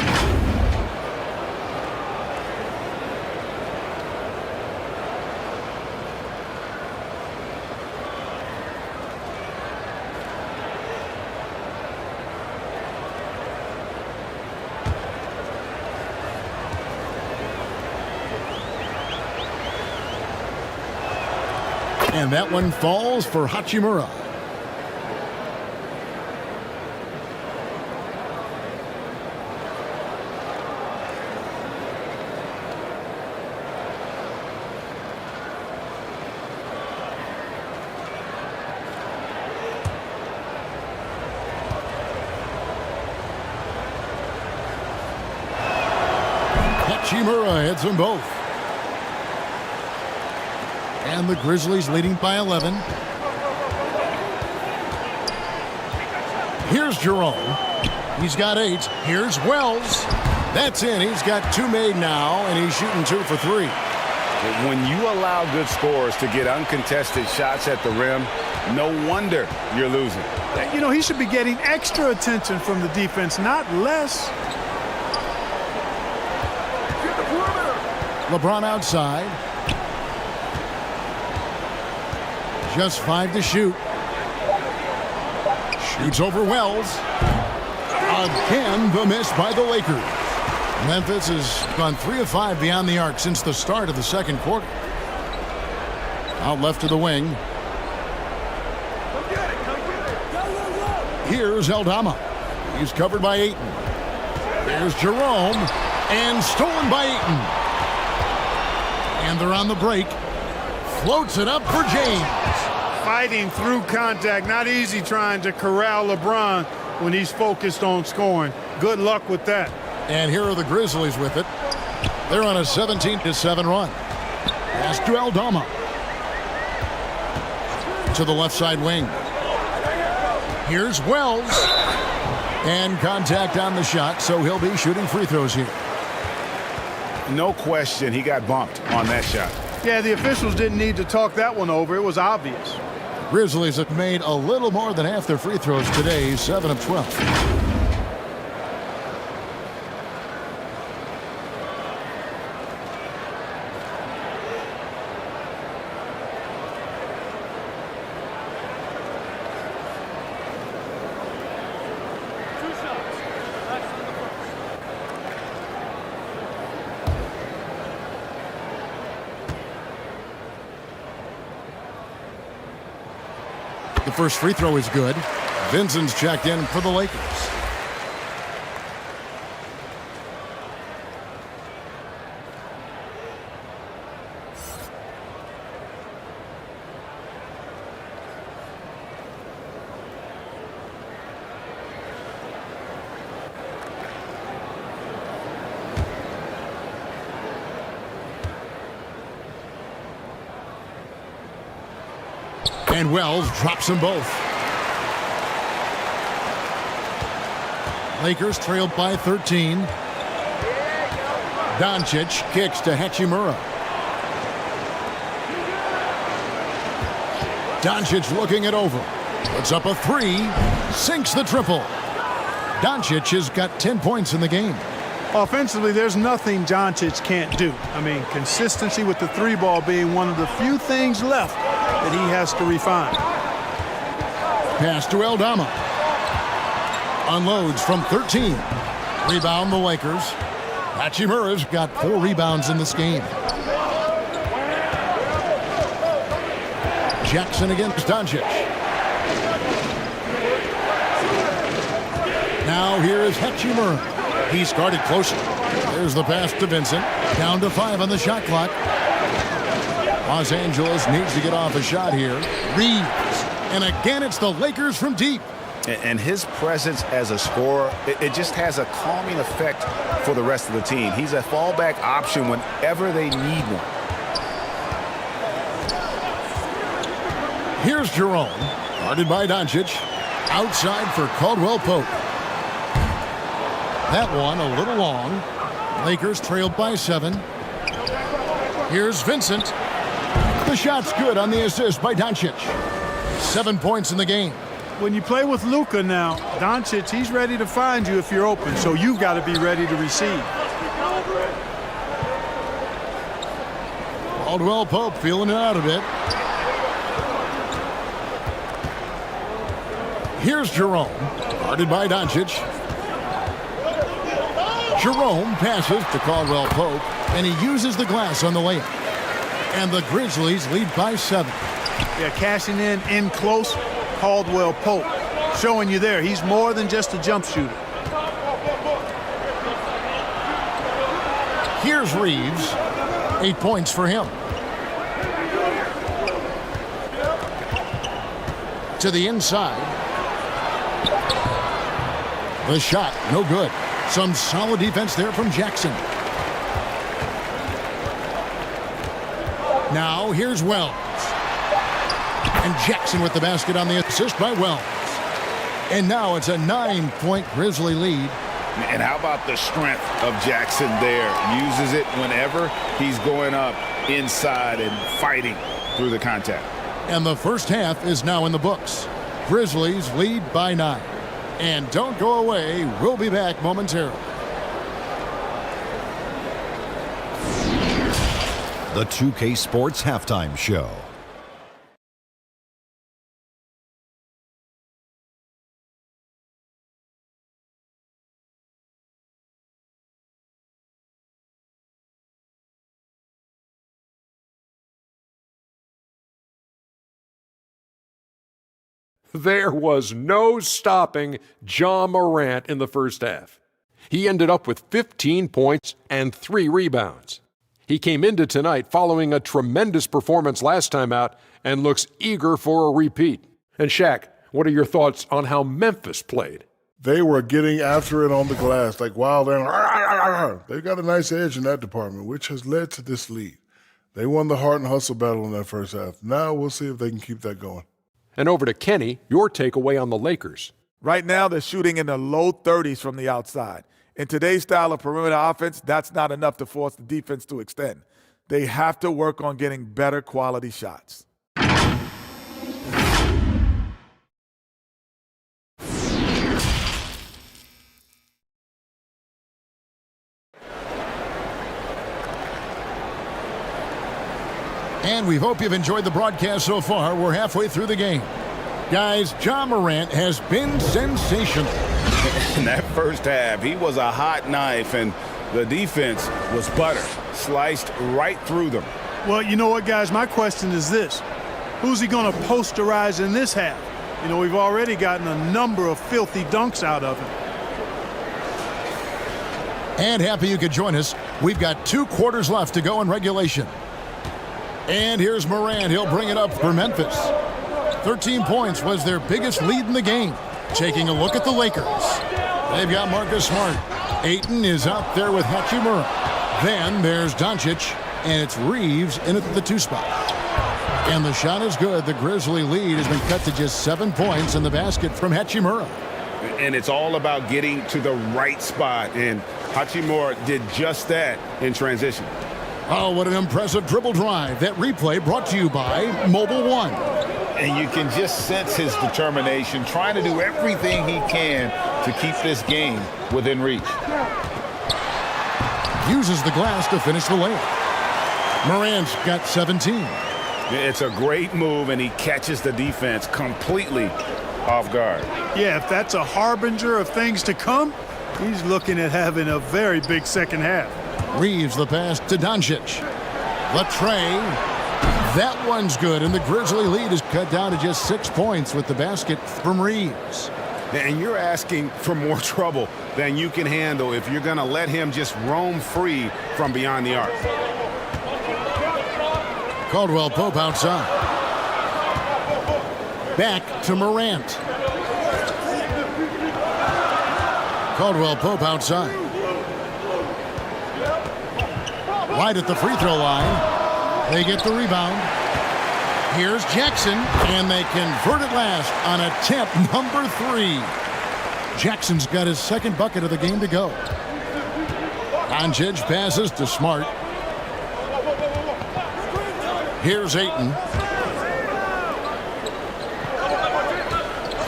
E: And that one falls for Hachimura. Hachimura hits them both. And the Grizzlies leading by 11. Here's Jerome. He's got 8. Here's Wells. That's in. He's got 2 made now, and he's shooting 2 for 3.
K: When you allow good scorers to get uncontested shots at the rim, no wonder you're losing.
L: You know, he should be getting extra attention from the defense, not less.
E: LeBron outside. Just 5 to shoot. Shoots over Wells. Again, the miss by the Lakers. Memphis has gone 3 of 5 beyond the arc since the start of the second quarter. Out left to the wing. Here's Aldama. He's covered by Ayton. Here's Jerome. And stolen by Ayton. And they're on the break. Floats it up for James.
L: Fighting through contact. Not easy trying to corral LeBron when he's focused on scoring. Good luck with that.
E: And here are the Grizzlies with it. They're on a 17-7 run. Pass to Aldama. To the left side wing. Here's Wells. And contact on the shot, so he'll be shooting free throws here.
K: No question, he got bumped on that shot.
L: Yeah, the officials didn't need to talk that one over. It was obvious.
E: Grizzlies have made a little more than half their free throws today, 7 of 12. The first free throw is good. Vincent's checked in for the Lakers. And Wells drops them both. Lakers trailed by 13. Doncic kicks to Hachimura. Doncic looking it over. Puts up a three. Sinks the triple. Doncic has got 10 points in the game.
L: Offensively, there's nothing Doncic can't do. I mean, consistency with the three ball being one of the few things left that he has to refine.
E: Pass to Aldama. Unloads from 13. Rebound the Lakers. Hachimura's got 4 rebounds in this game. Jackson against Doncic. Now here is Hachimura. He's guarded closely. There's the pass to Vincent. Down to 5 on the shot clock. Los Angeles needs to get off a shot here. Reeves. And again, it's the Lakers from deep.
K: And his presence as a scorer, it just has a calming effect for the rest of the team. He's a fallback option whenever they need one.
E: Here's Jerome. Guarded by Doncic. Outside for Caldwell Pope. That one a little long. Lakers trailed by 7. Here's Vincent. The shot's good on the assist by Doncic. 7 points in the game.
L: When you play with Luka now, Doncic, he's ready to find you if you're open, so you've got to be ready to receive.
E: Caldwell Pope feeling it out a bit. Here's Jerome. Guarded by Doncic. Jerome passes to Caldwell Pope, and he uses the glass on the layup. And the Grizzlies lead by 7.
L: Yeah, cashing in close. Caldwell Pope showing you there. He's more than just a jump shooter.
E: Here's Reeves. 8 points for him. To the inside. The shot, no good. Some solid defense there from Jackson. Now here's Wells. And Jackson with the basket on the assist by Wells. And now it's a 9-point Grizzly lead.
K: And how about the strength of Jackson there? Uses it whenever he's going up inside and fighting through the contact.
E: And the first half is now in the books. Grizzlies lead by 9. And don't go away. We'll be back momentarily.
N: The 2K Sports Halftime Show.
F: There was no stopping Ja Morant in the first half. He ended up with 15 points and 3 rebounds. He came into tonight following a tremendous performance last time out and looks eager for a repeat. And Shaq, what are your thoughts on how Memphis played?
G: They were getting after it on the glass like wild animals. They've got a nice edge in that department, which has led to this lead. They won the heart and hustle battle in that first half. Now we'll see if they can keep that going.
F: And over to Kenny, your takeaway on the Lakers.
H: Right now, they're shooting in the low 30s from the outside. In today's style of perimeter offense, that's not enough to force the defense to extend. They have to work on getting better quality shots.
E: And we hope you've enjoyed the broadcast so far. We're halfway through the game. Guys, Ja Morant has been sensational.
K: In that first half, he was a hot knife, and the defense was butter, sliced right through them.
L: Well, you know what, guys? My question is this. Who's he going to posterize in this half? You know, we've already gotten a number of filthy dunks out of him.
E: And happy you could join us. We've got 2 quarters left to go in regulation. And here's Morant. He'll bring it up for Memphis. 13 points was their biggest lead in the game. Taking a look at the Lakers. They've got Marcus Smart. Ayton is out there with Hachimura. Then there's Doncic, and it's Reeves in at the 2 spot. And the shot is good. The Grizzly lead has been cut to just 7 points in the basket from Hachimura.
K: And it's all about getting to the right spot, and Hachimura did just that in transition.
E: Oh, what an impressive dribble drive. That replay brought to you by Mobile One.
K: And you can just sense his determination, trying to do everything he can to keep this game within reach.
E: Uses the glass to finish the layup. Morant's got 17.
K: It's a great move, and he catches the defense completely off guard.
L: Yeah, if that's a harbinger of things to come, he's looking at having a very big second half.
E: Reeves the pass to Doncic. The tray. That one's good, and the Grizzly lead is cut down to just 6 points with the basket from Reeves.
K: And you're asking for more trouble than you can handle if you're going to let him just roam free from beyond the arc.
E: Caldwell Pope outside. Back to Morant. Caldwell Pope outside. Right at the free throw line. They get the rebound. Here's Jackson, and they convert it last on attempt number 3. Jackson's got his 2nd bucket of the game to go. Doncic passes to Smart. Here's Ayton.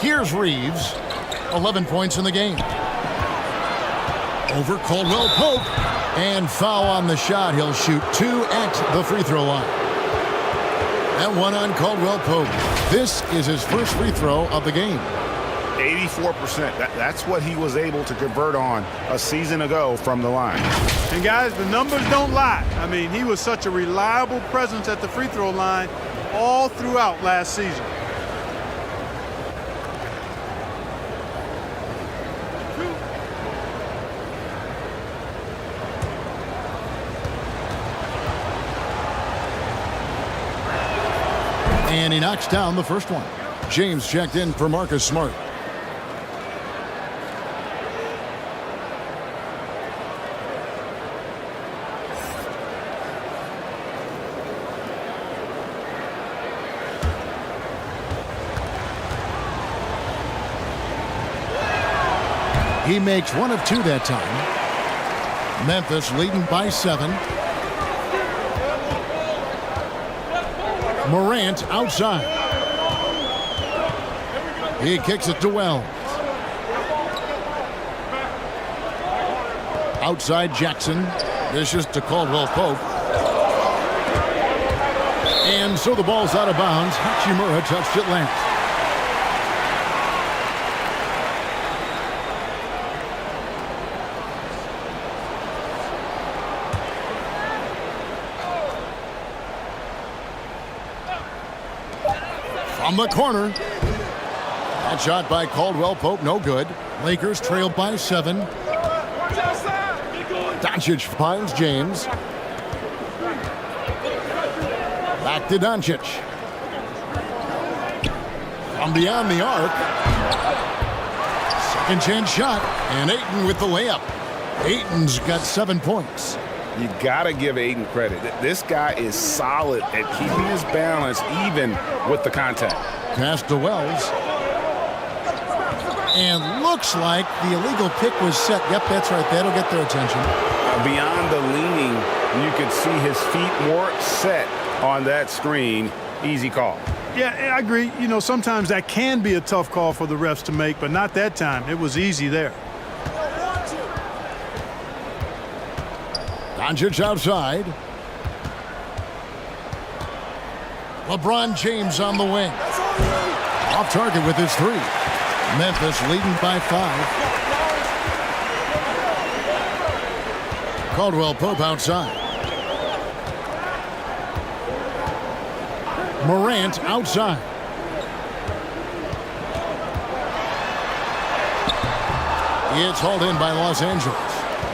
E: Here's Reeves. 11 points in the game. Over Caldwell Pope. And foul on the shot. He'll shoot 2 at the free throw line. And one on Caldwell Pope. This is his first free throw of the game.
K: 84%. That's what he was able to convert on a season ago from the line.
L: And guys, the numbers don't lie. I mean, he was such a reliable presence at the free throw line all throughout last season.
E: And he knocks down the first one. James checked in for Marcus Smart. He makes 1 of 2 that time. Memphis leading by 7. Morant outside. He kicks it to Wells. Outside Jackson. This is to Caldwell Pope. And so the ball's out of bounds. Hachimura touched it last. From the corner. That shot by Caldwell Pope, no good. Lakers trail by 7. Doncic finds James. Back to Doncic. From beyond the arc. Second chance shot. And Ayton with the layup. Ayton's got 7 points.
D: You got to give Ayton credit. This guy is solid at keeping his balance even with the contact.
E: Pass to Wells. And looks like the illegal pick was set. Yep, that's right. That'll get their attention.
D: Beyond the leaning, you could see his feet more set on that screen. Easy call.
L: Yeah, I agree. You know, sometimes that can be a tough call for the refs to make, but not that time. It was easy there.
E: Doncic outside. LeBron James on the wing. Off target with his 3. Memphis leading by 5. Caldwell Pope outside. Morant outside. It's hauled in by Los Angeles.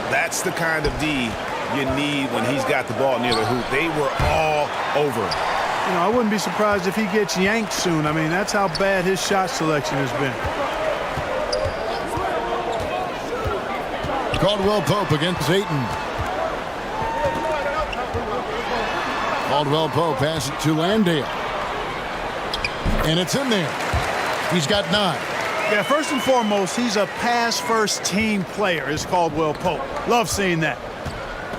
D: That's the kind of D you need when he's got the ball near the hoop. They were all over him.
L: You know, I wouldn't be surprised if he gets yanked soon. I mean, that's how bad his shot selection has been.
E: Caldwell Pope against Ayton. Caldwell Pope passes it to Landale. And it's in there. He's got 9.
L: Yeah, first and foremost, he's a pass-first team player, is Caldwell Pope. Love seeing that.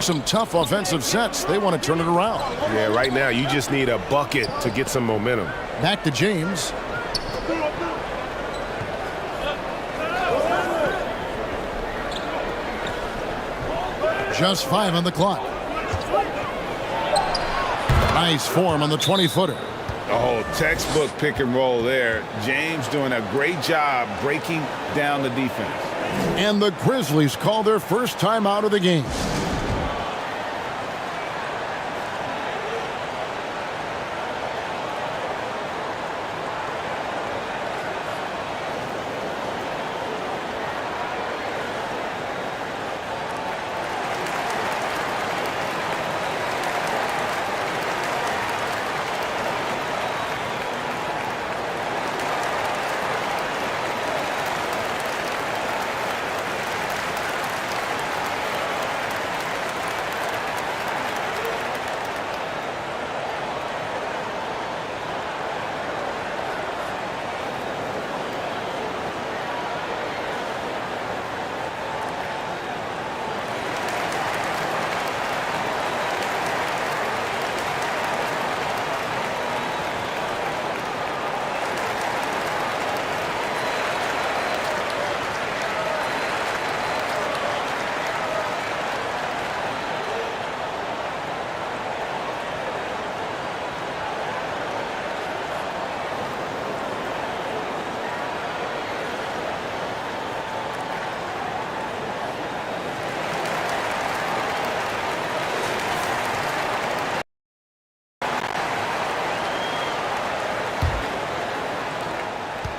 E: Some tough offensive sets. They want to turn it around.
D: Yeah, right now you just need a bucket to get some momentum.
E: Back to James. Just 5 on the clock. Nice form on the 20-footer.
K: Oh, textbook pick and roll there. James doing a great job breaking down the defense.
E: And the Grizzlies call their first time out of the game.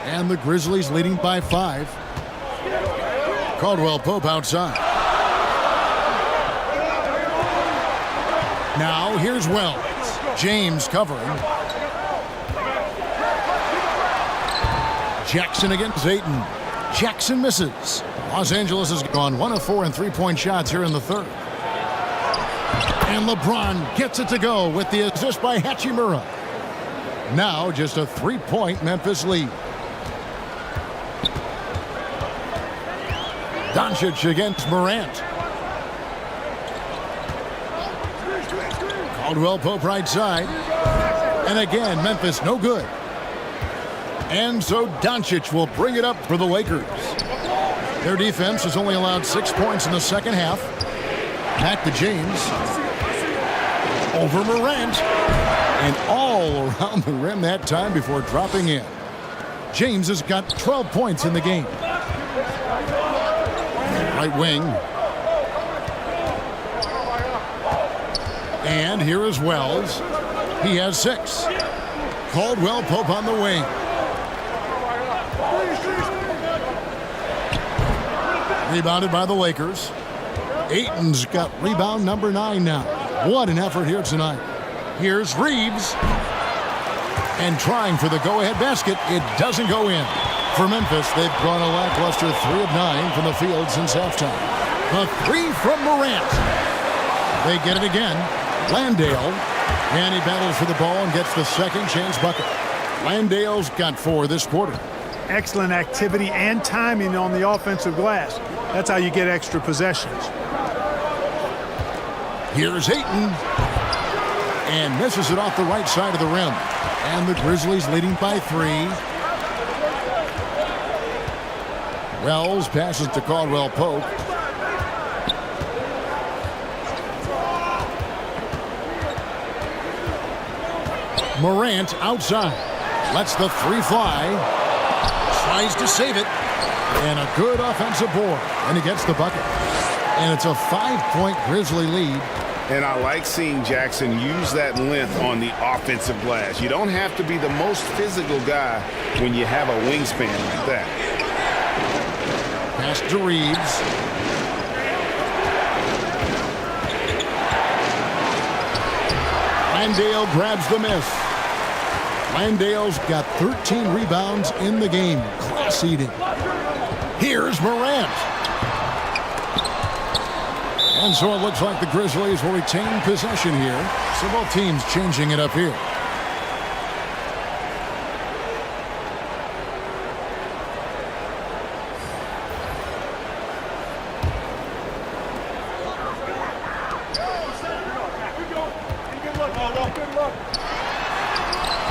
E: And the Grizzlies leading by 5. Caldwell Pope outside. Now here's Wells. James covering. Jackson against Ayton. Jackson misses. Los Angeles has gone 1 of 4 in 3-point shots here in the third. And LeBron gets it to go with the assist by Hachimura. Now just a 3-point Memphis lead. Doncic against Morant. Caldwell Pope right side. And again, Memphis no good. And so Doncic will bring it up for the Lakers. Their defense has only allowed 6 points in the second half. Back to James. Over Morant. And all around the rim that time before dropping in. James has got 12 points in the game. Right wing. And here is Wells. He has 6. Caldwell Pope on the wing. Rebounded by the Lakers. Ayton's got rebound number 9 now. What an effort here tonight. Here's Reeves. And trying for the go-ahead basket. It doesn't go in. For Memphis, they've gone a lackluster 3 of 9 from the field since halftime. A 3 from Morant. They get it again. Landale. And he battles for the ball and gets the second chance bucket. Landale's got 4 this quarter.
L: Excellent activity and timing on the offensive glass. That's how you get extra possessions.
E: Here's Ayton. And misses it off the right side of the rim. And the Grizzlies leading by 3. Wells passes to Caldwell Pope. Morant outside. Lets the 3 fly. Tries to save it. And a good offensive board. And he gets the bucket. And it's a 5-point Grizzly lead.
K: And I like seeing Jackson use that length on the offensive glass. You don't have to be the most physical guy when you have a wingspan like that.
E: Pass to Reeves. Landale grabs the miss. Landale's got 13 rebounds in the game. Class eating. Here's Morant. And so it looks like the Grizzlies will retain possession here. So both teams changing it up here.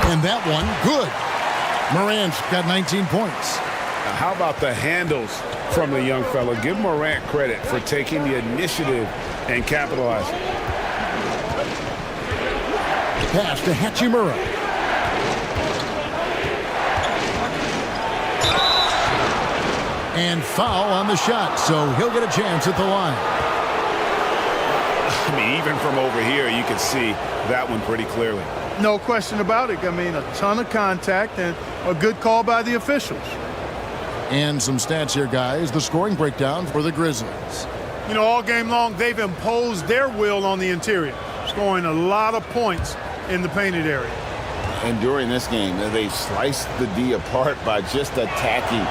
E: And that one, good. Morant's got 19 points.
K: Now, how about the handles from the young fella? Give Morant credit for taking the initiative and capitalizing.
E: Pass to Hachimura. And foul on the shot, so he'll get a chance at the line.
K: I mean, even from over here, you can see that one pretty clearly.
L: No question about it. I mean, a ton of contact and a good call by the officials.
E: And some stats here, guys. The scoring breakdown for the Grizzlies.
L: You know, all game long, they've imposed their will on the interior, scoring a lot of points in the painted area.
K: And during this game, they've sliced the D apart by just attacking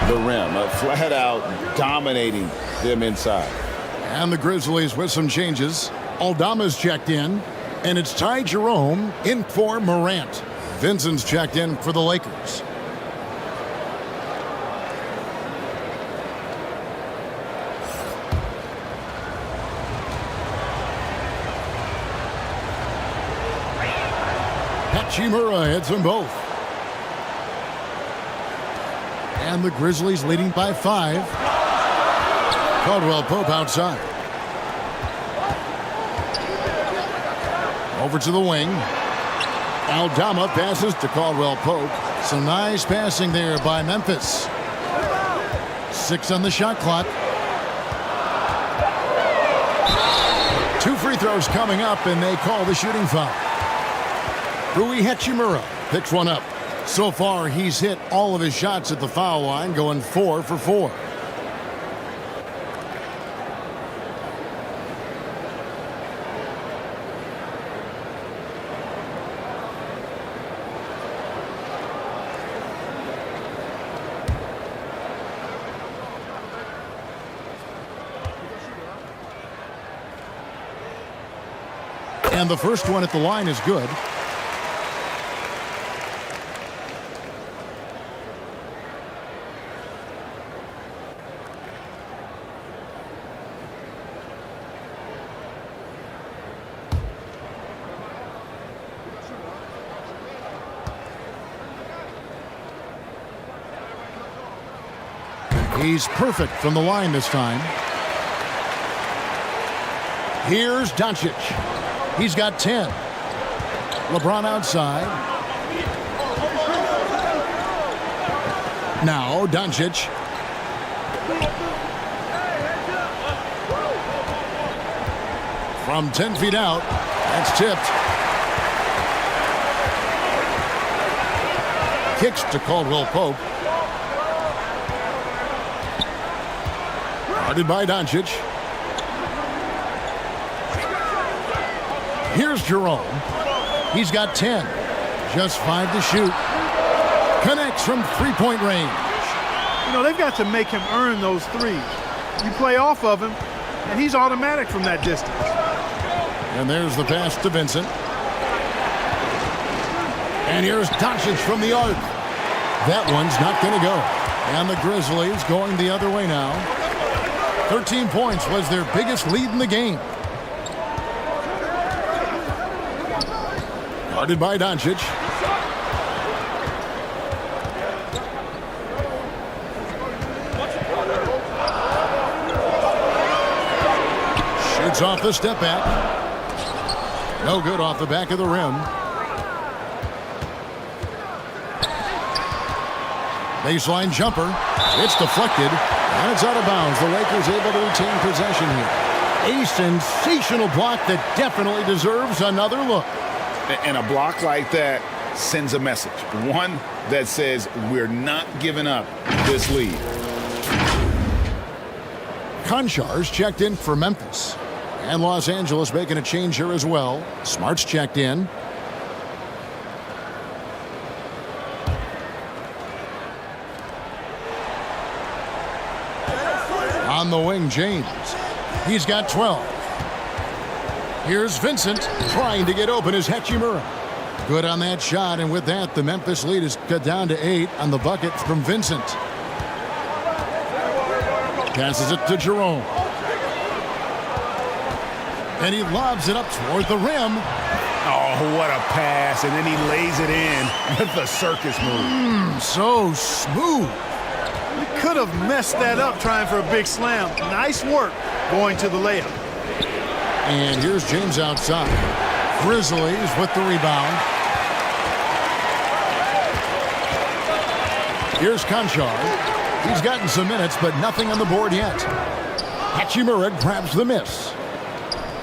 K: the rim, flat out dominating them inside.
E: And the Grizzlies with some changes. Aldama's checked in, and it's Ty Jerome in for Morant. Vincent's checked in for the Lakers. Hachimura hits them both. And the Grizzlies leading by 5. Caldwell Pope outside. Over to the wing. Aldama passes to Caldwell Pope. Some nice passing there by Memphis. 6 on the shot clock. 2 free throws coming up, and they call the shooting foul. Rui Hachimura picks one up. So far, he's hit all of his shots at the foul line, going 4 for 4. And the first one at the line is good. He's perfect from the line this time. Here's Doncic. He's got 10. LeBron outside. Now Doncic. From 10 feet out. That's tipped. Kicks to Caldwell Pope. Guarded by Doncic. Here's Jerome. He's got 10. Just 5 to shoot. Connects from three-point range.
L: You know, they've got to make him earn those threes. You play off of him, and he's automatic from that distance.
E: And there's the pass to Vincent. And here's Doncic from the arc. That one's not going to go. And the Grizzlies going the other way now. 13 points was their biggest lead in the game. Guarded by Doncic. Shoots off the step back. No good off the back of the rim. Baseline jumper. It's deflected, and it's out of bounds. The Lakers able to retain possession here. A sensational block that definitely deserves another look.
K: And a block like that sends a message. One that says we're not giving up this lead.
E: Konchar's checked in for Memphis. And Los Angeles making a change here as well. Smart's checked in. On the wing, James. He's got 12. Here's Vincent trying to get open as Hachimura. Good on that shot, and with that, the Memphis lead is cut down to 8 on the bucket from Vincent. Passes it to Jerome. And he lobs it up toward the rim.
D: Oh, what a pass, and then he lays it in with the circus move.
E: So smooth.
L: He could have messed that up trying for a big slam. Nice work going to the layup.
E: And here's James outside. Grizzlies with the rebound. Here's Konchar. He's gotten some minutes, but nothing on the board yet. Hachimura grabs the miss.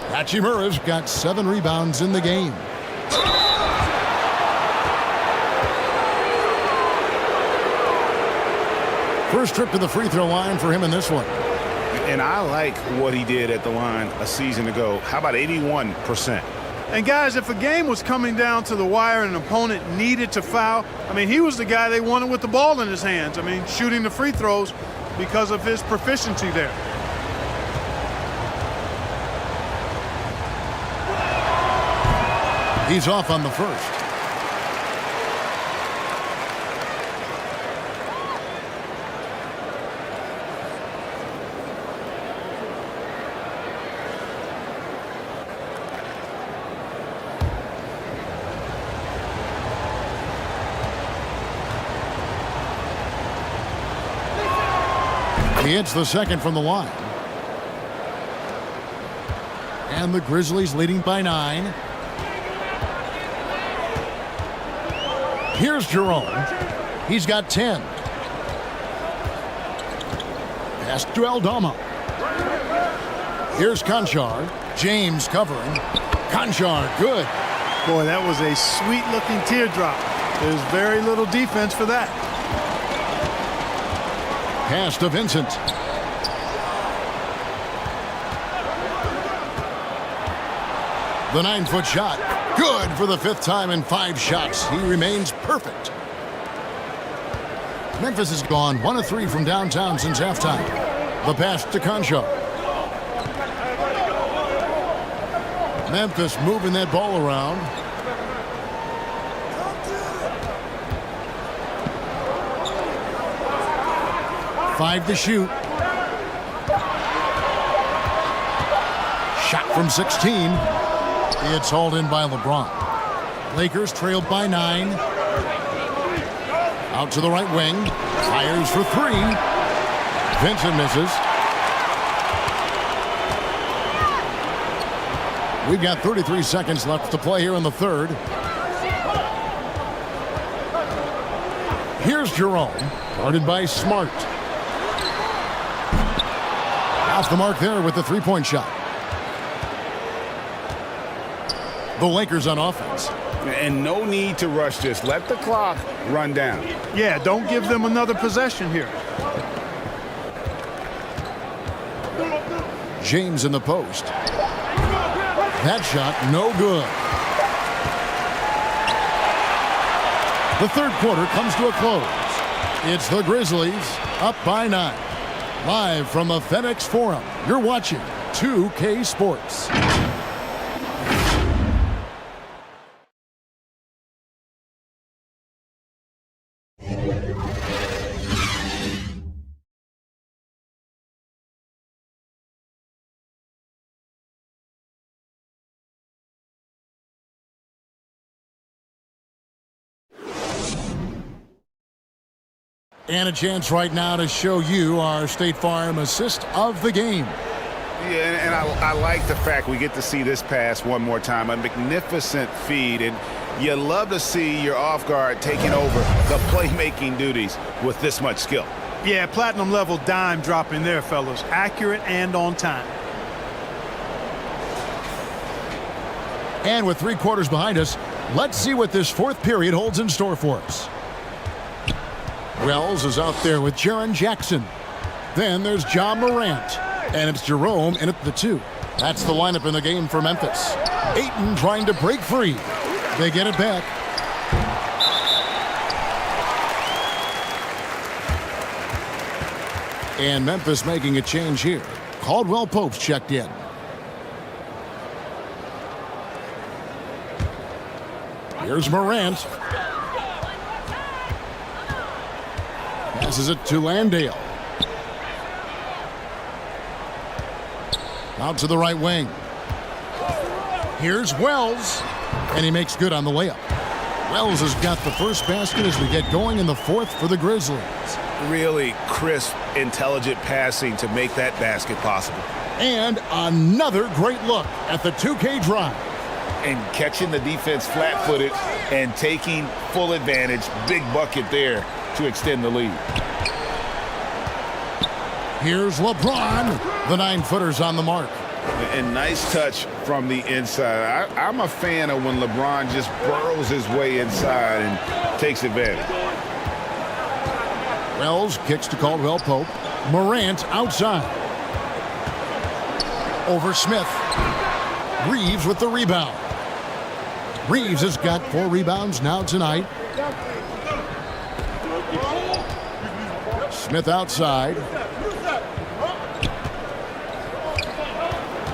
E: Hachimura's got 7 rebounds in the game. First trip to the free throw line for him in this one.
D: And I like what he did at the line a season ago. How about 81%?
L: And guys, if a game was coming down to the wire and an opponent needed to foul, I mean, he was the guy they wanted with the ball in his hands. I mean, shooting the free throws because of his proficiency there.
E: He's off on the first. He hits the second from the line. And the Grizzlies leading by 9. Here's Jerome. He's got 10. Pass to Aldama. Here's Konchar. James covering. Konchar, good.
L: Boy, that was a sweet-looking teardrop. There's very little defense for that.
E: Pass to Vincent. The 9-foot shot. Good for the 5th time in 5 shots. He remains perfect. Memphis has gone 1 of 3 from downtown since halftime. The pass to Konchar. Memphis moving that ball around. Five to shoot. Shot from 16. It's hauled in by LeBron. Lakers trailed by 9. Out to the right wing. Fires for 3. Vincent misses. We've got 33 seconds left to play here in the third. Here's Jerome. Guarded by Smart. Off the mark there with the 3-point shot. The Lakers on offense.
D: And no need to rush this. Let the clock run down.
L: Yeah, don't give them another possession here.
E: James in the post. That shot, no good. The third quarter comes to a close. It's the Grizzlies up by 9. Live from the FedEx Forum, you're watching 2K Sports. And a chance right now to show you our State Farm assist of the game.
K: Yeah, and I like the fact we get to see this pass one more time. A magnificent feed, and you love to see your off guard taking over the playmaking duties with this much skill.
L: Yeah, platinum level dime dropping there, fellas. Accurate and on time.
E: And with 3 quarters behind us, let's see what this fourth period holds in store for us. Wells is out there with Jaren Jackson. Then there's Ja Morant. And it's Jerome in at the 2. That's the lineup in the game for Memphis. Ayton trying to break free. They get it back. And Memphis making a change here. Caldwell Pope's checked in. Here's Morant. Passes it to Landale. Out to the right wing. Here's Wells. And he makes good on the layup. Wells has got the first basket as we get going in the fourth for the Grizzlies.
K: Really crisp, intelligent passing to make that basket possible.
E: And another great look at the 2K drive.
K: And catching the defense flat-footed and taking full advantage. Big bucket there to extend the lead.
E: Here's LeBron. The 9-footer's on the mark.
K: And nice touch from the inside. I'm a fan of when LeBron just burrows his way inside and takes advantage.
E: Wells kicks to Caldwell Pope. Morant outside. Over Smith. Reeves with the rebound. Reeves has got 4 rebounds now tonight. Smith outside.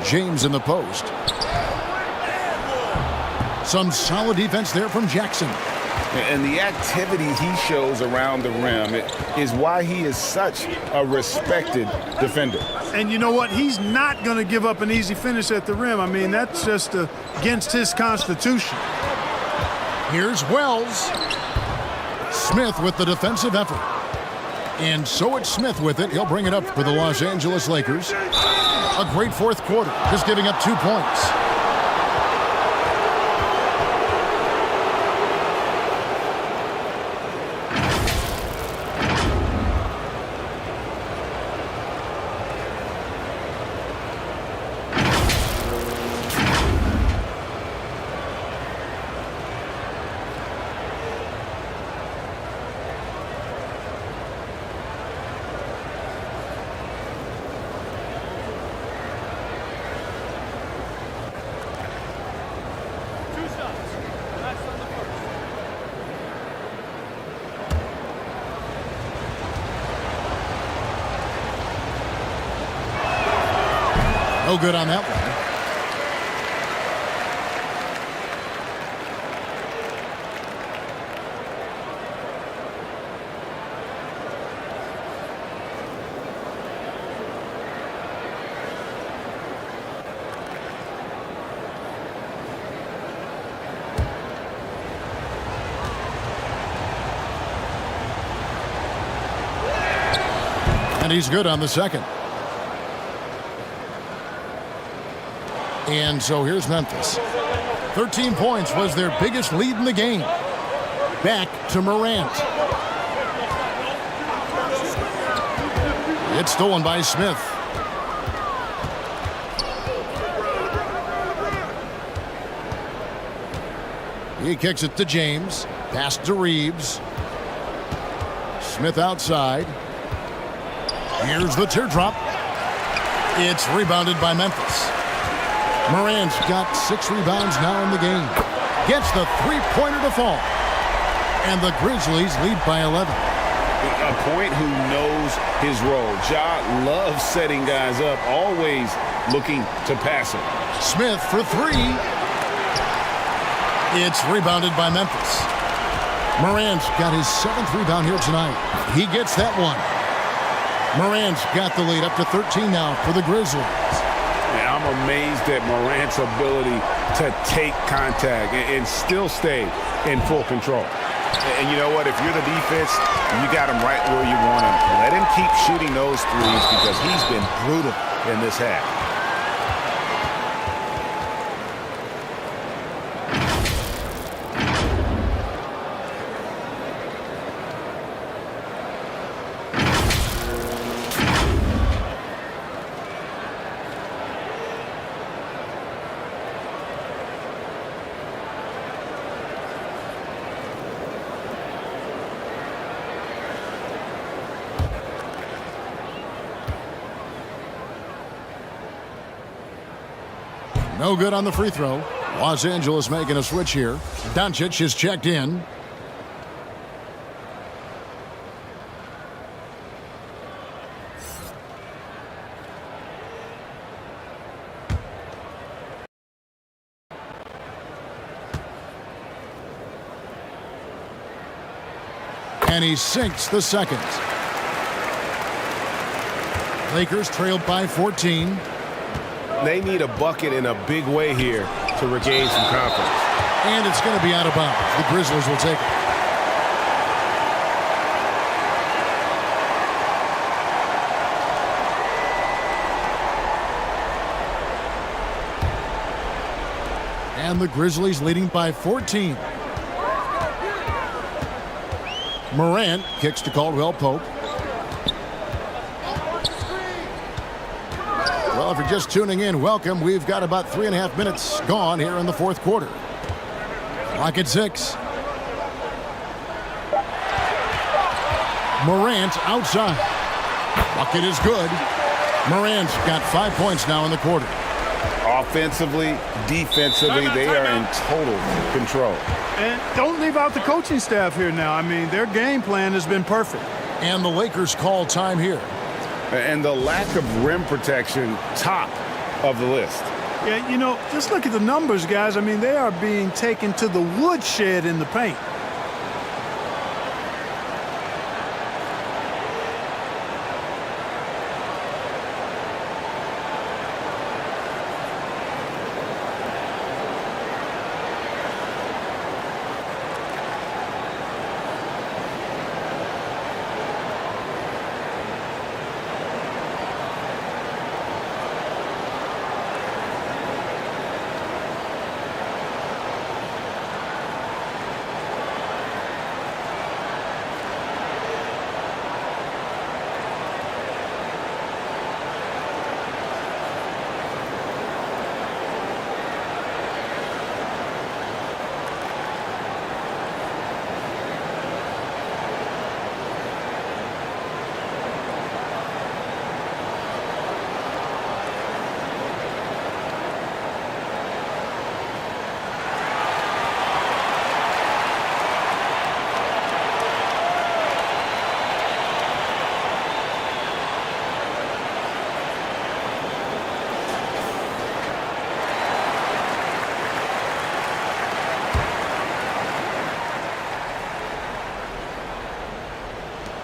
E: James in the post. Some solid defense there from Jackson.
K: And the activity he shows around the rim is why he is such a respected defender.
L: And you know what? He's not going to give up an easy finish at the rim. I mean, that's just against his constitution.
E: Here's Wells. Smith with the defensive effort. And so it's Smith with it. He'll bring it up for the Los Angeles Lakers. A great fourth quarter, just giving up 2 points. No good on that one. And he's good on the second. And so here's Memphis. 13 points was their biggest lead in the game. Back to Morant. It's stolen by Smith. He kicks it to James. Pass to Reeves. Smith outside. Here's the teardrop. It's rebounded by Memphis. Morant's got 6 rebounds now in the game. Gets the three-pointer to fall. And the Grizzlies lead by 11.
K: A point who knows his role. Ja loves setting guys up, always looking to pass it.
E: Smith for 3. It's rebounded by Memphis. Morant's got his 7th rebound here tonight. He gets that one. Morant's got the lead up to 13 now for the Grizzlies.
K: Yeah, I'm amazed at Morant's ability to take contact and still stay in full control.
O: And you know what? If you're the defense, you got him right where you want him. Let him keep shooting those threes because he's been brutal in this half.
E: No good on the free throw. Los Angeles making a switch here. Doncic is checked in. And he sinks the second. Lakers trailed by 14.
D: They need a bucket in a big way here to regain some confidence.
E: And it's going to be out of bounds. The Grizzlies will take it. And the Grizzlies leading by 14. Morant kicks to Caldwell Pope. Well, if you're just tuning in, welcome. We've got about 3.5 minutes gone here in the fourth quarter. Clock at 6. Morant outside. Bucket is good. Morant's got 5 points now in the quarter.
K: Offensively, defensively, they are in total control.
L: And don't leave out the coaching staff here now. I mean, their game plan has been perfect.
E: And the Lakers call time here.
K: And the lack of rim protection, top of the list.
L: Yeah, you know, just look at the numbers, guys. I mean, they are being taken to the woodshed in the paint.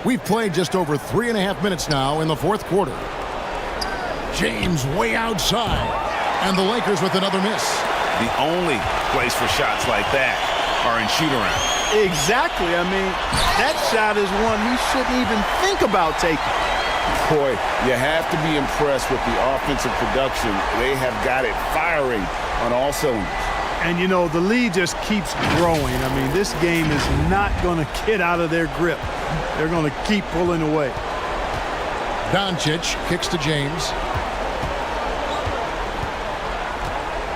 E: We've played just over 3.5 minutes now in the fourth quarter. James way outside. And the Lakers with another miss.
O: The only place for shots like that are in shoot-around.
L: Exactly. I mean, that shot is one he shouldn't even think about taking.
K: Boy, you have to be impressed with the offensive production. They have got it firing on all cylinders.
L: And, you know, the lead just keeps growing. I mean, this game is not going to get out of their grip. They're going to keep pulling away.
E: Doncic kicks to James.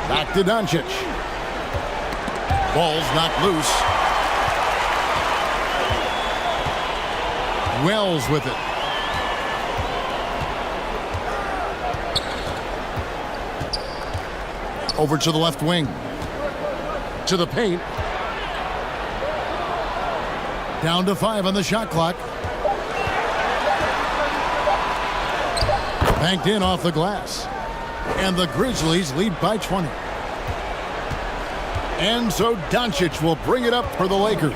E: Back to Doncic. Ball's knocked loose. Wells with it. Over to the left wing. To the paint. Down to 5 on the shot clock. Banked in off the glass. And the Grizzlies lead by 20. And so Doncic will bring it up for the Lakers.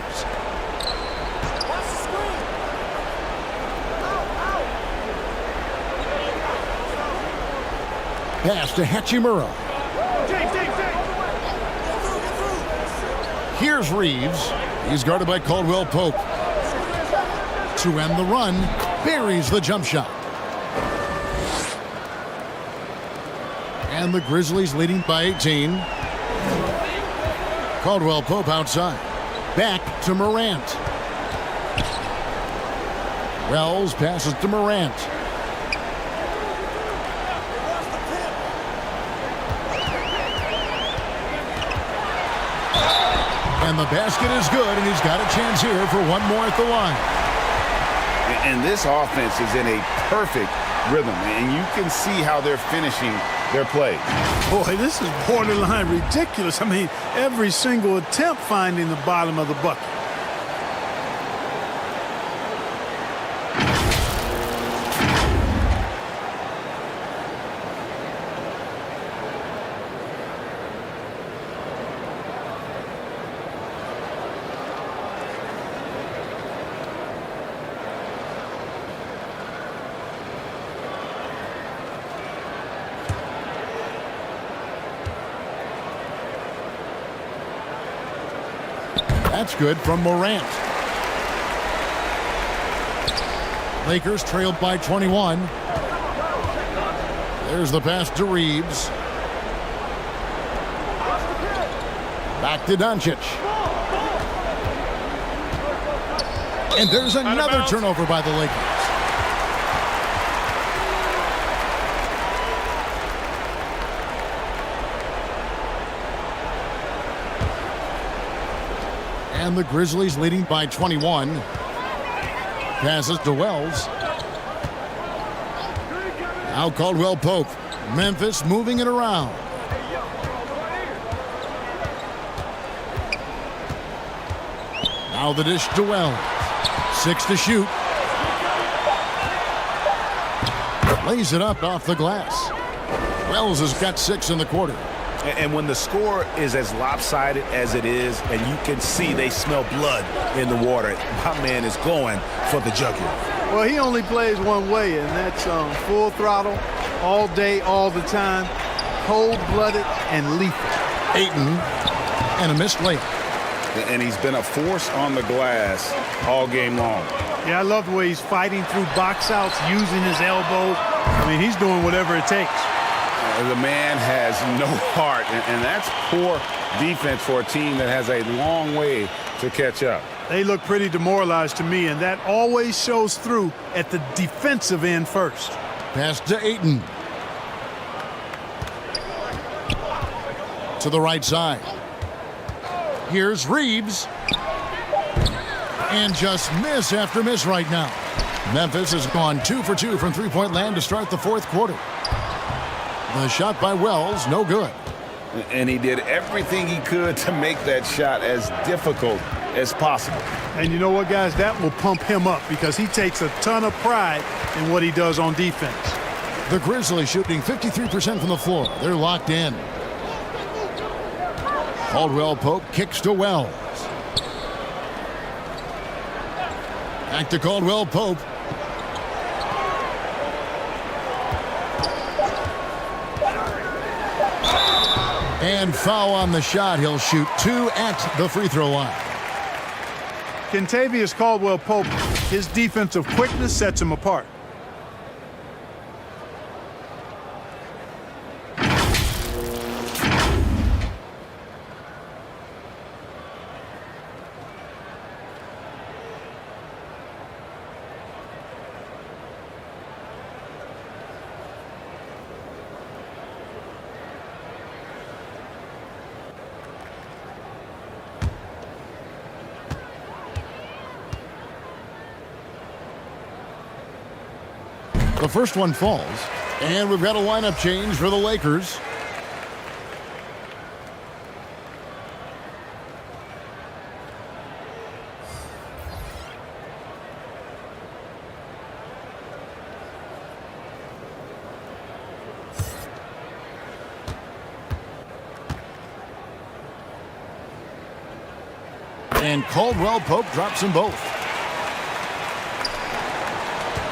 E: Pass to Hachimura. Here's Reeves. He's guarded by Caldwell Pope. To end the run, buries the jump shot. And the Grizzlies leading by 18. Caldwell Pope outside. Back to Morant. Wells passes to Morant. And the basket is good, and he's got a chance here for one more at the line.
K: And this offense is in a perfect rhythm, and you can see how they're finishing their play.
L: Boy, this is borderline ridiculous. I mean, every single attempt finding the bottom of the bucket.
E: That's good from Morant. Lakers trailed by 21. There's the pass to Reeves. Back to Doncic. And there's another turnover by the Lakers. And the Grizzlies leading by 21. Passes to Wells. Now Caldwell Pope. Memphis moving it around. Now the dish to Wells. 6 to shoot. Lays it up off the glass. Wells has got 6 in the quarter.
O: And when the score is as lopsided as it is, and you can see they smell blood in the water, my man is going for the jugular.
L: Well, he only plays one way, and that's full throttle, all day, all the time, cold-blooded and lethal.
E: Ayton, and a missed layup.
K: And he's been a force on the glass all game long.
L: Yeah, I love the way he's fighting through box outs, using his elbows. I mean, he's doing whatever it takes.
K: The man has no heart, and that's poor defense for a team that has a long way to catch up.
L: They look pretty demoralized to me, and that always shows through at the defensive end first.
E: Pass to Ayton. To the right side. Here's Reeves. And just miss after miss right now. Memphis has gone 2 for 2 from three-point land to start the fourth quarter. The shot by Wells, no good.
K: And he did everything he could to make that shot as difficult as possible.
L: And you know what, guys? That will pump him up because he takes a ton of pride in what he does on defense.
E: The Grizzlies shooting 53% from the floor. They're locked in. Caldwell Pope kicks to Wells. Back to Caldwell Pope. And foul on the shot. He'll shoot 2 at the free throw line.
L: Kentavious Caldwell-Pope, his defensive quickness sets him apart.
E: The first one falls, and we've got a lineup change for the Lakers. And Caldwell Pope drops them both.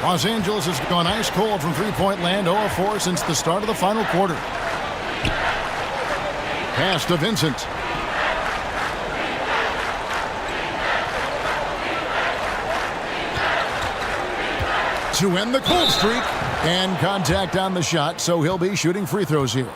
E: Los Angeles has gone ice cold from three-point land, 0 of 4 since the start of the final quarter. Pass to Vincent. To end the cold streak. And contact on the shot, so he'll be shooting free throws here.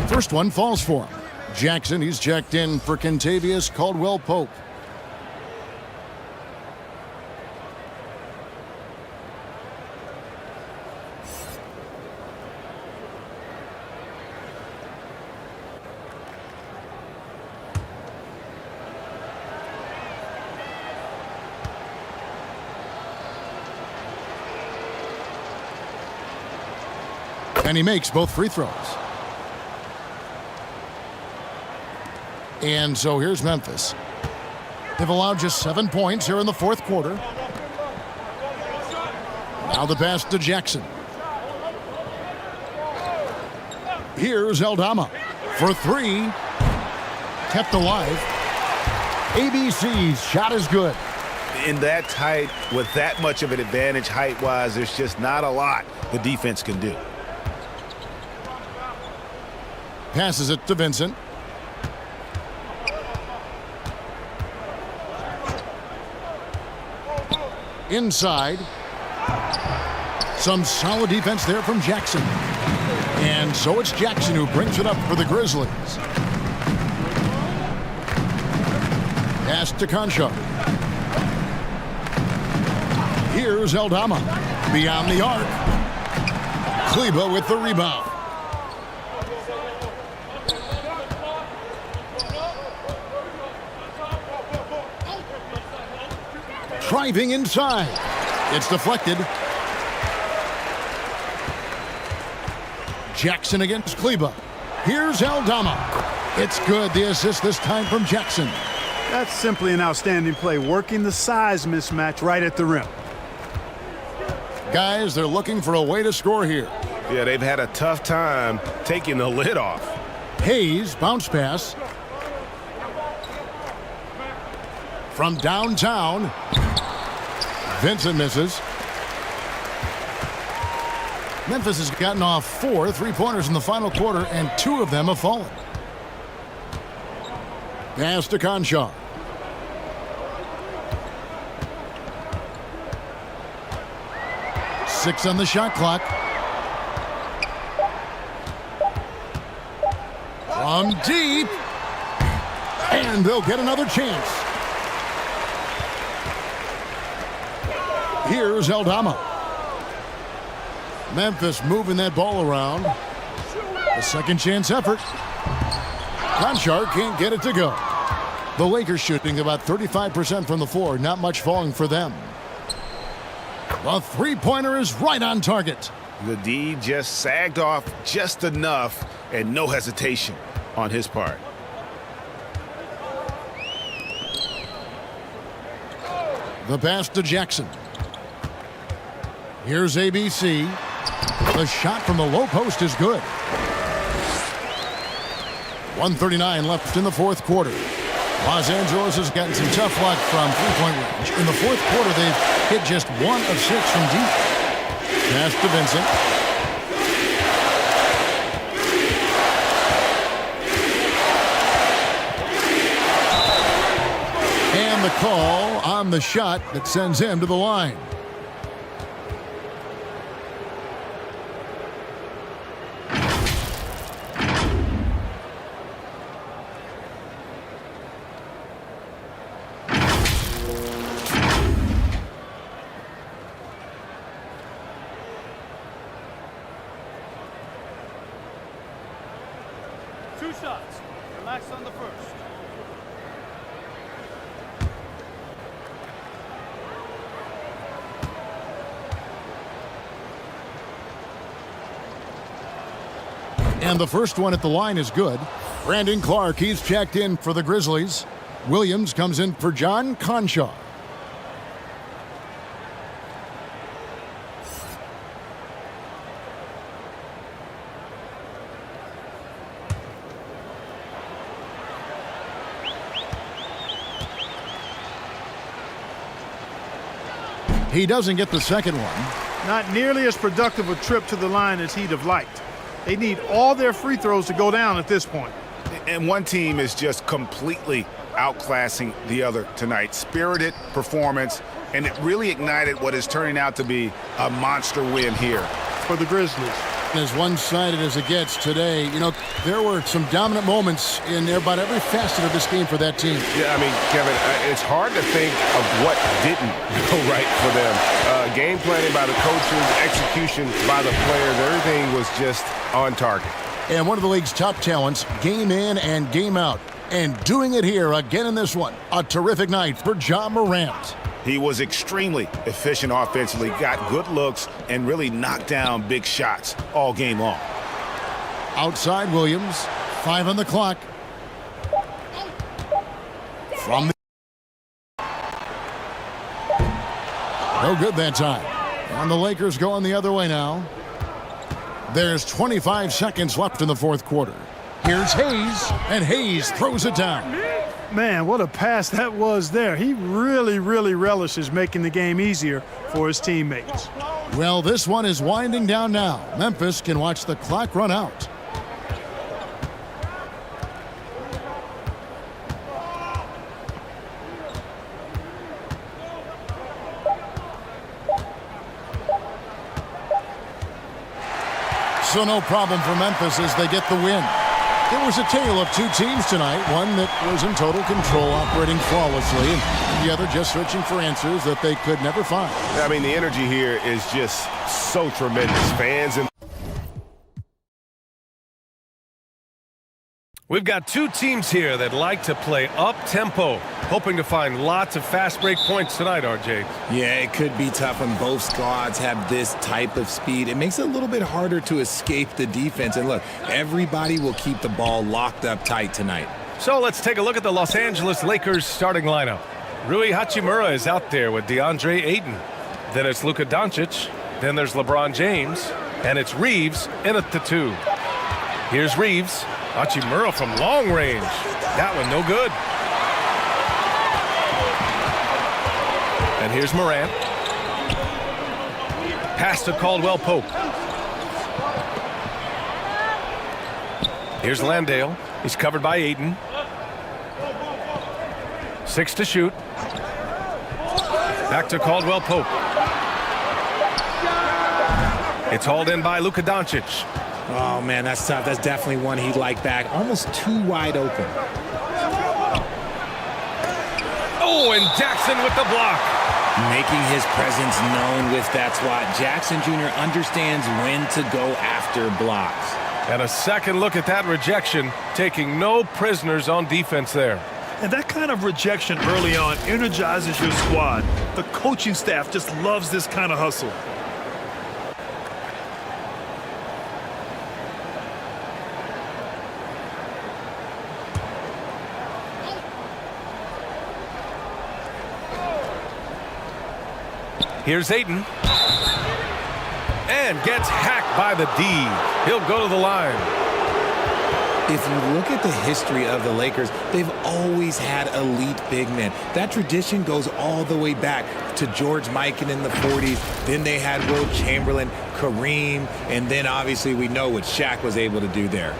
E: First one falls for him. Jackson, he's checked in for Kentavious Caldwell Pope. And he makes both free throws. And so here's Memphis. They've allowed just 7 points here in the fourth quarter. Now the pass to Jackson. Here's Aldama for 3. Kept alive. ABC's shot is good.
O: In that tight, with that much of an advantage height-wise, there's just not a lot the defense can do.
E: Passes it to Vincent. Inside. Some solid defense there from Jackson. And so it's Jackson who brings it up for the Grizzlies. Pass to Concha. Here's Aldama. Beyond the arc. Kleber with the rebound. Driving inside. It's deflected. Jackson against Kleber. Here's Aldama. It's good. The assist this time from Jackson.
L: That's simply an outstanding play, working the size mismatch right at the rim.
E: Guys, they're looking for a way to score here.
D: Yeah, they've had a tough time taking the lid off.
E: Hayes, bounce pass. From downtown. Vincent misses. Memphis has gotten off 4 3-pointers in the final quarter, and 2 of them have fallen. Pass to Concha. Six on the shot clock. From deep. And they'll get another chance. Here's Aldama. Memphis moving that ball around. A second chance effort. Conchar can't get it to go. The Lakers shooting about 35% from the floor. Not much falling for them. The three-pointer is right on target.
O: The D just sagged off just enough and no hesitation on his part.
E: The pass to Jackson. Here's ABC. The shot from the low post is good. 1:39 left in the fourth quarter. Los Angeles has gotten some tough luck from three-point range. In the fourth quarter, they've hit just 1 of 6 from deep. Pass to Vincent. And the call on the shot that sends him to the line.
L: 2 shots. Relax on the first.
E: And the first one at the line is good. Brandon Clark, he's checked in for the Grizzlies. Williams comes in for John Conshaw. He doesn't get the second one.
L: Not nearly as productive a trip to the line as he'd have liked. They need all their free throws to go down at this point.
O: And one team is just completely outclassing the other tonight. Spirited performance, and it really ignited what is turning out to be a monster win here
L: for the Grizzlies.
E: As one-sided as it gets today, you know, there were some dominant moments in about every facet of this game for that team.
D: Yeah, I mean, Kevin, it's hard to think of what didn't go right for them. Game planning by the coaches, execution by the players, everything was just on target.
E: And one of the league's top talents, game in and game out. And doing it here again in this one. A terrific night for Ja Morant.
O: He was extremely efficient offensively, got good looks, and really knocked down big shots all game long.
E: Outside Williams, 5 on the clock. From the... No good that time. And the Lakers going the other way now. There's 25 seconds left in the fourth quarter. Here's Hayes, and Hayes throws it down.
L: Man, what a pass that was there. He really relishes making the game easier for his teammates.
E: Well, this one is winding down now. Memphis can watch the clock run out. So no problem for Memphis as they get the win. It was a tale of 2 teams tonight, one that was in total control, operating flawlessly, and the other just searching for answers that they could never find.
D: I mean, the energy here is just so tremendous. Fans and
A: We've got 2 teams here that like to play up-tempo, hoping to find lots of fast break points tonight, RJ.
P: Yeah, it could be tough when both squads have this type of speed. It makes it a little bit harder to escape the defense. And look, everybody will keep the ball locked up tight tonight.
A: So let's take a look at the Los Angeles Lakers starting lineup. Rui Hachimura is out there with DeAndre Ayton. Then it's Luka Doncic. Then there's LeBron James. And it's Reeves in at the 2. Here's Reeves. Hachimura from long range. That one no good. And here's Morant. Pass to Caldwell Pope. Here's Landale. He's covered by Ayton. 6 to shoot. Back to Caldwell Pope. It's hauled in by Luka Doncic.
P: Oh, man, that's tough. That's definitely one he'd like back. Almost too wide open.
A: Oh, and Jackson with the block.
P: Making his presence known with that swat. Jackson Jr. understands when to go after blocks.
A: And a second look at that rejection, taking no prisoners on defense there.
B: And that kind of rejection early on energizes your squad. The coaching staff just loves this kind of hustle.
A: Here's Ayton. And gets hacked by the D. He'll go to the line.
P: If you look at the history of the Lakers, they've always had elite big men. That tradition goes all the way back to George Mikan in the 40s. Then they had Wilt Chamberlain, Kareem, and then obviously we know what Shaq was able to do there.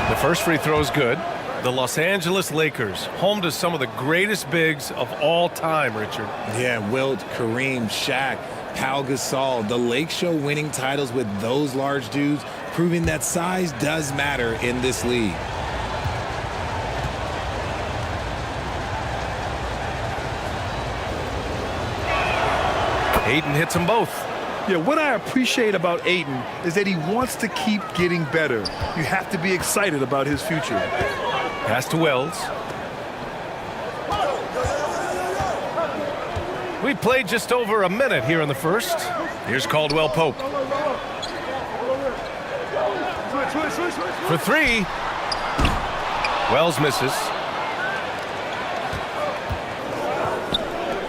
A: The first free throw is good. The Los Angeles Lakers, home to some of the greatest bigs of all time, Richard.
P: Yeah, Wilt, Kareem, Shaq, Pau Gasol. The Lake Show winning titles with those large dudes, proving that size does matter in this league.
A: Ayton hits them both.
B: Yeah, what I appreciate about Ayton is that he wants to keep getting better. You have to be excited about his future.
A: Pass to Wells. We played just over a minute here in the first. Here's Caldwell Pope. For three. Wells misses.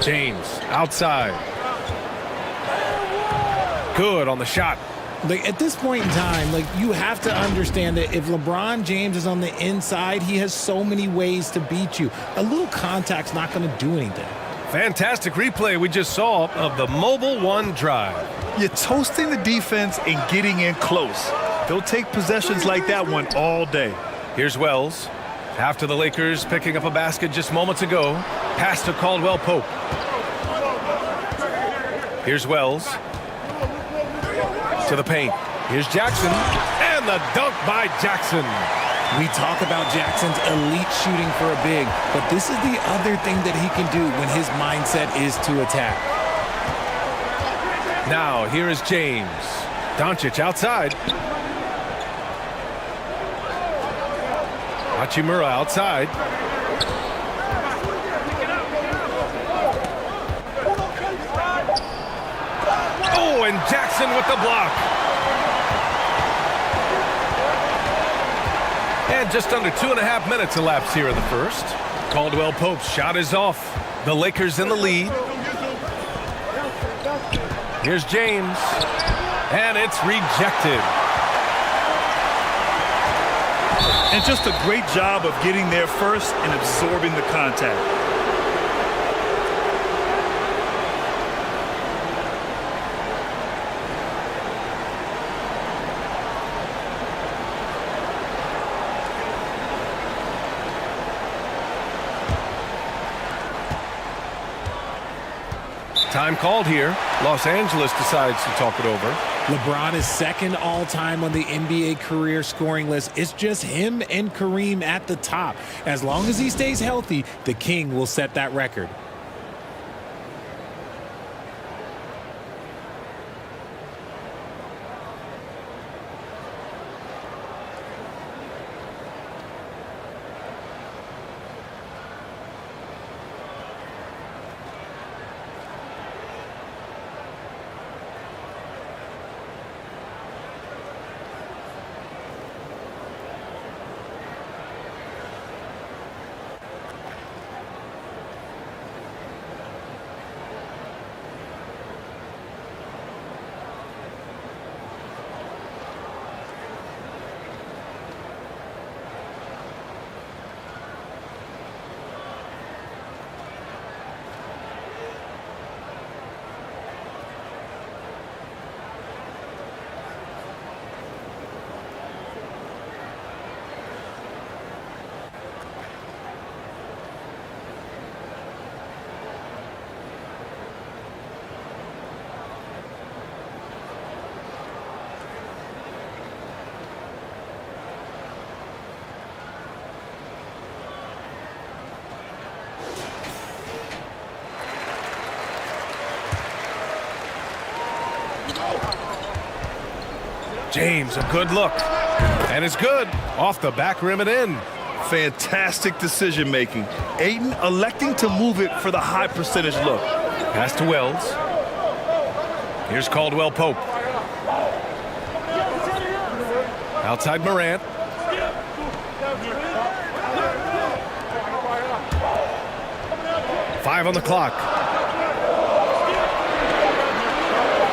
A: James outside. Good on the shot.
P: Like, at this point in time, like, you have to understand that if LeBron James is on the inside, he has so many ways to beat you. A little contact's not going to do anything.
A: Fantastic replay we just saw of the Mobile One drive.
B: You're toasting the defense and getting in close. They'll take possessions like that one all day.
A: Here's Wells. After the Lakers picking up a basket just moments ago. Pass to Caldwell Pope. Here's Wells. To the paint. Here's Jackson. And the dunk by Jackson.
P: We talk about Jackson's elite shooting for a big, but this is the other thing that he can do when his mindset is to attack.
A: Now, here is James. Doncic outside. Hachimura outside. Oh, and Jackson with the block. And just under 2.5 minutes elapsed here in the first. Caldwell Pope's shot is off. The Lakers in the lead. Here's James. And it's rejected.
B: And just a great job of getting there first and absorbing the contact.
A: Time called here. Los Angeles decides to talk it over.
P: LeBron is second all-time on the NBA career scoring list. It's just him and Kareem at the top. As long as he stays healthy, the King will set that record.
A: James, a good look. And it's good. Off the back rim and in.
B: Fantastic decision making. Ayton electing to move it for the high percentage look.
A: Pass to Wells. Here's Caldwell Pope. Outside Morant. Five on the clock.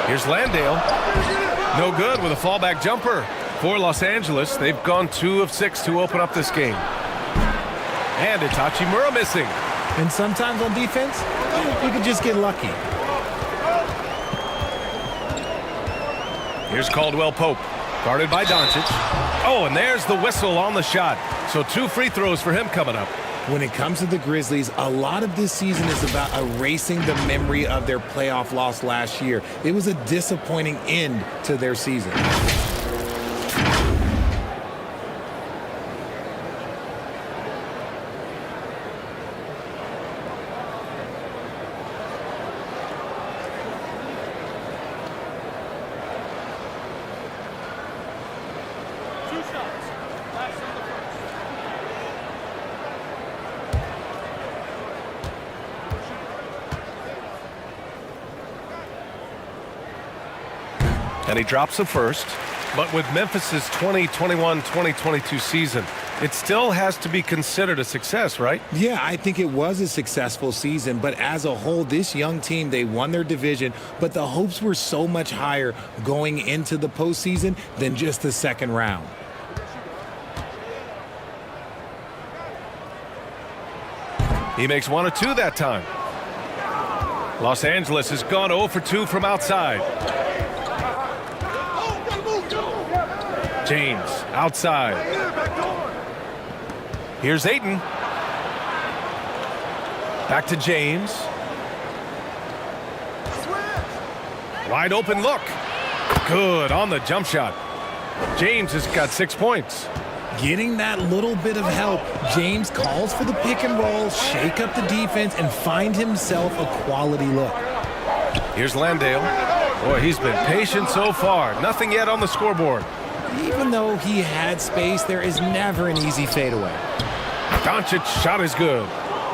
A: Here's Landale. No good with a fallback jumper for Los Angeles. They've gone 2 of 6 to open up this game. And it's Hachimura missing.
P: And sometimes on defense, you can just get lucky.
A: Here's Caldwell Pope, guarded by Doncic. Oh, and there's the whistle on the shot. So 2 free throws for him coming up.
P: When it comes to the Grizzlies, a lot of this season is about erasing the memory of their playoff loss last year. It was a disappointing end to their season.
A: And he drops the first. But with Memphis's 2021-2022 season, it still has to be considered a success, right?
P: Yeah, I think it was a successful season, but as a whole, this young team, they won their division, but the hopes were so much higher going into the postseason than just the second round.
A: He makes 1 or 2 that time. Los Angeles has gone 0 for 2 from outside. James outside. Here's Ayton. Back to James. Wide open look. Good on the jump shot. James has got 6 points.
P: Getting that little bit of help, James calls for the pick and roll, shake up the defense, and find himself a quality look.
A: Here's Landale. Boy, he's been patient so far. Nothing yet on the scoreboard.
P: Even though he had space, there is never an easy fadeaway.
A: Doncic's shot is good.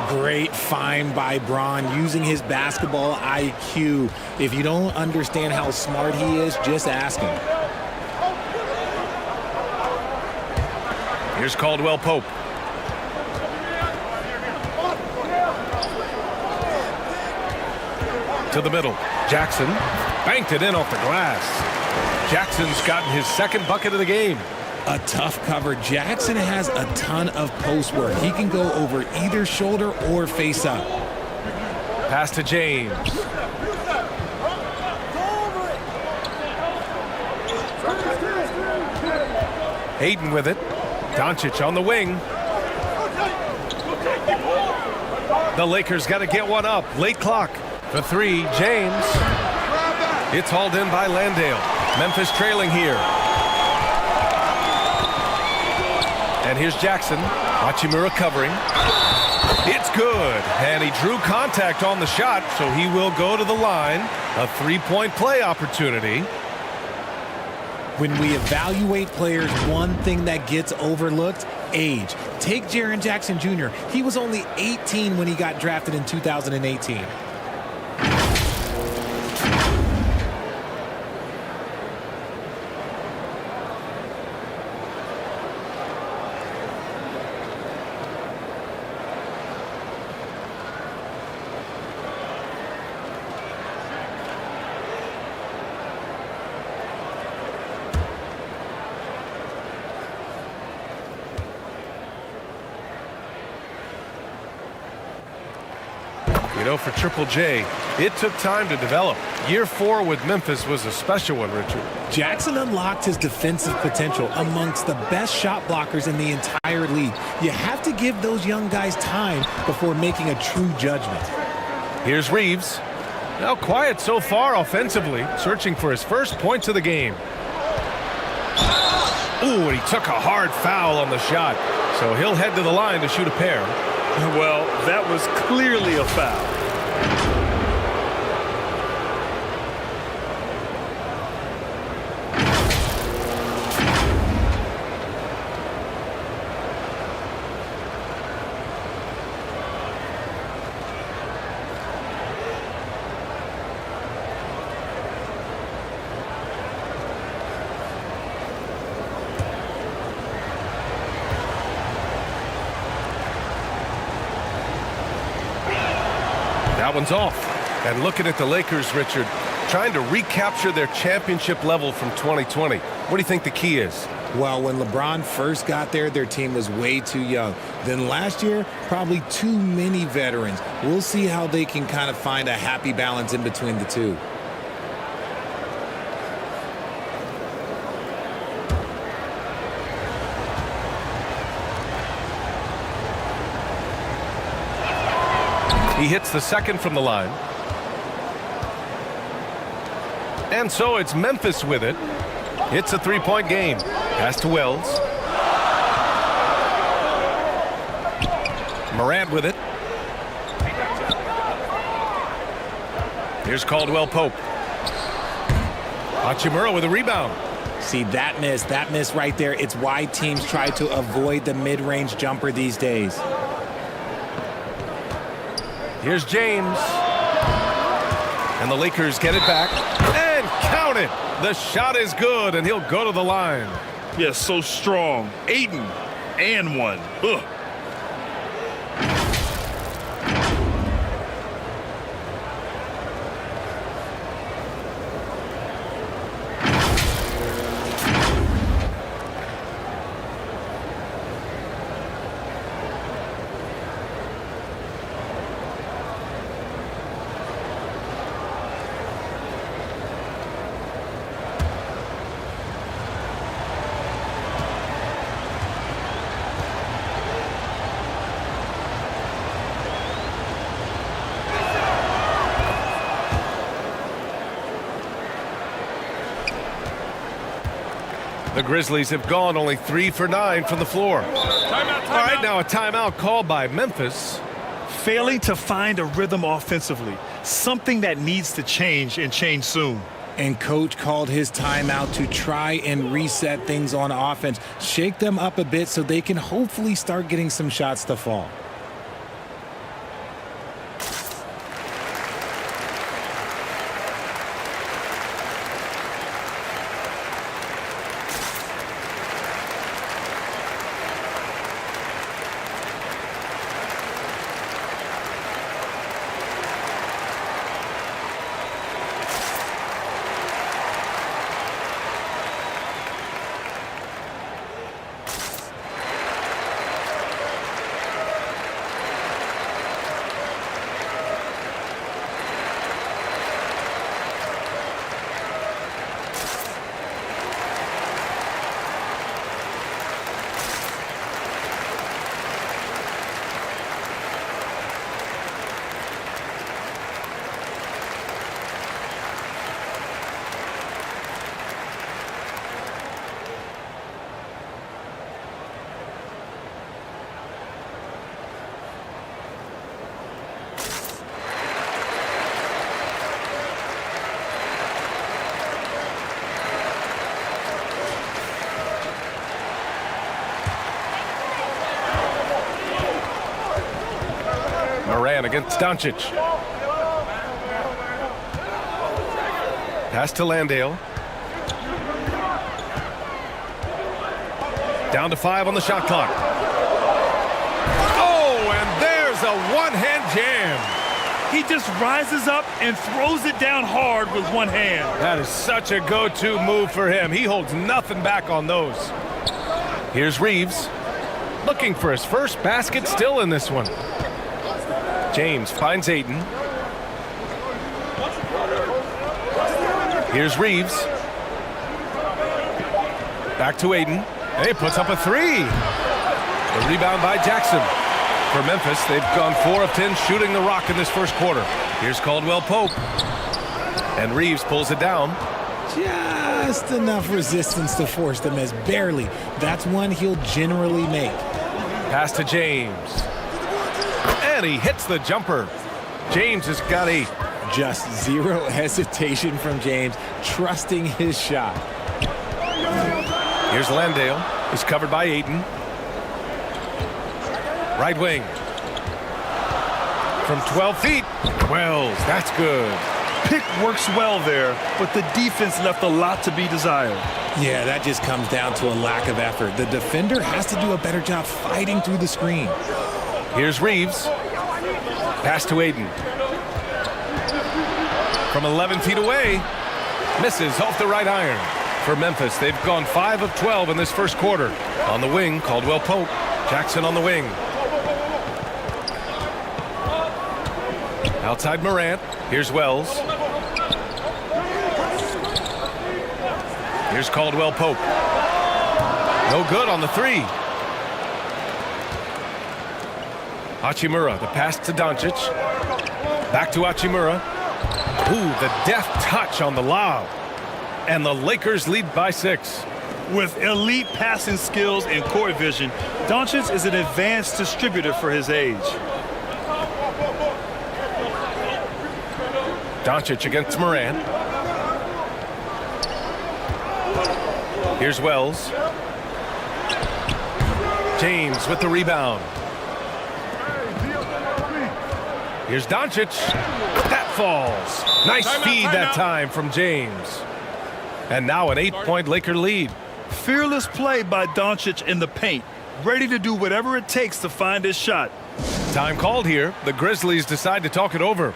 P: Great find by Braun using his basketball IQ. If you don't understand how smart he is, just ask him.
A: Here's Caldwell Pope. To the middle. Jackson banked it in off the glass. Jackson's gotten his 2nd bucket of the game.
P: A tough cover. Jackson has a ton of post work. He can go over either shoulder or face up.
A: Pass to James. Hayden with it. Doncic on the wing. The Lakers got to get one up. Late clock. For 3, James. It's hauled in by Landale. Memphis trailing here. And here's Jackson. Hachimura covering. It's good. And he drew contact on the shot, so he will go to the line. A 3-point play opportunity.
P: When we evaluate players, one thing that gets overlooked, age. Take Jaren Jackson Jr. He was only 18 when he got drafted in 2018.
A: You know, for Triple J, it took time to develop. Year 4 with Memphis was a special one, Richard.
P: Jackson unlocked his defensive potential amongst the best shot blockers in the entire league. You have to give those young guys time before making a true judgment.
A: Here's Reeves. Now quiet so far offensively, searching for his first points of the game. Ooh, and he took a hard foul on the shot. So he'll head to the line to shoot a pair.
B: Well, that was clearly a foul.
A: That one's off. And looking at the Lakers, Richard, trying to recapture their championship level from 2020. What do you think the key is?
P: Well, when LeBron first got there, their team was way too young. Then last year, probably too many veterans. We'll see how they can kind of find a happy balance in between the two.
A: He hits the second from the line. And so it's Memphis with it. It's a three-point game. Pass to Wells. Morant with it. Here's Caldwell Pope. Hachimura with a rebound.
P: See, that miss right there. It's why teams try to avoid the mid-range jumper these days.
A: Here's James. And the Lakers get it back. And count it. The shot is good, and he'll go to the line.
B: Yes, so strong. Ayton and one. Ugh.
A: The Grizzlies have gone only 3 for 9 from the floor.
B: Timeout.
A: All right, now a timeout called by Memphis.
B: Failing to find a rhythm offensively. Something that needs to change and change soon.
P: And coach called his timeout to try and reset things on offense. Shake them up a bit so they can hopefully start getting some shots to fall.
A: Morant against Doncic. Pass to Landale. Down to 5 on the shot clock. Oh, and there's a one-hand jam.
B: He just rises up and throws it down hard with one hand.
A: That is such a go-to move for him. He holds nothing back on those. Here's Reeves. Looking for his first basket still in this one. James finds Ayton. Here's Reeves. Back to Ayton. And he puts up a 3. The rebound by Jackson. For Memphis, they've gone 4 of 10 shooting the rock in this first quarter. Here's Caldwell Pope. And Reeves pulls it down.
P: Just enough resistance to force the miss. Barely. That's one he'll generally make.
A: Pass to James. And he hits the jumper. James has got a...
P: Just zero hesitation from James, trusting his shot.
A: Here's Landale. He's covered by Ayton. Right wing. From 12 feet. Wells, that's good.
B: Pick works well there, but the defense left a lot to be desired.
P: Yeah, that just comes down to a lack of effort. The defender has to do a better job fighting through the screen.
A: Here's Reeves. Pass to Ayton. From 11 feet away. Misses off the right iron. For Memphis, they've gone 5 of 12 in this first quarter. On the wing, Caldwell Pope. Jackson on the wing. Outside Morant. Here's Wells. Here's Caldwell Pope. No good on the 3. Hachimura, the pass to Doncic. Back to Hachimura. Ooh, the deft touch on the lob. And the Lakers lead by 6.
B: With elite passing skills and court vision, Doncic is an advanced distributor for his age.
A: Doncic against Morant. Here's Wells. James with the rebound. Here's Doncic. That falls. Nice feed that time from James. And now an 8-point Laker lead.
B: Fearless play by Doncic in the paint. Ready to do whatever it takes to find his shot.
A: Time called here. The Grizzlies decide to talk it over.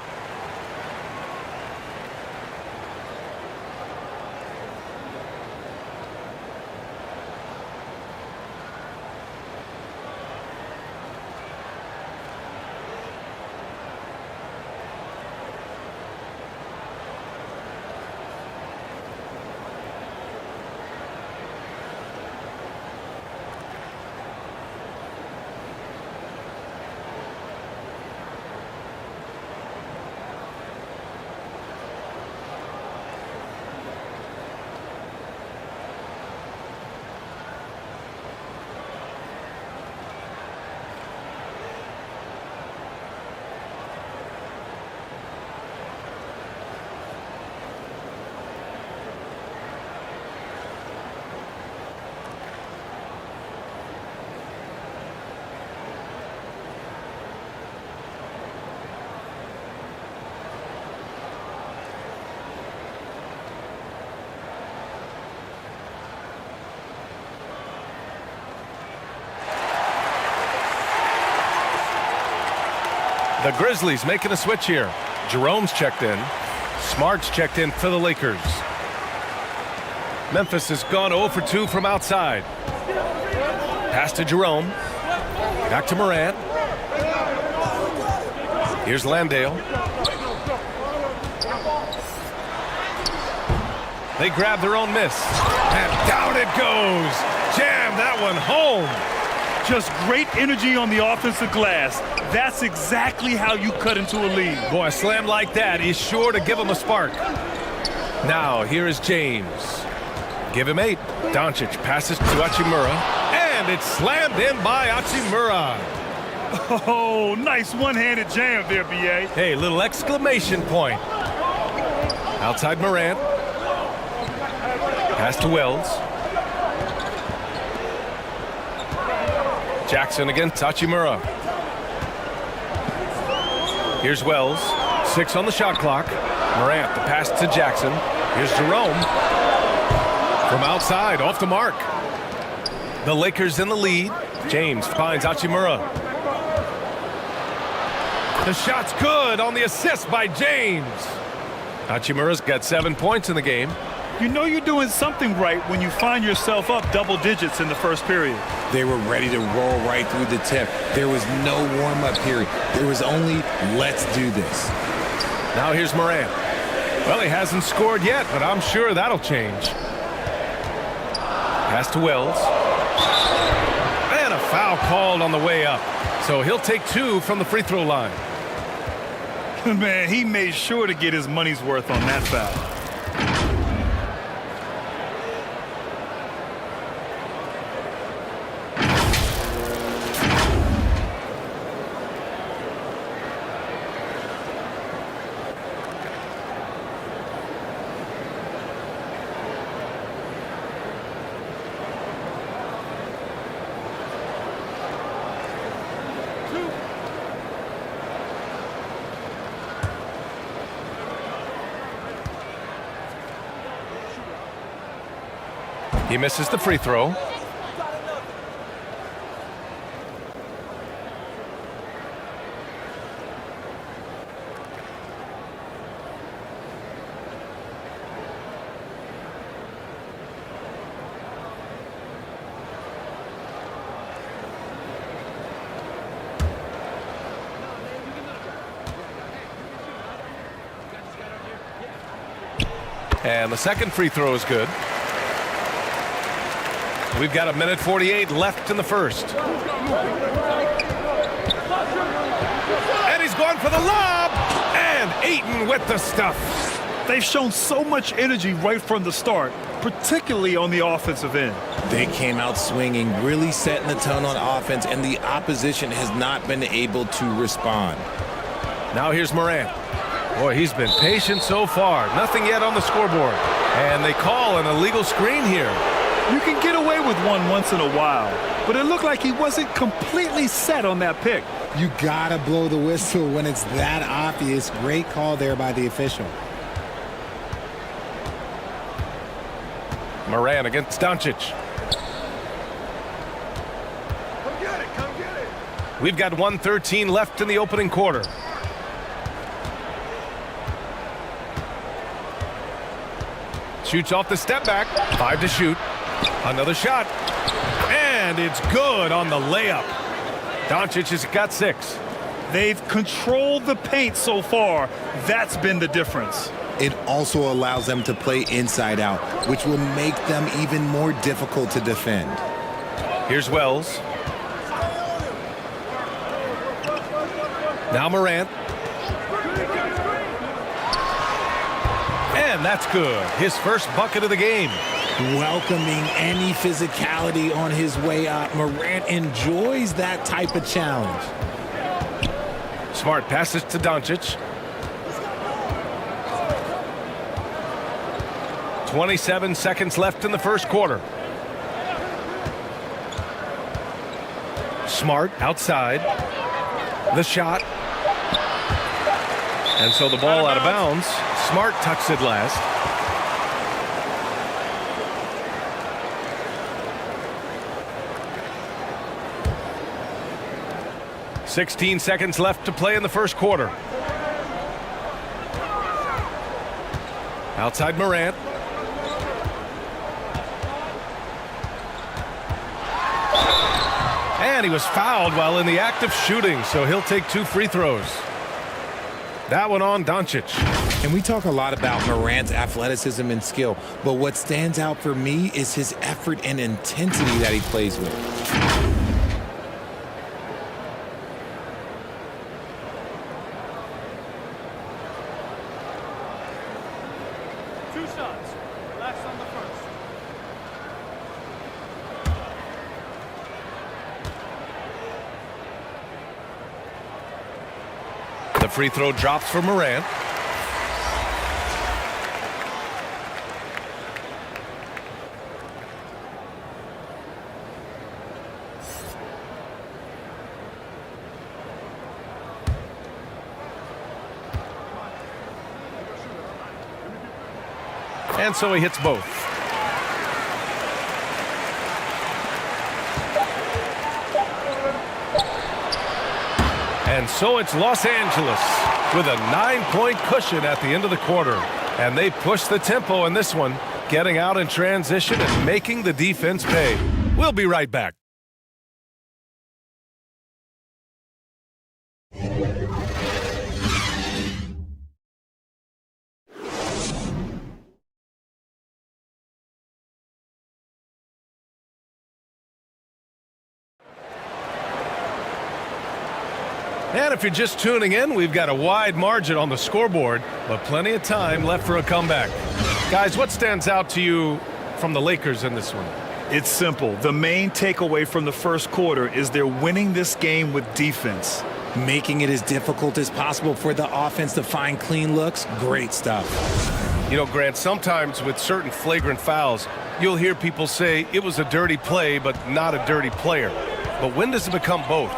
A: The Grizzlies making a switch here. Jerome's checked in. Smart's checked in for the Lakers. Memphis has gone 0 for 2 from outside. Pass to Jerome. Back to Morant. Here's Landale. They grab their own miss. And down it goes. Jam that one home.
B: Just great energy on the offensive glass. That's exactly how you cut into a lead.
A: Boy, a slam like that is sure to give him a spark. Now, here is James. Give him 8. Doncic passes to Hachimura. And it's slammed in by Hachimura.
B: Oh, nice one-handed jam there, B.A.
A: Hey, little exclamation point. Outside Morant. Pass to Wells. Jackson against Hachimura. Here's Wells. 6 on the shot clock. Morant, the pass to Jackson. Here's Jerome. From outside, off the mark. The Lakers in the lead. James finds Hachimura. The shot's good on the assist by James. Hachimura's got 7 points in the game.
B: You know you're doing something right when you find yourself up double digits in the first period.
P: They were ready to roll right through the tip. There was no warm-up period. There was only, let's do this.
A: Now here's Morant. Well, he hasn't scored yet, but I'm sure that'll change. Pass to Wells. And a foul called on the way up. So he'll take 2 from the free throw line.
B: Man, he made sure to get his money's worth on that foul.
A: He misses the free throw. And the second free throw is good. We've got 1:48 left in the first. going for the lob. And Ayton with the stuff.
B: They've shown so much energy right from the start, particularly on the offensive end.
P: They came out swinging, really setting the tone on offense, and the opposition has not been able to respond.
A: Now here's Morant. Boy, he's been patient so far. Nothing yet on the scoreboard. And they call an illegal screen here.
B: You can get away with one once in a while, but it looked like he wasn't completely set on that pick.
P: You gotta blow the whistle when it's that obvious. Great call there by the official.
A: Morant against Doncic.
B: Come get it.
A: We've got 1:13 left in the opening quarter. Shoots off the step back. 5 to shoot. Another shot. And it's good on the layup. Doncic has got 6.
B: They've controlled the paint so far. That's been the difference.
P: It also allows them to play inside out, which will make them even more difficult to defend.
A: Here's Wells. Now Morant. And that's good. His first bucket of the game.
P: Welcoming any physicality on his way up. Morant enjoys that type of challenge.
A: Smart passes to Doncic. 27 seconds left in the first quarter. Smart outside. The shot. And so the ball out of bounds. Smart tucks it last. "16 seconds left to play in the first quarter. Outside Morant. And he was fouled while in the act of shooting, so he'll take 2 free throws. That one on Doncic.
P: And we talk a lot about Morant's athleticism and skill, but what stands out for me is his effort and intensity that he plays with.
A: The free throw drops for Morant. And so he hits both. And so it's Los Angeles with a 9-point cushion at the end of the quarter. And they push the tempo in this one, getting out in transition and making the defense pay. We'll be right back. And if you're just tuning in, we've got a wide margin on the scoreboard, but plenty of time left for a comeback. Guys, what stands out to you from the Lakers in this one?
B: It's simple. The main takeaway from the first quarter is they're winning this game with defense.
P: Making it as difficult as possible for the offense to find clean looks. Great stuff.
A: You know, Grant, sometimes with certain flagrant fouls, you'll hear people say it was a dirty play, but not a dirty player. But when does it become both?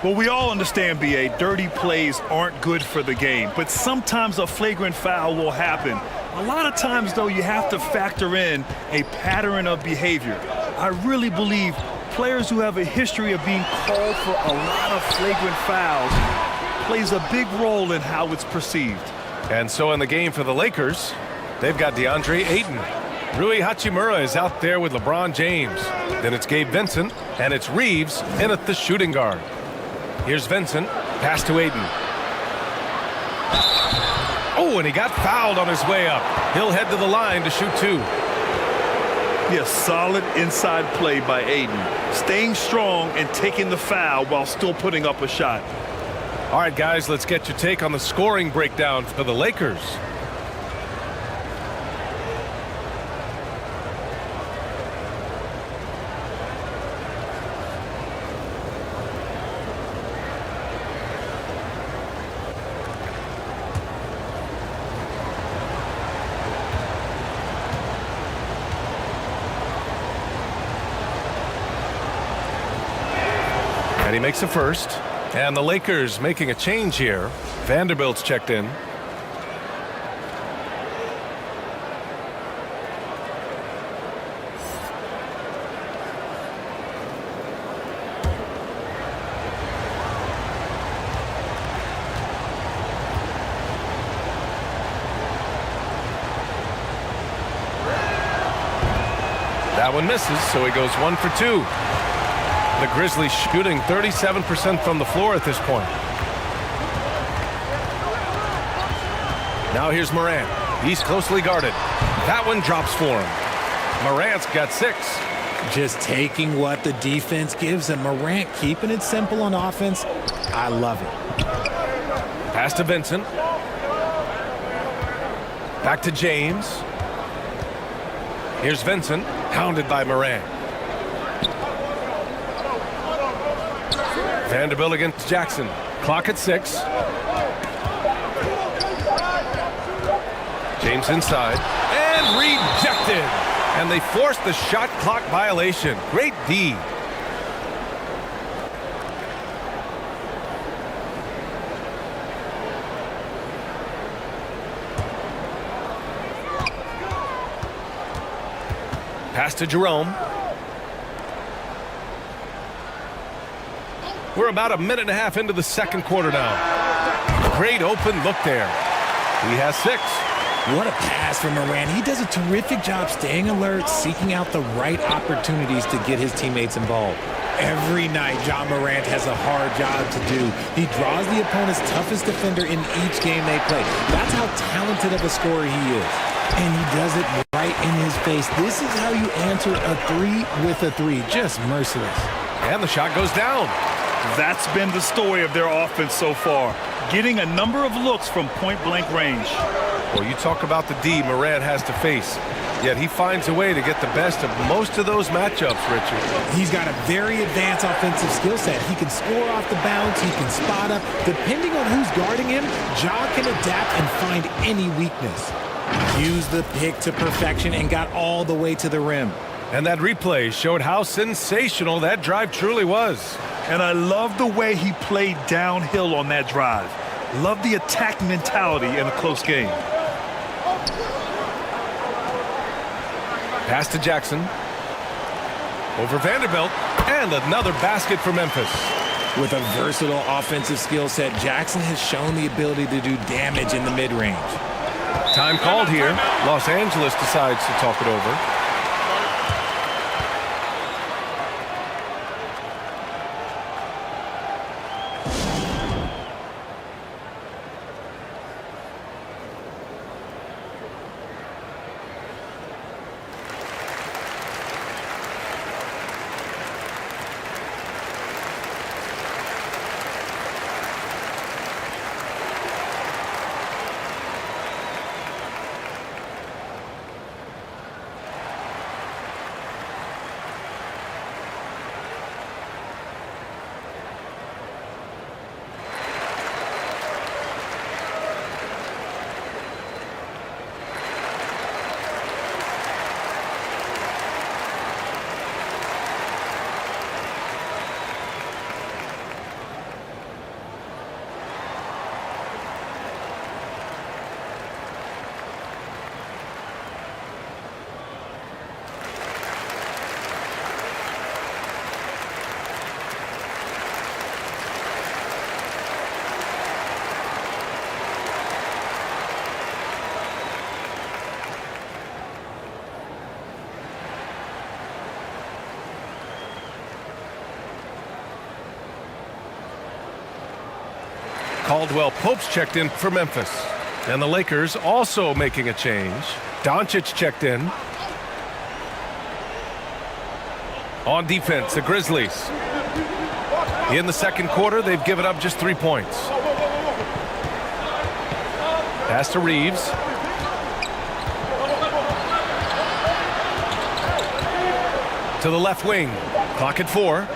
B: Well, we all understand, B.A., dirty plays aren't good for the game, but sometimes a flagrant foul will happen. A lot of times, though, you have to factor in a pattern of behavior. I really believe players who have a history of being called for a lot of flagrant fouls plays a big role in how it's perceived.
A: And so in the game for the Lakers, they've got DeAndre Ayton. Rui Hachimura is out there with LeBron James. Then it's Gabe Vincent, and it's Reeves in at the shooting guard. Here's Vincent, pass to Ayton. Oh, and he got fouled on his way up. He'll head to the line to shoot 2.
B: Yes, solid inside play by Ayton. Staying strong and taking the foul while still putting up a shot.
A: All right, guys, let's get your take on the scoring breakdown for the Lakers. And he makes a first. And the Lakers making a change here. Vanderbilt's checked in. That one misses, so he goes 1 for 2. The Grizzlies shooting 37% from the floor at this point. Now here's Morant. He's closely guarded. That one drops for him. Morant's got 6.
P: Just taking what the defense gives him. Morant keeping it simple on offense. I love it.
A: Pass to Vincent. Back to James. Here's Vincent, hounded by Morant. Vanderbilt against Jackson. Clock at 6. James inside. And rejected. And they forced the shot clock violation. Great D. Pass to Jerome. We're about a minute and a half into the second quarter now. Great open look there. He has 6.
P: What a pass from Morant. He does a terrific job staying alert, seeking out the right opportunities to get his teammates involved. Every night, Ja Morant has a hard job to do. He draws the opponent's toughest defender in each game they play. That's how talented of a scorer he is. And he does it right in his face. This is how you answer a 3 with a 3. Just merciless.
A: And the shot goes down.
B: That's been the story of their offense so far. Getting a number of looks from point-blank range.
A: Well, you talk about the D Morant has to face. Yet he finds a way to get the best of most of those matchups, Richard.
P: He's got a very advanced offensive skill set. He can score off the bounce. He can spot up. Depending on who's guarding him, Ja can adapt and find any weakness. Used the pick to perfection and got all the way to the rim.
A: And that replay showed how sensational that drive truly was.
B: And I love the way he played downhill on that drive. Love the attack mentality in a close game.
A: Pass to Jackson. Over Vanderbilt. And another basket for Memphis.
P: With a versatile offensive skill set, Jackson has shown the ability to do damage in the mid-range.
A: Time called here. Los Angeles decides to talk it over. Caldwell Pope's checked in for Memphis. And the Lakers also making a change. Doncic checked in. On defense, the Grizzlies. In the second quarter, they've given up just 3 points. Pass to Reeves. To the left wing. Clock at 4.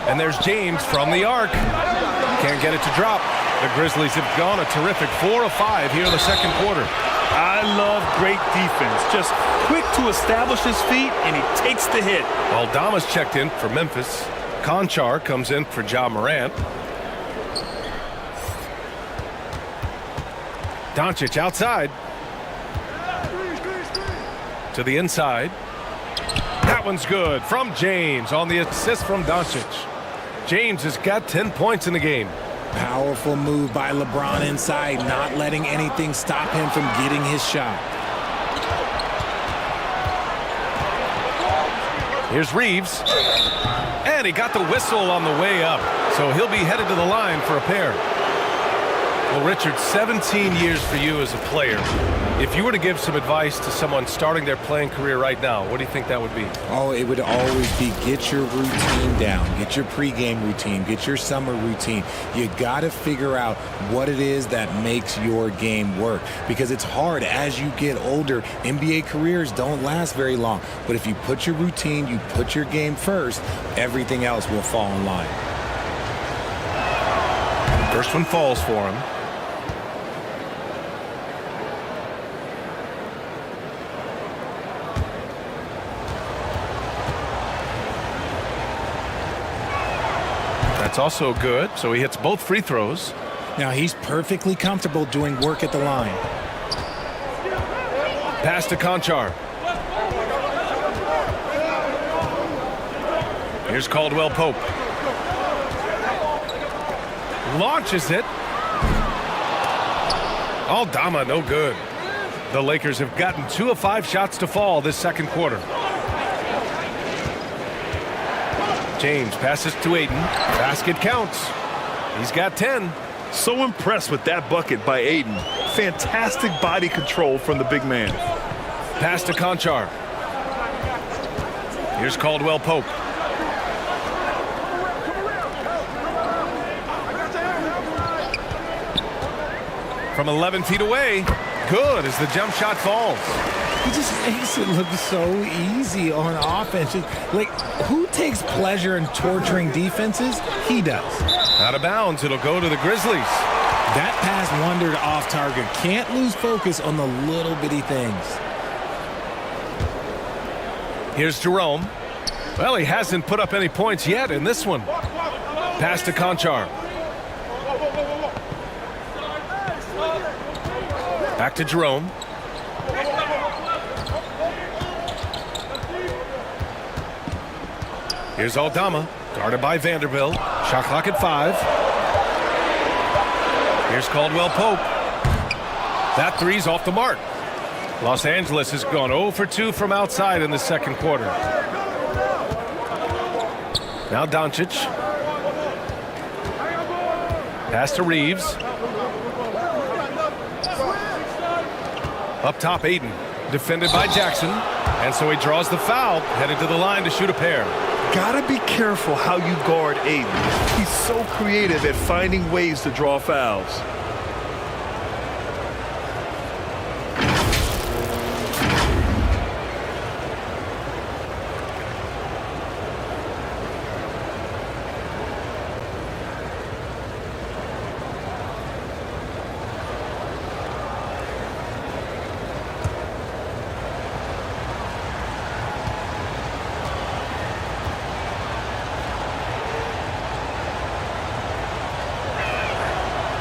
A: And there's James from the arc. Can't get it to drop. The Grizzlies have gone a terrific 4 of 5 here in the second quarter.
B: I love great defense. Just quick to establish his feet, and he takes the hit.
A: Aldama's checked in for Memphis. Conchar comes in for Ja Morant. Doncic outside. To the inside. That one's good from James on the assist from Doncic. James has got 10 points in the game.
P: Powerful move by LeBron inside, not letting anything stop him from getting his shot.
A: Here's Reeves. And he got the whistle on the way up. So he'll be headed to the line for a pair. Well, Richard, 17 years for you as a player. If you were to give some advice to someone starting their playing career right now, what do you think that would be?
P: Oh, it would always be get your routine down. Get your pregame routine. Get your summer routine. You got to figure out what it is that makes your game work. Because it's hard as you get older. NBA careers don't last very long. But if you put your routine, you put your game first, everything else will fall in line.
A: First one falls for him. That's also good, so he hits both free throws.
P: Now he's perfectly comfortable doing work at the line.
A: Pass to Conchar. Here's Caldwell Pope. Launches it. Aldama, no good. The Lakers have gotten 2 of 5 shots to fall this second quarter. James passes to Ayton. Basket counts. He's got 10.
B: So impressed with that bucket by Ayton. Fantastic body control from the big man.
A: Pass to Conchar. Here's Caldwell Pope. From 11 feet away. Good as the jump shot falls.
P: He just makes it look so easy on offense. Like, who takes pleasure in torturing defenses? He does.
A: Out of bounds. It'll go to the Grizzlies.
P: That pass wandered off target. Can't lose focus on the little bitty things.
A: Here's Jerome. Well, he hasn't put up any points yet in this one. Pass to Conchar. Back to Jerome. Here's Aldama, guarded by Vanderbilt. Shot clock at 5. Here's Caldwell Pope. That three's off the mark. Los Angeles has gone 0 for 2 from outside in the second quarter. Now Doncic. Pass to Reeves. Up top, Ayton. Defended by Jackson. And so he draws the foul, headed to the line to shoot a pair.
B: Gotta be careful how you guard Ayton. He's so creative at finding ways to draw fouls.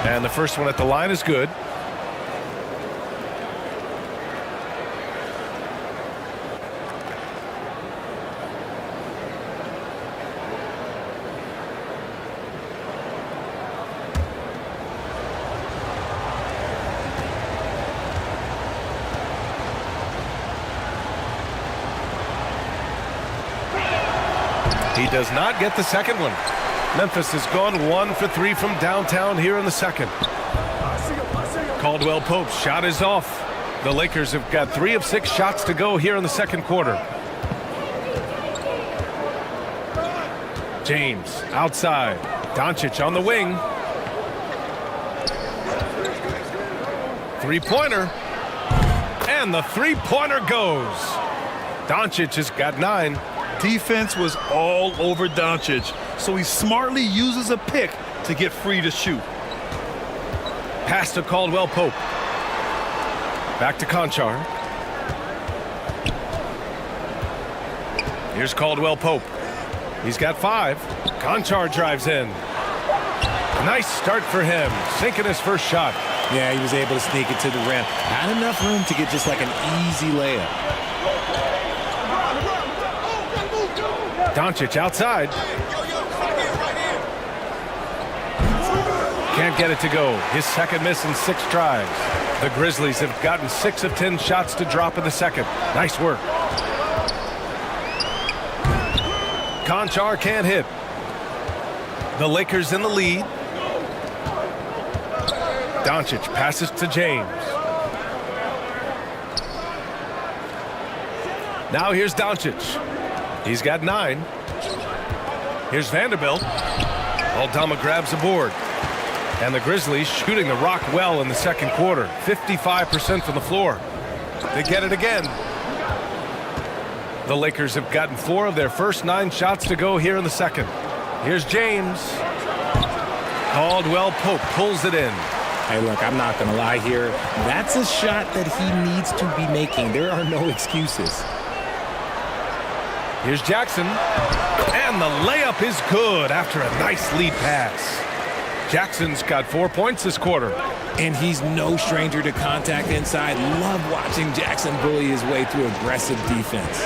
A: And the first one at the line is good. He does not get the second one. Memphis has gone 1 for 3 from downtown here in the second. Caldwell Pope's shot is off. The Lakers have got 3 of 6 shots to go here in the second quarter. James outside. Doncic on the wing. Three-pointer. And the three-pointer goes. Doncic has got 9.
B: Defense was all over Doncic, so he smartly uses a pick to get free to shoot.
A: Pass to Caldwell Pope. Back to Conchar. Here's Caldwell Pope. He's got 5. Conchar drives in. Nice start for him, sinking his first shot.
P: Yeah, he was able to sneak it to the rim. Had enough room to get just like an easy layup.
A: Doncic outside. Can't get it to go. His second miss in 6 tries. The Grizzlies have gotten 6 of 10 shots to drop in the second. Nice work. Conchar can't hit. The Lakers in the lead. Doncic passes to James. Now here's Doncic. He's got 9. Here's Vanderbilt. Aldama grabs the board. And the Grizzlies shooting the rock well in the second quarter. 55% from the floor. They get it again. The Lakers have gotten 4 of their first 9 shots to go here in the second. Here's James. Caldwell Pope pulls it in.
P: Hey, look, I'm not going to lie here. That's a shot that he needs to be making. There are no excuses.
A: Here's Jackson. And the layup is good after a nice lead pass. Jackson's got 4 points this quarter.
P: And he's no stranger to contact inside. Love watching Jackson bully his way through aggressive defense.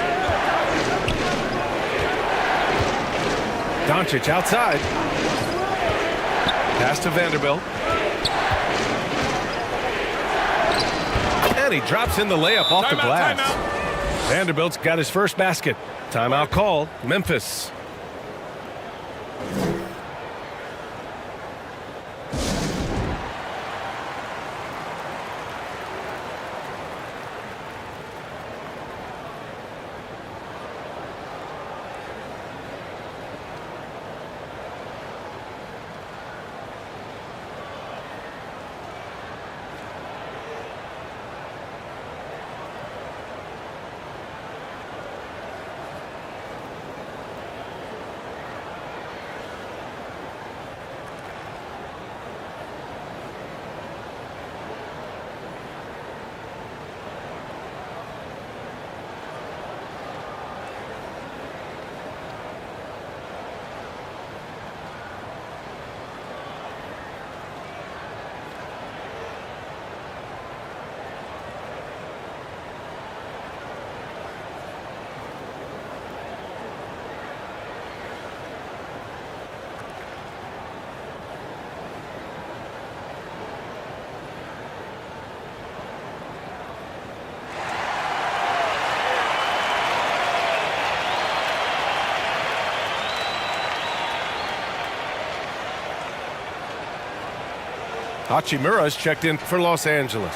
A: Doncic outside. Pass to Vanderbilt. And he drops in the layup off the glass. Vanderbilt's got his first basket. Timeout called. Memphis. Hachimura's checked in for Los Angeles.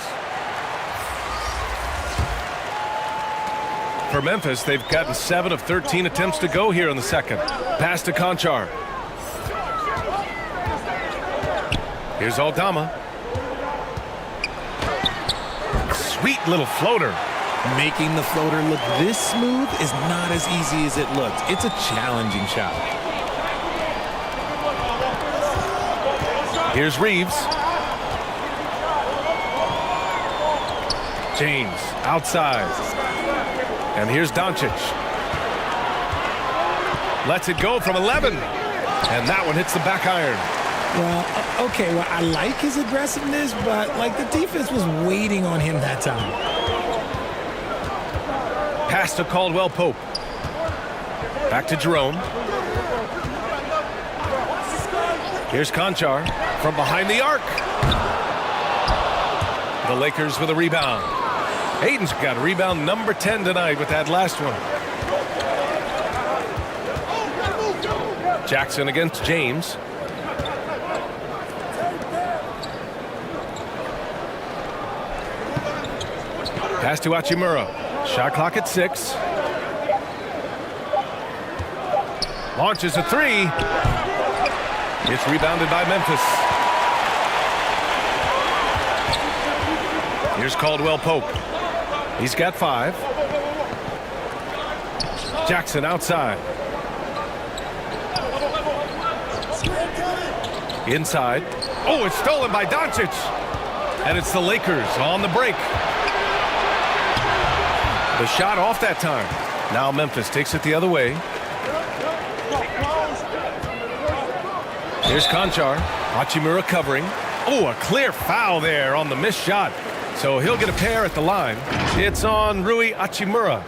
A: For Memphis, they've gotten 7 of 13 attempts to go here in the second. Pass to Conchar. Here's Aldama. Sweet little floater.
P: Making the floater look this smooth is not as easy as it looks. It's a challenging shot.
A: Here's Reeves. James outside. And here's Doncic. Lets it go from 11. And that one hits the back iron.
P: Well, okay, well, I like his aggressiveness, but like the defense was waiting on him that time.
A: Pass to Caldwell Pope. Back to Jerome. Here's Conchar from behind the arc. The Lakers with a rebound. Hayden's got rebound number 10 tonight with that last one. Jackson against James. Pass to Hachimura. Shot clock at 6. Launches a 3. It's rebounded by Memphis. Here's Caldwell Pope. He's got 5. Jackson outside. Inside. Oh, it's stolen by Doncic. And it's the Lakers on the break. The shot off that time. Now Memphis takes it the other way. Here's Conchar. Hachimura covering. Oh, a clear foul there on the missed shot. So he'll get a pair at the line. It's on Rui Hachimura.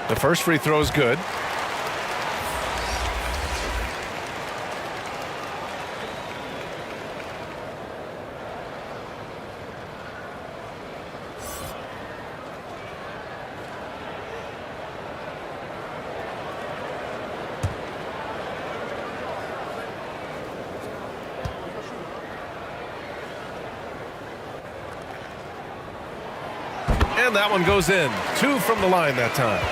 A: The first free throw is good. And that one goes in. 2 from the line that time.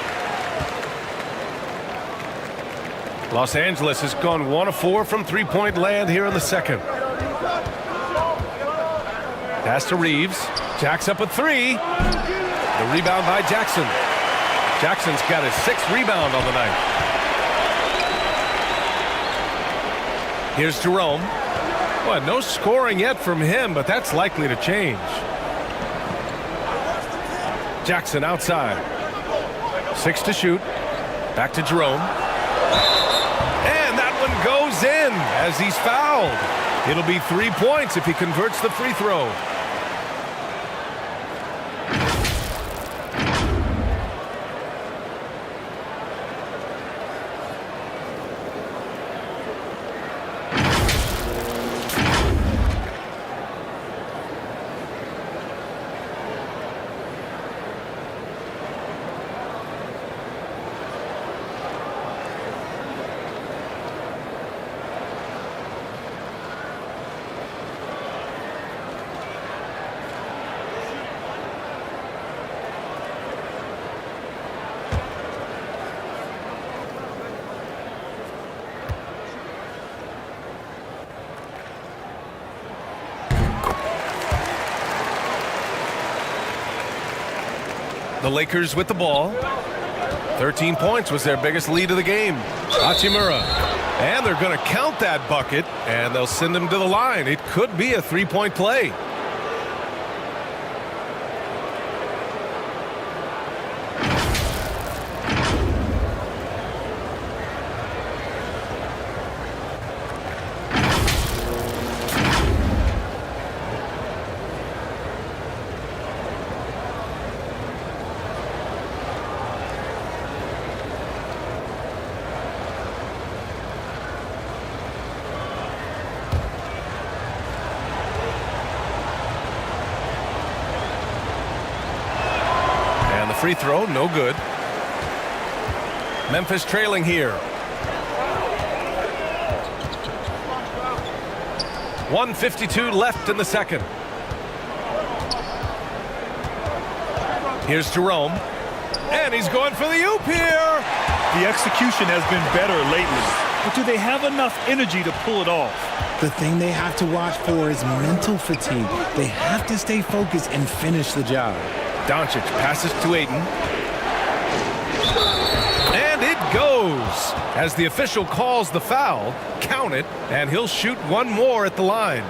A: Los Angeles has gone 1 of 4 from three-point land here in the second. Pass to Reeves. Jacks up with 3. The rebound by Jackson. Jackson's got his 6th rebound on the night. Here's Jerome. Well, no scoring yet from him, but that's likely to change. Jackson outside. 6 to shoot. Back to Jerome. And that one goes in as he's fouled. It'll be 3 points if he converts the free throw. The Lakers with the ball. 13 points was their biggest lead of the game. Hachimura. And they're going to count that bucket, and they'll send him to the line. It could be a 3-point play. Free throw, no good. Memphis trailing here. 1:52 left in the second. Here's Jerome. And he's going for the oop here.
B: The execution has been better lately. But do they have enough energy to pull it off?
P: The thing they have to watch for is mental fatigue. They have to stay focused and finish the job.
A: Doncic passes to Ayton. And it goes. As the official calls the foul, count it, and he'll shoot one more at the line.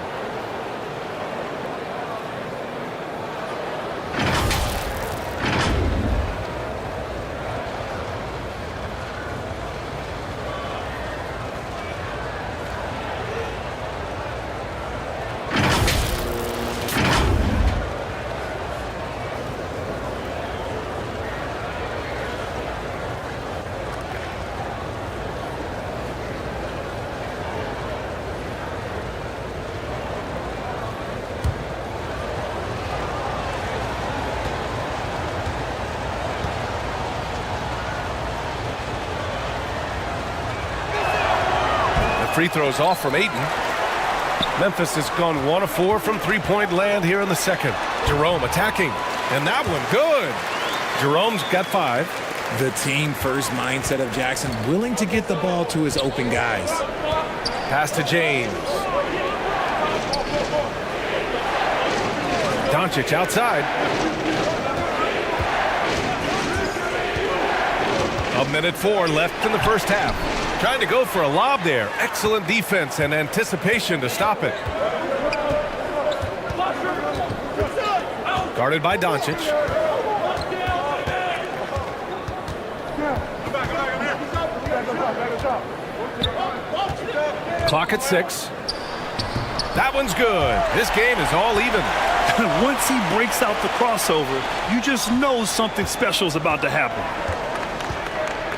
A: free throws off from Ayton. Memphis has gone 1 of 4 from three-point land here in the second. Jerome attacking, and that one good. Jerome's got 5.
P: The team-first mindset of Jackson, willing to get the ball to his open guys.
A: Pass to James. Doncic outside. A minute 4 left in the first half. Trying to go for a lob there. Excellent defense and anticipation to stop it. Guarded by Doncic. Clock at 6. That one's good. This game is all even.
B: Once he breaks out the crossover, you just know something special is about to happen.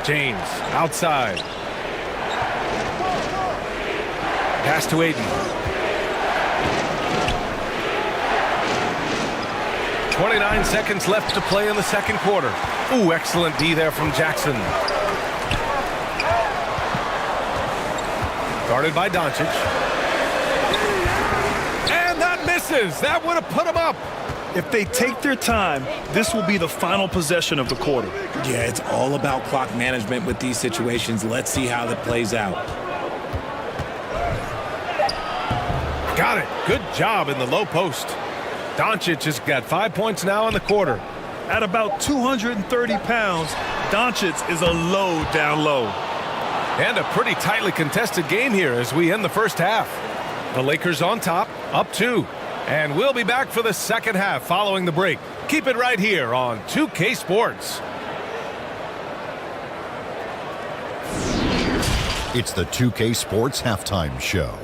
A: James outside. Pass to Ayton. 29 seconds left to play in the second quarter. Ooh, excellent D there from Jackson. Guarded by Doncic. And that misses. That would have put him up.
B: If they take their time, this will be the final possession of the quarter.
P: Yeah, it's all about clock management with these situations. Let's see how that plays out.
A: Got it. Good job in the low post. Doncic has got 5 points now in the quarter.
B: At about 230 pounds, Doncic is a low down low.
A: And a pretty tightly contested game here as we end the first half. The Lakers on top, up 2. And we'll be back for the second half following the break. Keep it right here on 2K Sports.
N: It's the 2K Sports Halftime Show.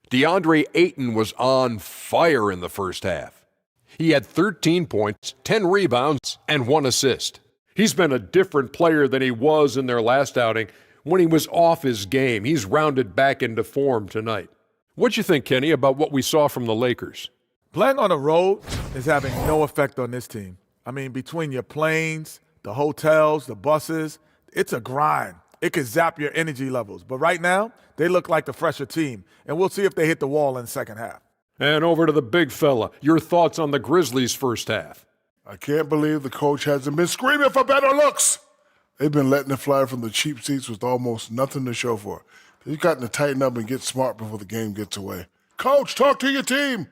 F: DeAndre Ayton was on fire in the first half. He had 13 points, 10 rebounds, and 1 assist. He's been a different player than he was in their last outing when he was off his game. He's rounded back into form tonight. What'd you think, Kenny, about what we saw from the Lakers?
H: Playing on the road is having no effect on this team. I mean, between your planes, the hotels, the buses, it's a grind. It could zap your energy levels. But right now, they look like the fresher team. And we'll see if they hit the wall in the second half.
F: And over to the big fella. Your thoughts on the Grizzlies' first half?
G: I can't believe the coach hasn't been screaming for better looks. They've been letting it fly from the cheap seats with almost nothing to show for it. They've gotten to tighten up and get smart before the game gets away. Coach, talk to your team.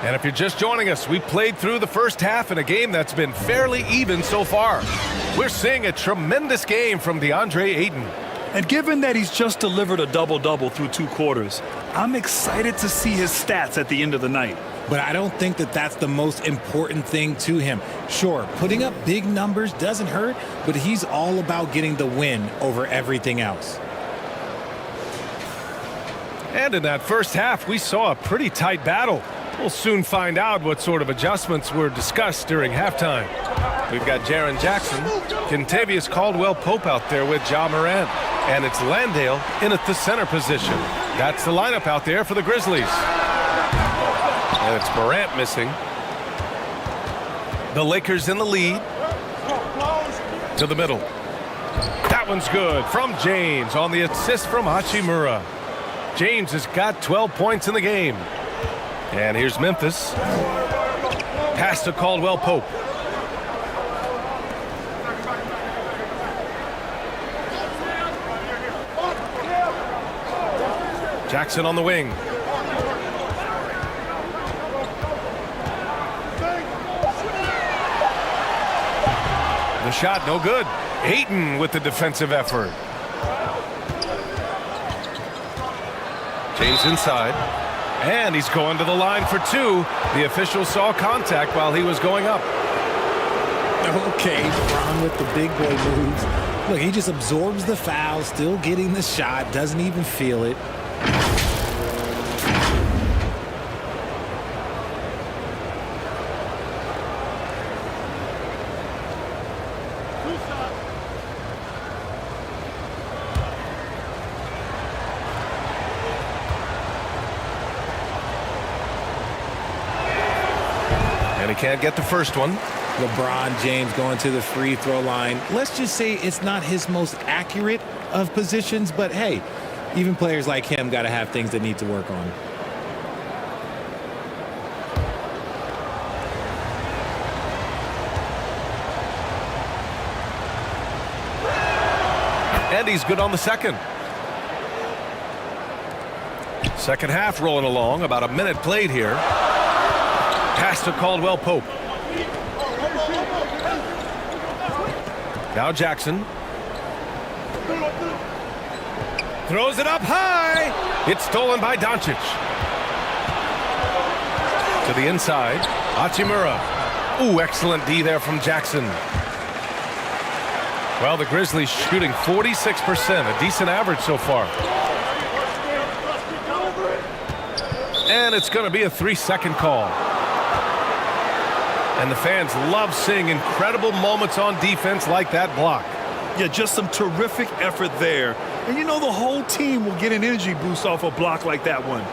A: And if you're just joining us, we played through the first half in a game that's been fairly even so far. We're seeing a tremendous game from DeAndre Ayton.
B: And given that he's just delivered a double-double through 2 quarters, I'm excited to see his stats at the end of the night.
P: But I don't think that that's the most important thing to him. Sure, putting up big numbers doesn't hurt, but he's all about getting the win over everything else.
A: And in that first half, we saw a pretty tight battle. We'll soon find out what sort of adjustments were discussed during halftime. We've got Jaren Jackson, Kentavious Caldwell-Pope out there with Ja Morant, and it's Landale in at the center position. That's the lineup out there for the Grizzlies. And it's Morant missing. The Lakers in the lead. To the middle. That one's good from James on the assist from Hachimura. James has got 12 points in the game. And here's Memphis. Pass to Caldwell-Pope. Jackson on the wing. The shot no good. Ayton with the defensive effort. James inside. And he's going to the line for 2. The official saw contact while he was going up.
P: Okay, LeBron with the big boy moves. Look, he just absorbs the foul, still getting the shot, doesn't even feel it.
A: And he can't get the first one.
P: LeBron James going to the free throw line. Let's just say it's not his most accurate of positions, but hey, even players like him got to have things that need to work on.
A: And he's good on the second. Second half rolling along, about a minute played here. Pass to Caldwell Pope. Now Jackson. Throws it up high. It's stolen by Doncic. To the inside. Hachimura. Ooh, excellent D there from Jackson. Well, the Grizzlies shooting 46%, a decent average so far. And it's going to be a 3-second call. And the fans love seeing incredible moments on defense like that block.
B: Yeah, just some terrific effort there. And you know the whole team will get an energy boost off a block like that one.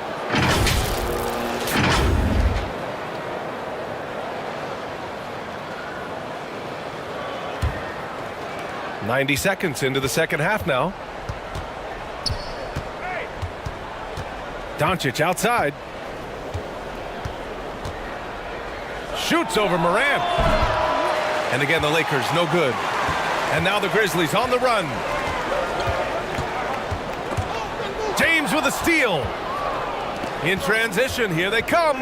A: .90 seconds into the second half now. Doncic outside. Shoots over Morant. And again, the Lakers no good. And now the Grizzlies on the run. James with a steal. In transition, here they come.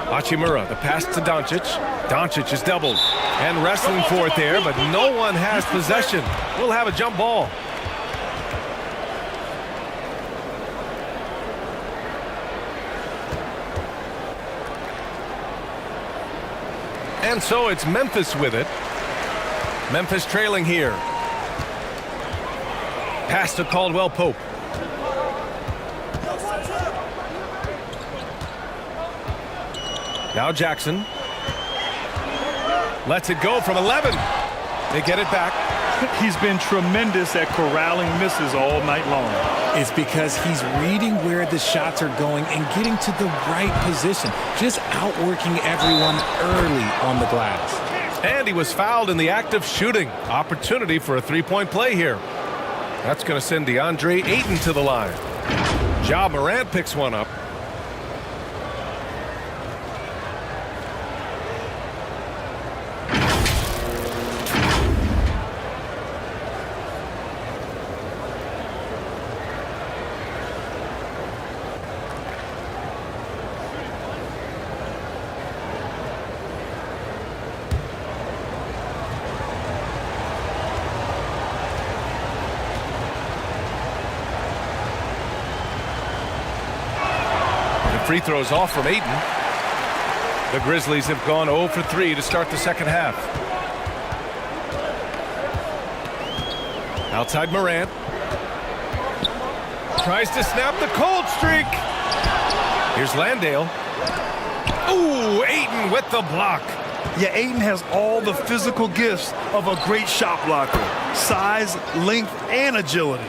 A: Hachimura, the pass to Doncic. Doncic is doubled and wrestling for it there, but no one has possession. We'll have a jump ball. And so it's Memphis with it. Memphis trailing here. Pass to Caldwell Pope. Now Jackson. Lets it go from 11. They get it back.
B: He's been tremendous at corralling misses all night long.
P: It's because he's reading where the shots are going and getting to the right position. Just outworking everyone early on the glass.
A: And he was fouled in the act of shooting. Opportunity for a three-point play here. That's going to send DeAndre Ayton to the line. Ja Morant picks one up. Free throws off from Ayton. The Grizzlies have gone 0 for 3 to start the second half. Outside Morant. Tries to snap the cold streak. Here's Landale. Ooh, Ayton with the block.
B: Yeah, Ayton has all the physical gifts of a great shot blocker. Size, length, and agility.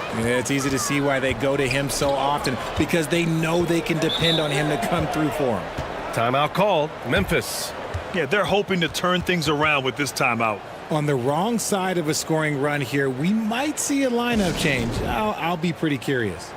P: Yeah, it's easy to see why they go to him so often, because they know they can depend on him to come through for them.
A: Timeout called. Memphis.
B: Yeah, they're hoping to turn things around with this timeout.
P: On the wrong side of a scoring run here, we might see a lineup change. I'll be pretty curious.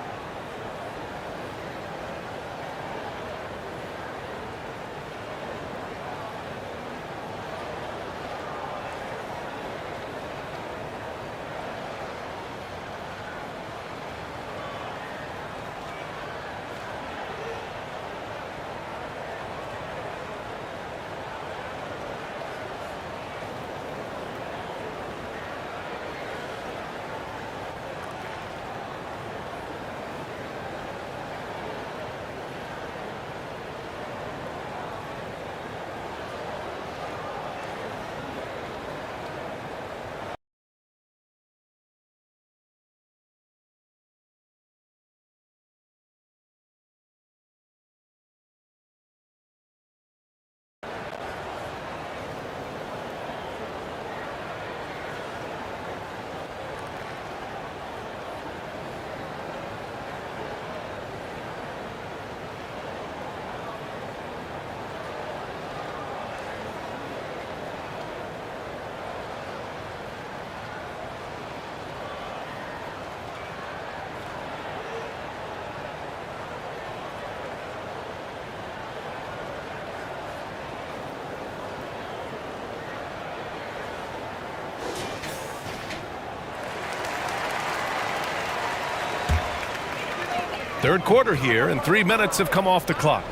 A: Third quarter here, and 3 minutes have come off the clock.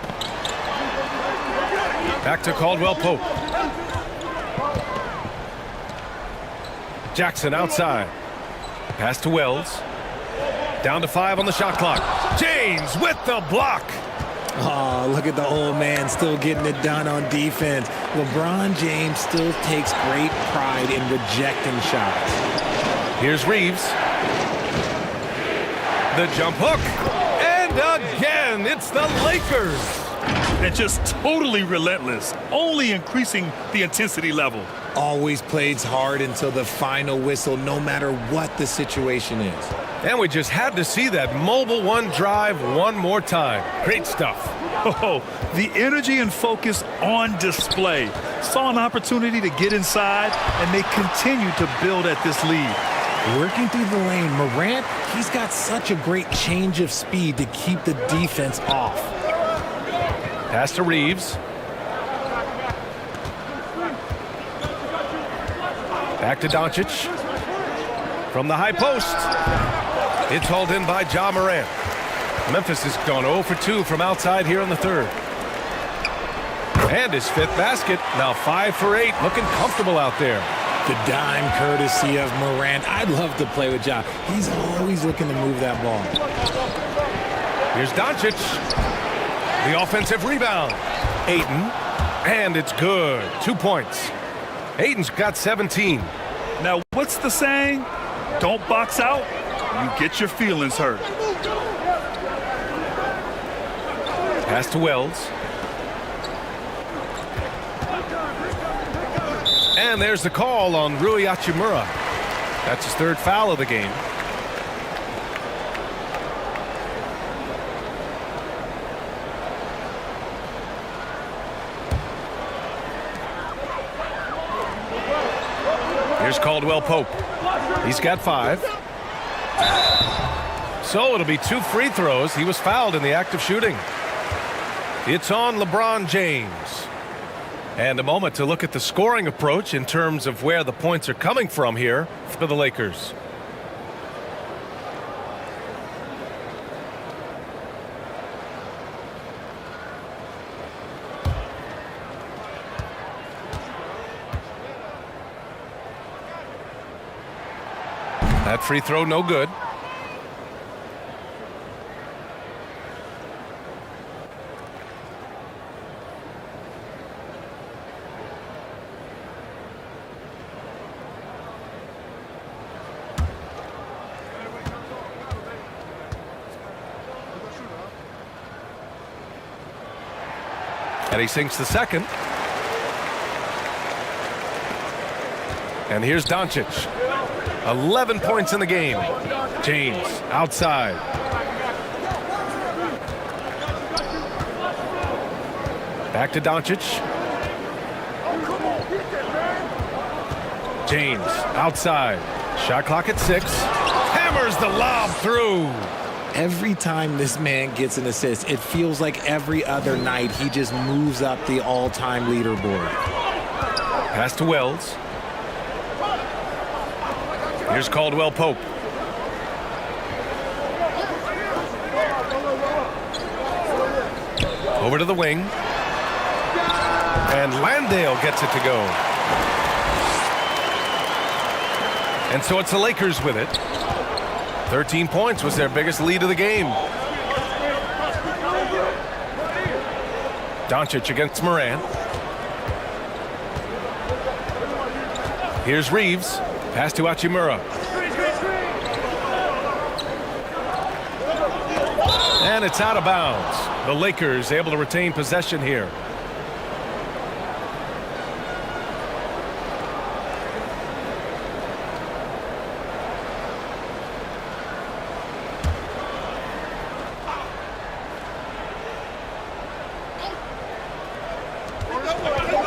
A: Back to Caldwell Pope. Jackson outside. Pass to Wells. Down to 5 on the shot clock. James with the block.
P: Oh, look at the old man still getting it done on defense. LeBron James still takes great pride in rejecting shots.
A: Here's Reeves. The jump hook. And again, it's the Lakers.
B: And just totally relentless, only increasing the intensity level.
P: Always plays hard until the final whistle, no matter what the situation is.
A: And we just had to see that mobile one drive one more time. Great stuff.
B: Oh, the energy and focus on display. Saw an opportunity to get inside, and they continue to build at this lead.
P: Working through the lane, Morant, he's got such a great change of speed to keep the defense off.
A: Pass to Reeves. Back to Doncic. From the high post. It's hauled in by Ja Morant. Memphis has gone 0 for 2 from outside here in the third. And his 5th basket. Now 5 for 8. Looking comfortable out there.
P: The dime courtesy of Morant. I'd love to play with Ja. He's always looking to move that ball.
A: Here's Doncic. The offensive rebound. Ayton. And it's good. 2 points. Ayton's got 17.
B: Now, what's the saying? Don't box out. You get your feelings hurt.
A: Pass to Wells. And there's the call on Rui Hachimura. That's his 3rd foul of the game. Here's Caldwell Pope. He's got 5. So it'll be 2 free throws. He was fouled in the act of shooting. It's on LeBron James. And a moment to look at the scoring approach in terms of where the points are coming from here for the Lakers. That free throw no good. And he sinks the second. And here's Doncic. 11 points in the game. James outside. Back to Doncic. James outside. Shot clock at 6. Hammers the lob through.
P: Every time this man gets an assist, it feels like every other night he just moves up the all-time leaderboard.
A: Pass to Wells. Here's Caldwell Pope. Over to the wing. And Landale gets it to go. And so it's the Lakers with it. 13 points was their biggest lead of the game. Doncic against Morant. Here's Reeves. Pass to Hachimura. And it's out of bounds. The Lakers able to retain possession here.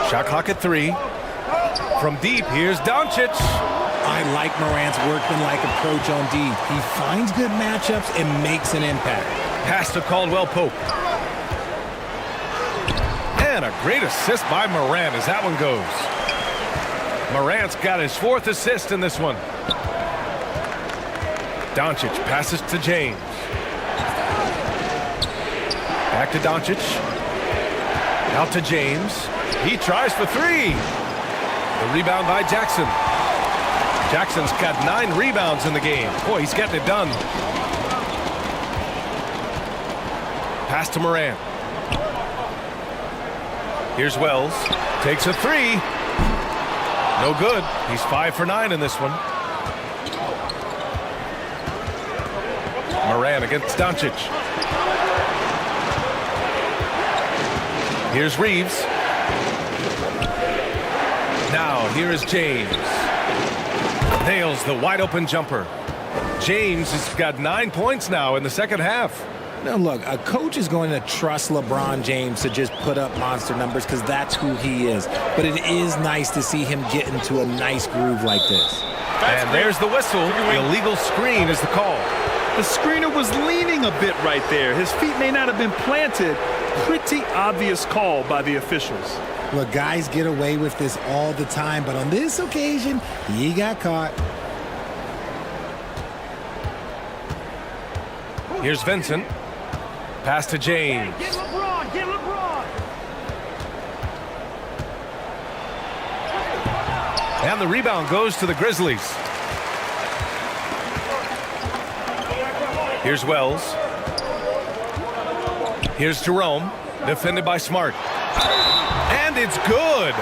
A: Shot clock at 3. From deep, here's Doncic.
P: I like Morant's workmanlike approach on D. He finds good matchups and makes an impact.
A: Pass to Caldwell Pope. And a great assist by Morant as that one goes. Morant's got his 4th assist in this one. Doncic passes to James. Back to Doncic. Out to James. He tries for three. The rebound by Jackson. Jackson's got 9 rebounds in the game. Boy, he's getting it done. Pass to Morant. Here's Wells. Takes a three. No good. He's 5 for 9 in this one. Morant against Doncic. Here's Reeves. Now here is James. Nails the wide open jumper. James has got 9 points now in the second half.
P: Now, look, a coach is going to trust LeBron James to just put up monster numbers because that's who he is. But it is nice to see him get into a nice groove like this.
A: And there's the whistle. The illegal screen is the call.
B: The screener was leaning a bit right there. His feet may not have been planted. Pretty obvious call by the officials.
P: Look, guys get away with this all the time, but on this occasion, he got caught.
A: Here's Vincent. Pass to James.
Q: Get LeBron, get LeBron.
A: And the rebound goes to the Grizzlies. Here's Wells. Here's Jerome. Defended by Smart. And it's good.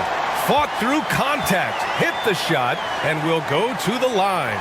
A: Fought through contact. Hit the shot and will go to the line.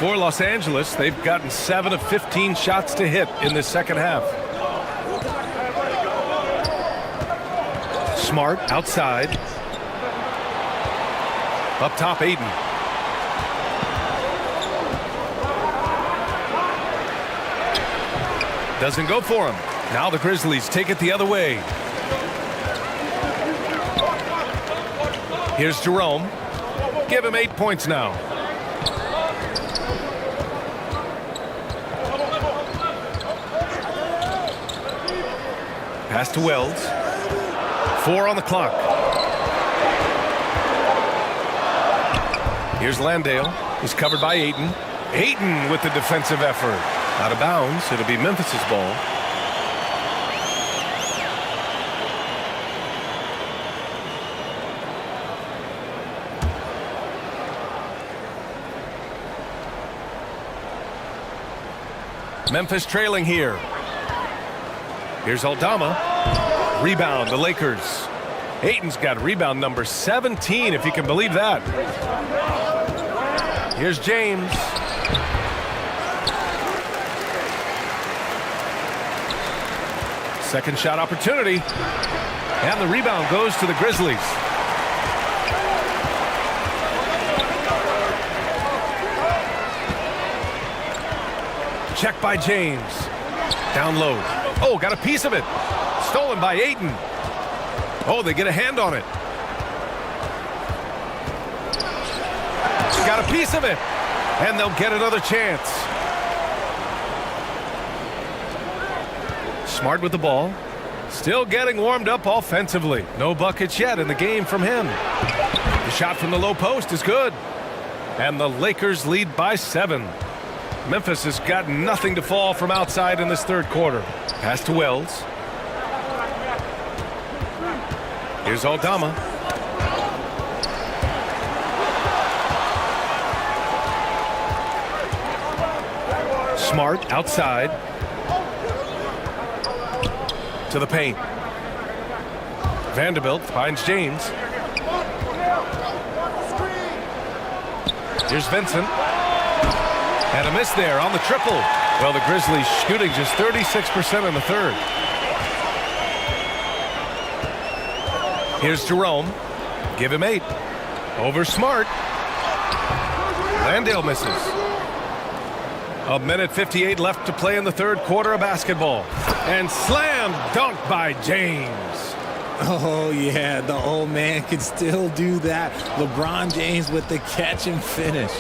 A: For Los Angeles, they've gotten 7 of 15 shots to hit in this second half. Smart outside. Up top, Aiden. Doesn't go for him. Now the Grizzlies take it the other way. Here's Jerome. Give him 8 points now. Pass to Wells. 4 on the clock. Here's Landale. He's covered by Ayton. Ayton with the defensive effort. Out of bounds. It'll be Memphis's ball. Memphis trailing here. Here's Aldama. Rebound, the Lakers. Ayton's got rebound number 17, if you can believe that. Here's James. Second shot opportunity. And the rebound goes to the Grizzlies. Check by James. Down low. Oh, got a piece of it. Stolen by Ayton. Oh, they get a hand on it. Got a piece of it. And they'll get another chance. Smart with the ball. Still getting warmed up offensively. No buckets yet in the game from him. The shot from the low post is good. And the Lakers lead by 7. Memphis has got nothing to fall from outside in this third quarter. Pass to Wells. Here's Aldama. Smart outside. To the paint. Vanderbilt finds James. Here's Vincent. And a miss there on the triple. Well, the Grizzlies shooting just 36% in the third. Here's Jerome. Give him 8. Over Smart. Landale misses. A minute 58 left to play in the third quarter of basketball. And slam dunk by James.
P: Oh, yeah, the old man can still do that. LeBron James with the catch and finish.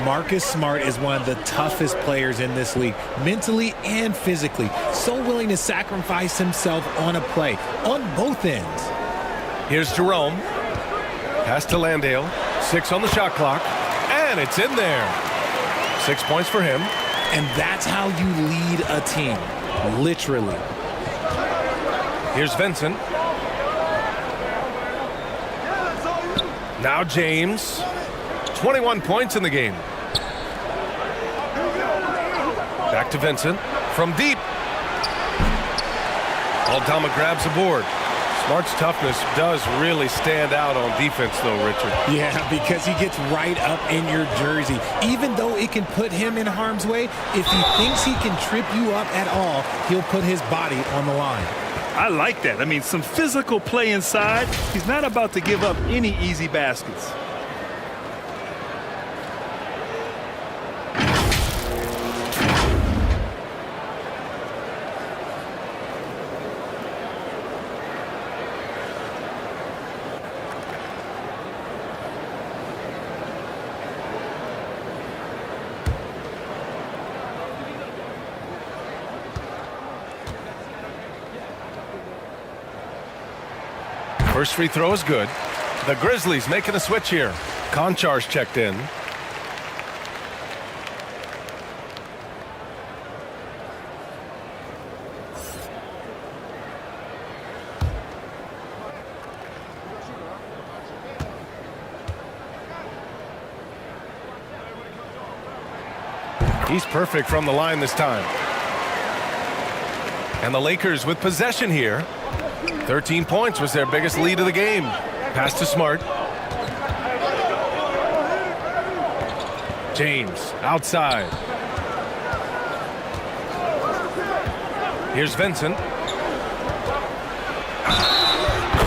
P: Marcus Smart is one of the toughest players in this league, mentally and physically. So willing to sacrifice himself on a play, on both ends.
A: Here's Jerome. Pass to Landale. 6 on the shot clock. And it's in there. 6 points for him.
P: And that's how you lead a team, literally.
A: Here's Vincent. Now James. 21 points in the game. Back to Vincent. From deep. Aldama grabs the board. Smart's toughness does really stand out on defense, though, Richard.
P: Yeah, because he gets right up in your jersey. Even though it can put him in harm's way, if he thinks he can trip you up at all, he'll put his body on the line.
B: I like that. I mean, some physical play inside. He's not about to give up any easy baskets.
A: First free throw is good. The Grizzlies making a switch here. Konchar's checked in. He's perfect from the line this time. And the Lakers with possession here. 13 points was their biggest lead of the game. Pass to Smart. James outside. Here's Vincent.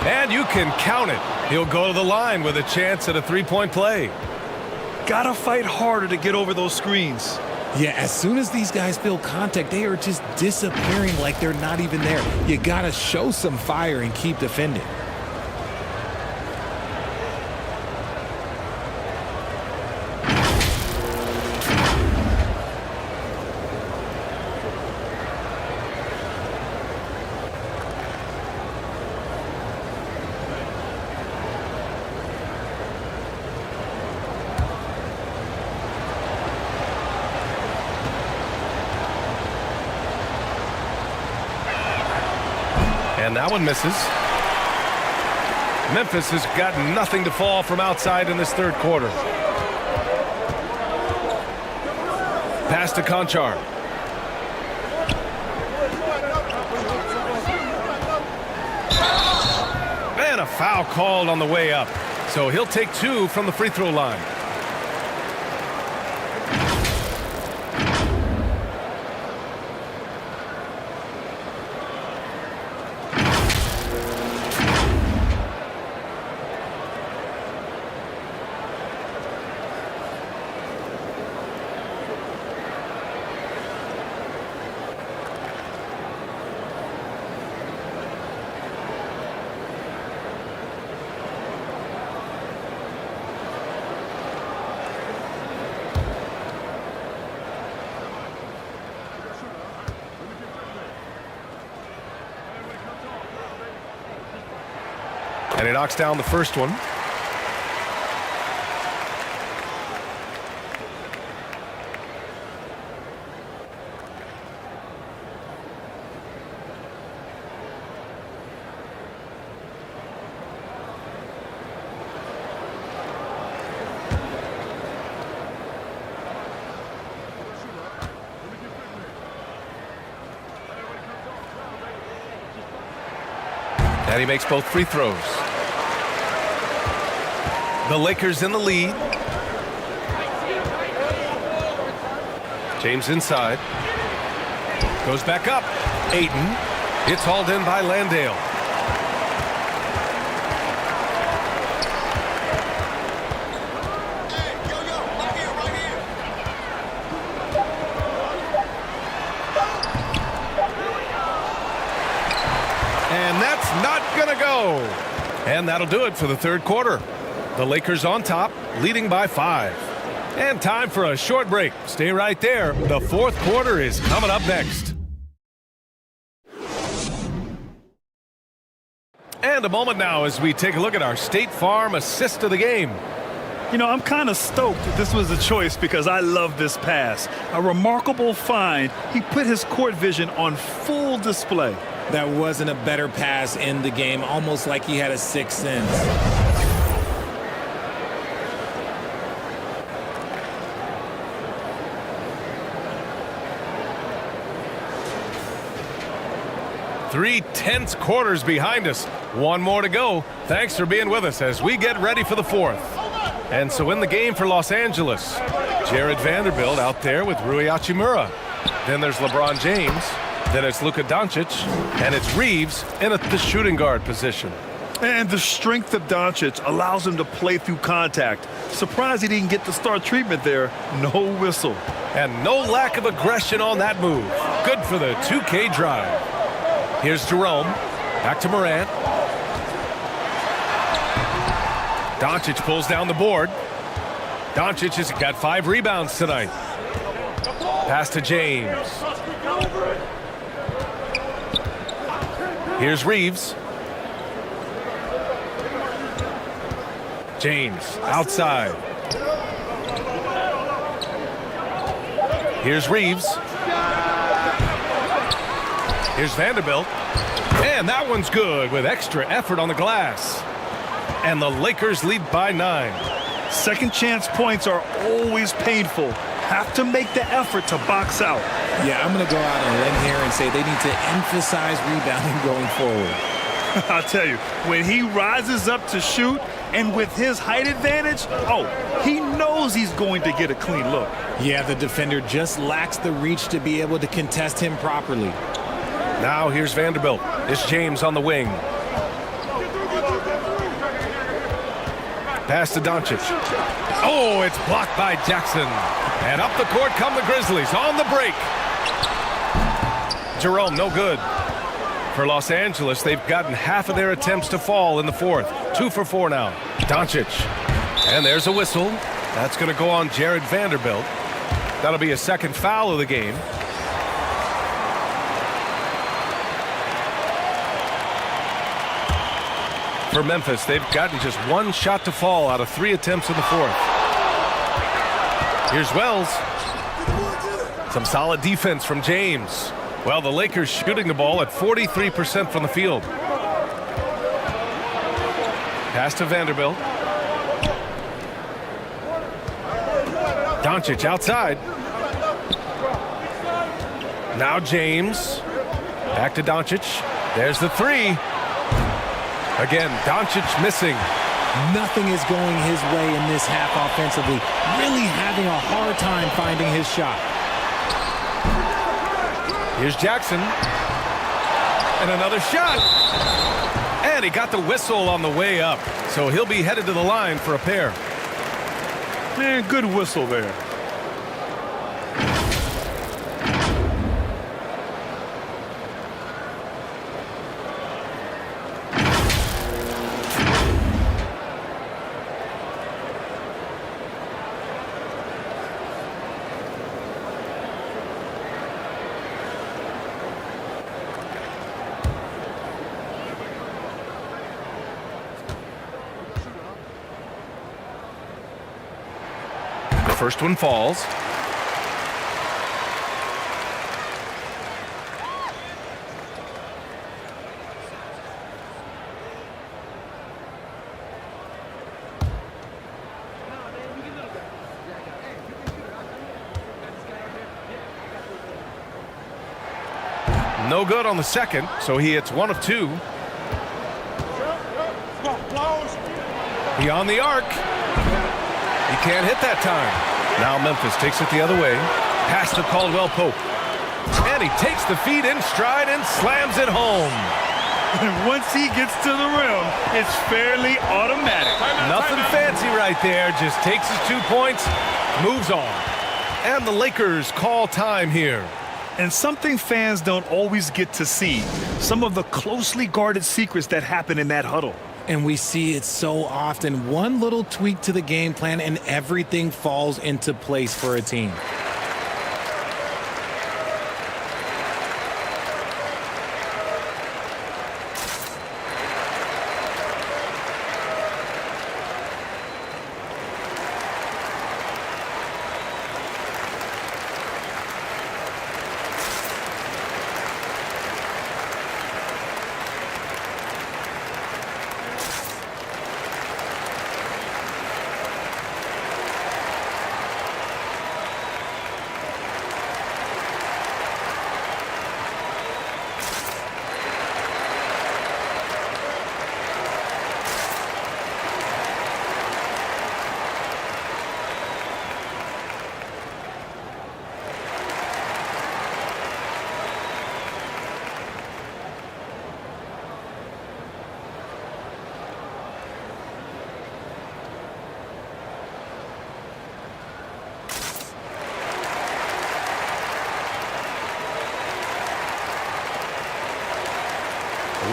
A: And you can count it. He'll go to the line with a chance at a three-point play.
B: Gotta fight harder to get over those screens.
P: Yeah, as soon as these guys feel contact, they are just disappearing like they're not even there. You gotta show some fire and keep defending.
A: And that one misses. Memphis has got nothing to fall from outside in this third quarter. Pass to Konchar. And a foul called on the way up. So he'll take 2 from the free throw line. And he knocks down the first one. And he makes both free throws. The Lakers in the lead. James inside. Goes back up. Ayton. It's hauled in by Landale. And that'll do it for the third quarter. The Lakers on top, leading by 5. And time for a short break. Stay right there. The fourth quarter is coming up next. And a moment now as we take a look at our State Farm assist of the game.
B: You know, I'm kind of stoked that this was a choice because I love this pass. A remarkable find. He put his court vision on full display.
P: That wasn't a better pass in the game, almost like he had a sixth sense.
A: Three tense quarters behind us. One more to go. Thanks for being with us as we get ready for the fourth. And so in the game for Los Angeles, Jared Vanderbilt out there with Rui Hachimura. Then there's LeBron James. Then it's Luka Doncic. And it's Reeves in at the shooting guard position.
B: And the strength of Doncic allows him to play through contact. Surprised he didn't get the star treatment there. No whistle.
A: And no lack of aggression on that move. Good for the 2K drive. Here's Jerome. Back to Morant. Doncic pulls down the board. Doncic has got 5 rebounds tonight. Pass to James. Here's Reeves. James outside. Here's Reeves. Here's Vanderbilt. And that one's good with extra effort on the glass. And the Lakers lead by 9.
B: Second chance points are always painful. Have to make the effort to box out.
P: Yeah, I'm going to go out on a limb here and say they need to emphasize rebounding going forward.
B: I'll tell you, when he rises up to shoot and with his height advantage, he knows he's going to get a clean look.
P: Yeah, the defender just lacks the reach to be able to contest him properly.
A: Now here's Vanderbilt. It's James on the wing. Pass to Doncic. Oh, it's blocked by Jackson. And up the court come the Grizzlies on the break. Jerome, no good. For Los Angeles, they've gotten half of their attempts to fall in the fourth. 2 for 4 now. Doncic. And there's a whistle. That's going to go on Jared Vanderbilt. That'll be a second foul of the game. For Memphis, they've gotten just 1 shot to fall out of 3 attempts in the fourth. Here's Wells. Some solid defense from James. Well, the Lakers shooting the ball at 43% from the field. Pass to Vanderbilt. Doncic outside. Now James. Back to Doncic. There's the 3. Again, Doncic missing.
P: Nothing is going his way in this half offensively. Really having a hard time finding his shot.
A: Here's Jackson. And another shot. And he got the whistle on the way up. So he'll be headed to the line for a pair.
B: Man, good whistle there.
A: First one falls. No good on the second, so he hits 1 of 2. Beyond the arc. He can't hit that time. Now Memphis takes it the other way. Pass to Caldwell Pope. And he takes the feed in stride and slams it home.
B: And once he gets to the rim, it's fairly automatic.
A: Nothing fancy right there. Just takes his 2 points, moves on. And the Lakers call time here.
B: And something fans don't always get to see. Some of the closely guarded secrets that happen in that huddle.
P: And we see it so often. One little tweak to the game plan and everything falls into place for a team.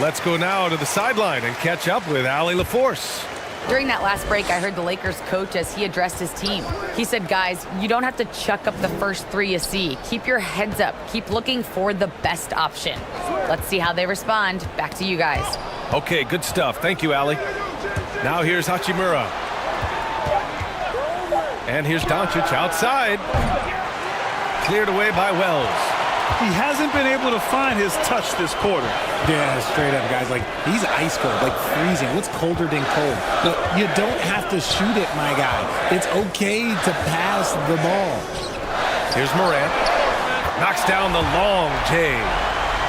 A: Let's go now to the sideline and catch up with Allie LaForce.
I: During that last break, I heard the Lakers coach as he addressed his team. He said, guys, you don't have to chuck up the first three you see. Keep your heads up. Keep looking for the best option. Let's see how they respond. Back to you guys.
A: Okay, good stuff. Thank you, Allie. Now here's Hachimura. And here's Doncic outside. Cleared away by Wells.
B: He hasn't been able to find his touch this quarter.
P: Yeah, straight up, guys. Like, he's ice cold, like freezing. What's colder than cold? But you don't have to shoot it, my guy. It's okay to pass the ball.
A: Here's Morant. Knocks down the long J.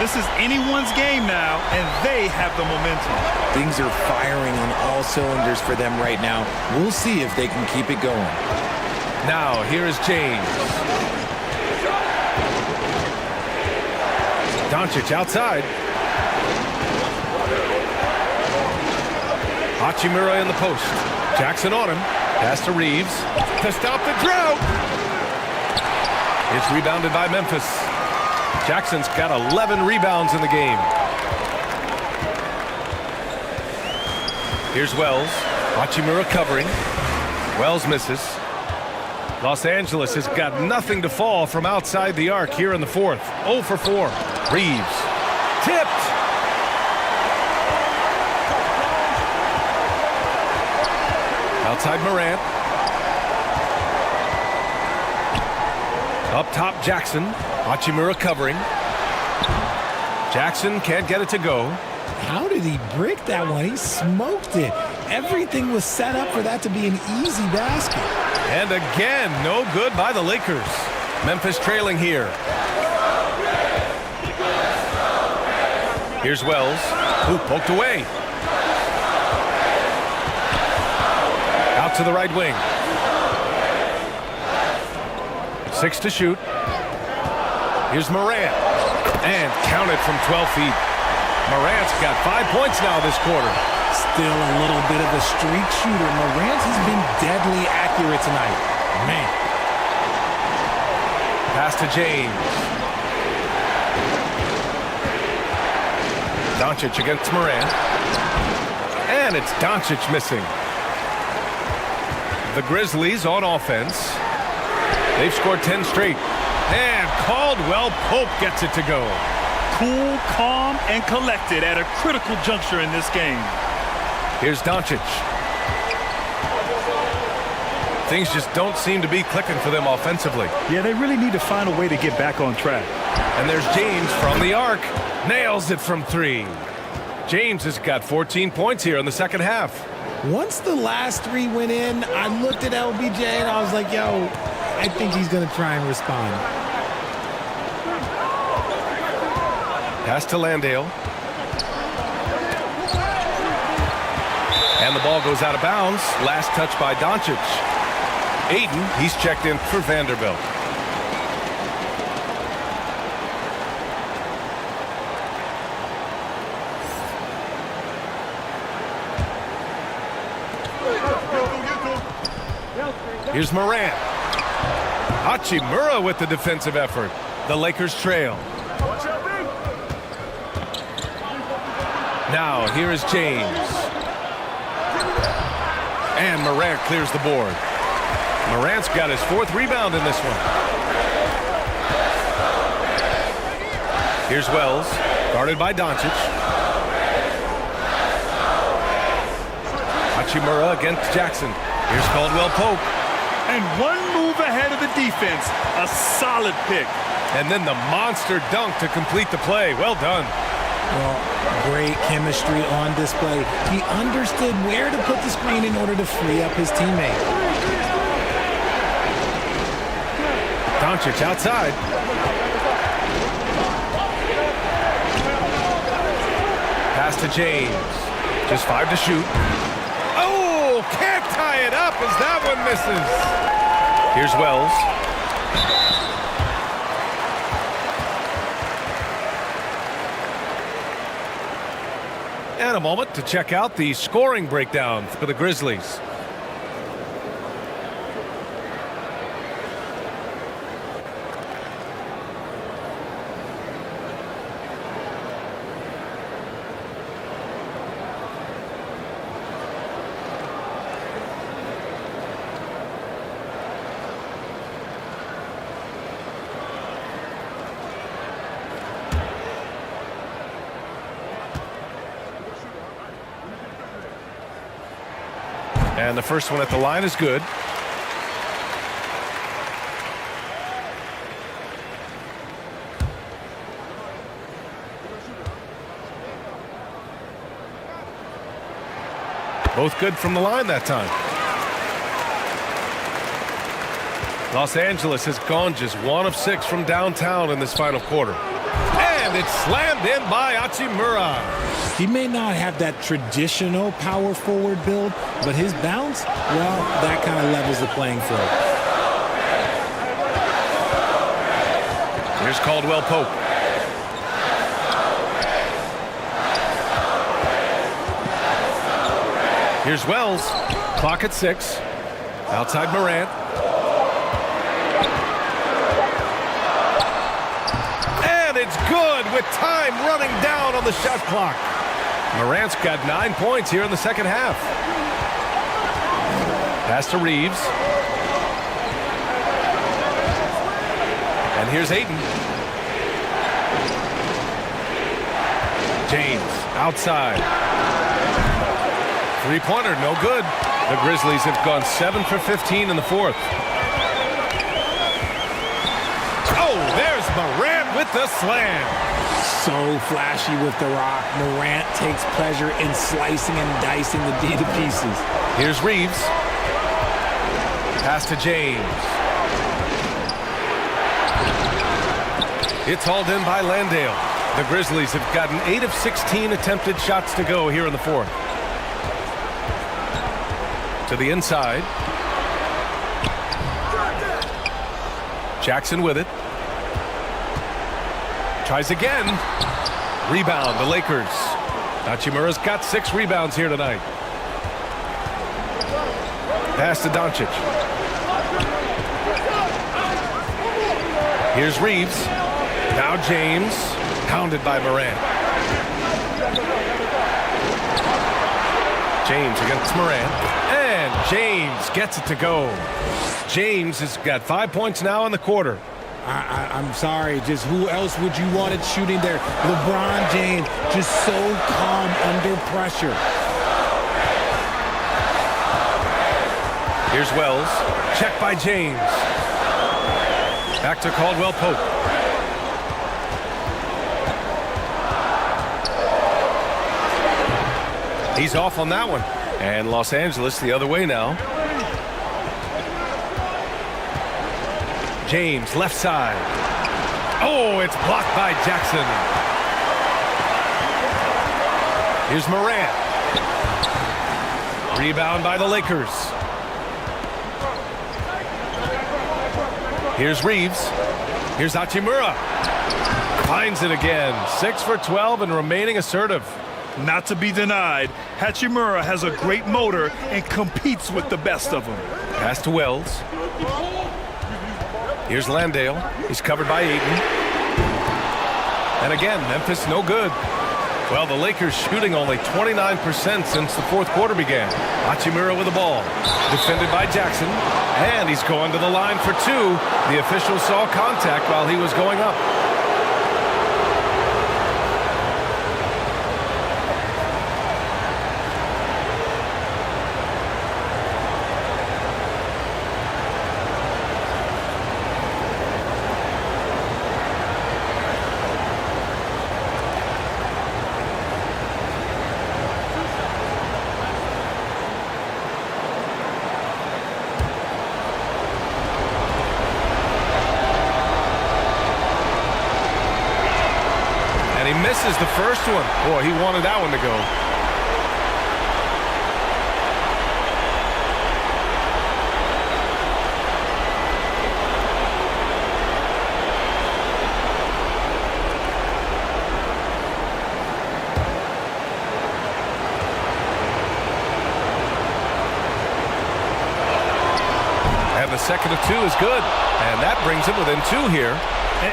B: This is anyone's game now, and they have the momentum.
P: Things are firing on all cylinders for them right now. We'll see if they can keep it going.
A: Now, here is James. Doncic outside. Hachimura in the post. Jackson on him. Pass to Reeves to stop the drought. It's rebounded by Memphis. Jackson's got 11 rebounds in the game. Here's Wells. Hachimura covering. Wells misses. Los Angeles has got nothing to fall from outside the arc here in the fourth. 0 for 4. Reeves. Tipped. Outside Morant. Up top Jackson. Hachimura covering. Jackson can't get it to go.
P: How did he break that one? He smoked it. Everything was set up for that to be an easy basket.
A: And again, no good by the Lakers. Memphis trailing here. Here's Wells, who poked away. Out to the right wing. 6 to shoot. Here's Morant. And counted from 12 feet. Morant's got 5 points now this quarter.
P: Still a little bit of a streak shooter. Morant has been deadly accurate tonight. Man.
A: Pass to James. Doncic against Morant. And it's Doncic missing. The Grizzlies on offense. They've scored 10 straight. And Caldwell Pope gets it to go.
B: Cool, calm, and collected at a critical juncture in this game.
A: Here's Doncic. Things just don't seem to be clicking for them offensively.
B: Yeah, they really need to find a way to get back on track.
A: And there's James from the arc. Nails it from 3. James has got 14 points here in the second half.
P: Once the last 3 went in, I looked at LBJ and I was like, yo, I think he's going to try and respond.
A: Pass to Landale. And the ball goes out of bounds. Last touch by Doncic. Ayton, he's checked in for Vanderbilt. Here's Morant. Hachimura with the defensive effort. The Lakers trail. Now, here is James. And Morant clears the board. Morant's got his 4th rebound in this one. Here's Wells, guarded by Doncic. Hachimura against Jackson. Here's Caldwell Pope.
B: And one move ahead of the defense. A solid pick.
A: And then the monster dunk to complete the play. Well done.
P: Well, great chemistry on display. He understood where to put the screen in order to free up his teammate.
A: Doncic outside. Pass to James. Just 5 to shoot. Oh, can't tie it up as that one misses. Here's Wells. And a moment to check out the scoring breakdown for the Grizzlies. And the first one at the line is good. Both good from the line that time. Los Angeles has gone just 1 of 6 from downtown in this final quarter. And it's slammed in by Hachimura.
P: He may not have that traditional power forward build, but his bounce, well, that kind of levels the playing field.
A: Here's Caldwell Pope. Here's Wells. Clock at 6. Outside Morant. And it's good with time running down on the shot clock. Morant's got 9 points here in the second half. Pass to Reeves. And here's Ayton. James outside. 3-pointer, no good. The Grizzlies have gone 7 for 15 in the 4th. Oh, there's Morant with the slam.
P: So flashy with the rock. Morant takes pleasure in slicing and dicing the D to pieces.
A: Here's Reeves. Pass to James. It's hauled in by Landale. The Grizzlies have gotten 8 of 16 attempted shots to go here in the 4th. To the inside. Jackson with it. Tries again. Rebound, the Lakers. Hachimura's got 6 rebounds here tonight. Pass to Doncic. Here's Reeves. Now James. Pounded by Morant. James against Morant. And James gets it to go. James has got 5 points now in the quarter.
P: I'm sorry, just who else would you want it shooting there? LeBron James, just so calm under pressure.
A: Here's Wells. Check by James. Back to Caldwell Pope. He's off on that one. And Los Angeles the other way now. James, left side. Oh, it's blocked by Jackson. Here's Morant. Rebound by the Lakers. Here's Reeves. Here's Hachimura. Finds it again. 6 for 12 and remaining assertive.
B: Not to be denied, Hachimura has a great motor and competes with the best of them.
A: Pass to Wells. Here's Landale. He's covered by Ayton. And again, Memphis no good. Well, the Lakers shooting only 29% since the fourth quarter began. Hachimura with the ball. Defended by Jackson. And he's going to the line for two. The official saw contact while he was going up. And he misses the first one. Boy, he wanted that one to go. And the second of two is good. And that brings him within two here.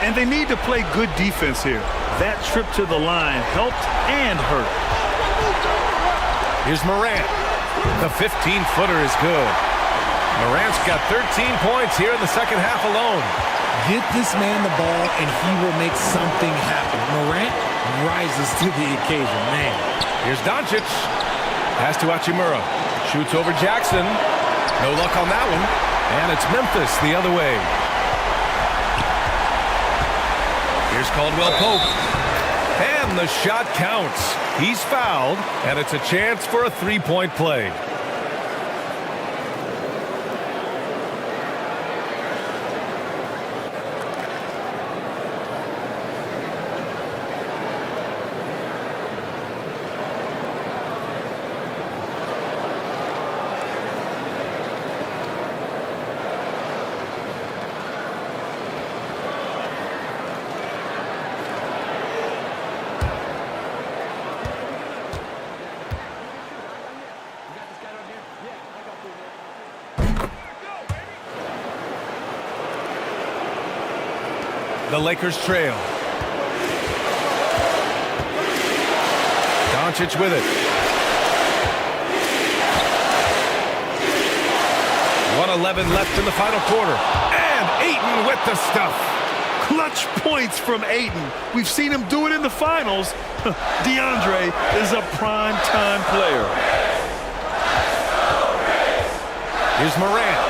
B: And they need to play good defense here. That trip to the line helped and hurt.
A: Here's Morant. The 15-footer is good. Morant's got 13 points here in the second half alone.
P: Get this man the ball, and he will make something happen. Morant rises to the occasion, man.
A: Here's Doncic. Pass to Hachimura. Shoots over Jackson. No luck on that one. And it's Memphis the other way. Here's Caldwell Pope. And the shot counts. He's fouled, and it's a chance for a three-point play. The Lakers trail. Doncic with it. 1:11 left in the final quarter. And Ayton with the stuff.
B: Clutch points from Ayton. We've seen him do it in the finals. DeAndre is a prime-time player.
A: Here's Morant.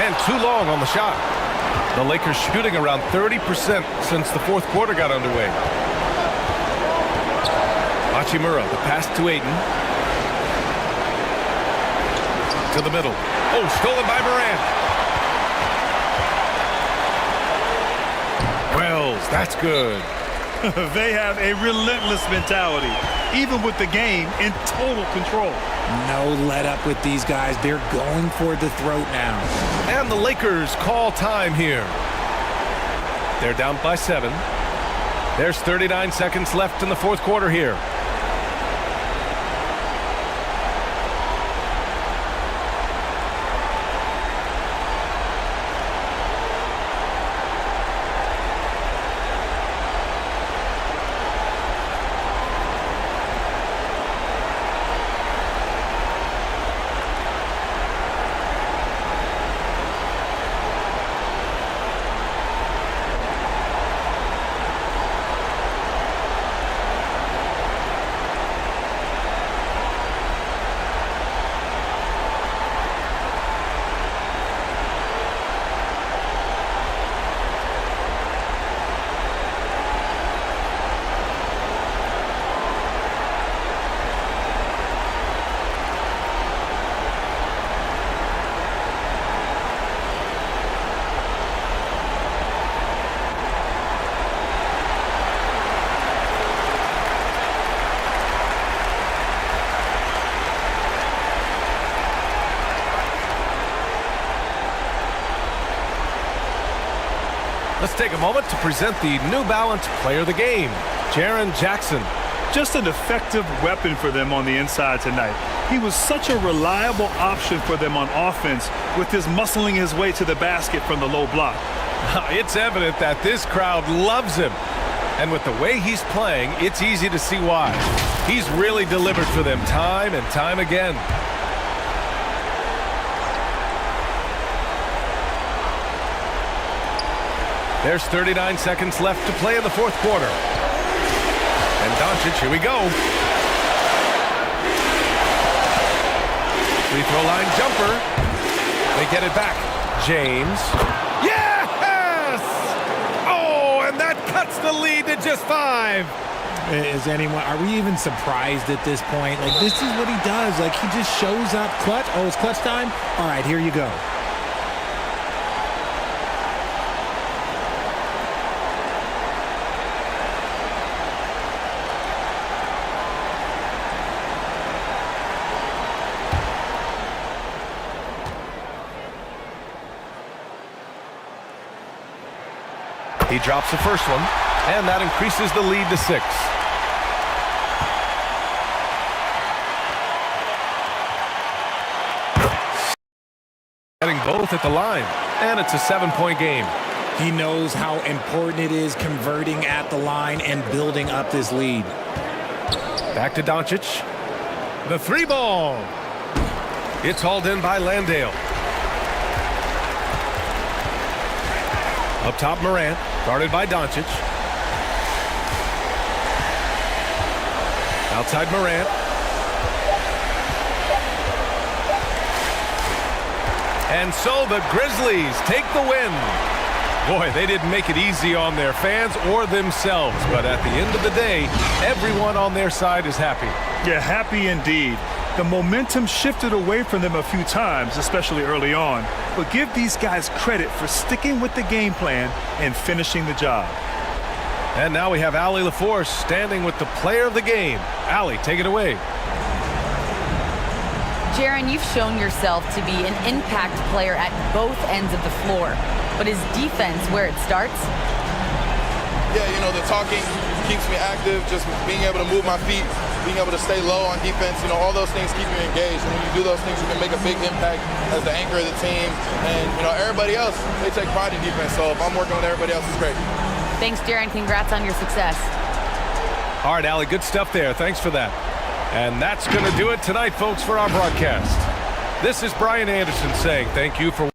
A: And too long on the shot. The Lakers shooting around 30% since the fourth quarter got underway. Hachimura, the pass to Ayton. To the middle. Oh, stolen by Morant. Wells, that's good.
B: They have a relentless mentality, even with the game in total control.
P: No let up with these guys. They're going for the throat now.
A: And the Lakers call time here. They're down by 7. There's 39 seconds left in the fourth quarter here. Let's take a moment to present the New Balance Player of the Game, Jaren Jackson.
B: Just an effective weapon for them on the inside tonight. He was such a reliable option for them on offense with his muscling his way to the basket from the low block.
A: It's evident that this crowd loves him. And with the way he's playing, it's easy to see why. He's really delivered for them time and time again. There's 39 seconds left to play in the fourth quarter. And Doncic, here we go. Free throw line jumper. They get it back. James. Yes! Oh, and that cuts the lead to just 5.
P: Are we even surprised at this point? Like, this is what he does. Like, he just shows up clutch. Oh, it's clutch time? All right, here you go.
A: He drops the first one, and that increases the lead to 6. Getting both at the line, and it's a 7-point game.
P: He knows how important it is converting at the line and building up this lead.
A: Back to Doncic. The 3 ball. It's hauled in by Landale. Up top, Morant, guarded by Doncic. Outside Morant. And so the Grizzlies take the win. Boy, they didn't make it easy on their fans or themselves, but at the end of the day, everyone on their side is happy.
B: Yeah, happy indeed. The momentum shifted away from them a few times, especially early on. But give these guys credit for sticking with the game plan and finishing the job.
A: And now we have Allie LaForce standing with the player of the game. Allie, take it away.
I: Jaren, you've shown yourself to be an impact player at both ends of the floor. But is defense where it starts?
R: Yeah, you know, the talking keeps me active, just being able to move my feet, being able to stay low on defense, you know, all those things keep you engaged. And when you do those things, you can make a big impact as the anchor of the team. And, you know, everybody else, they take pride in defense. So if I'm working with everybody else, it's great.
I: Thanks, Jaren. Congrats on your success.
A: All right, Allie, good stuff there. Thanks for that. And that's going to do it tonight, folks, for our broadcast. This is Brian Anderson saying thank you for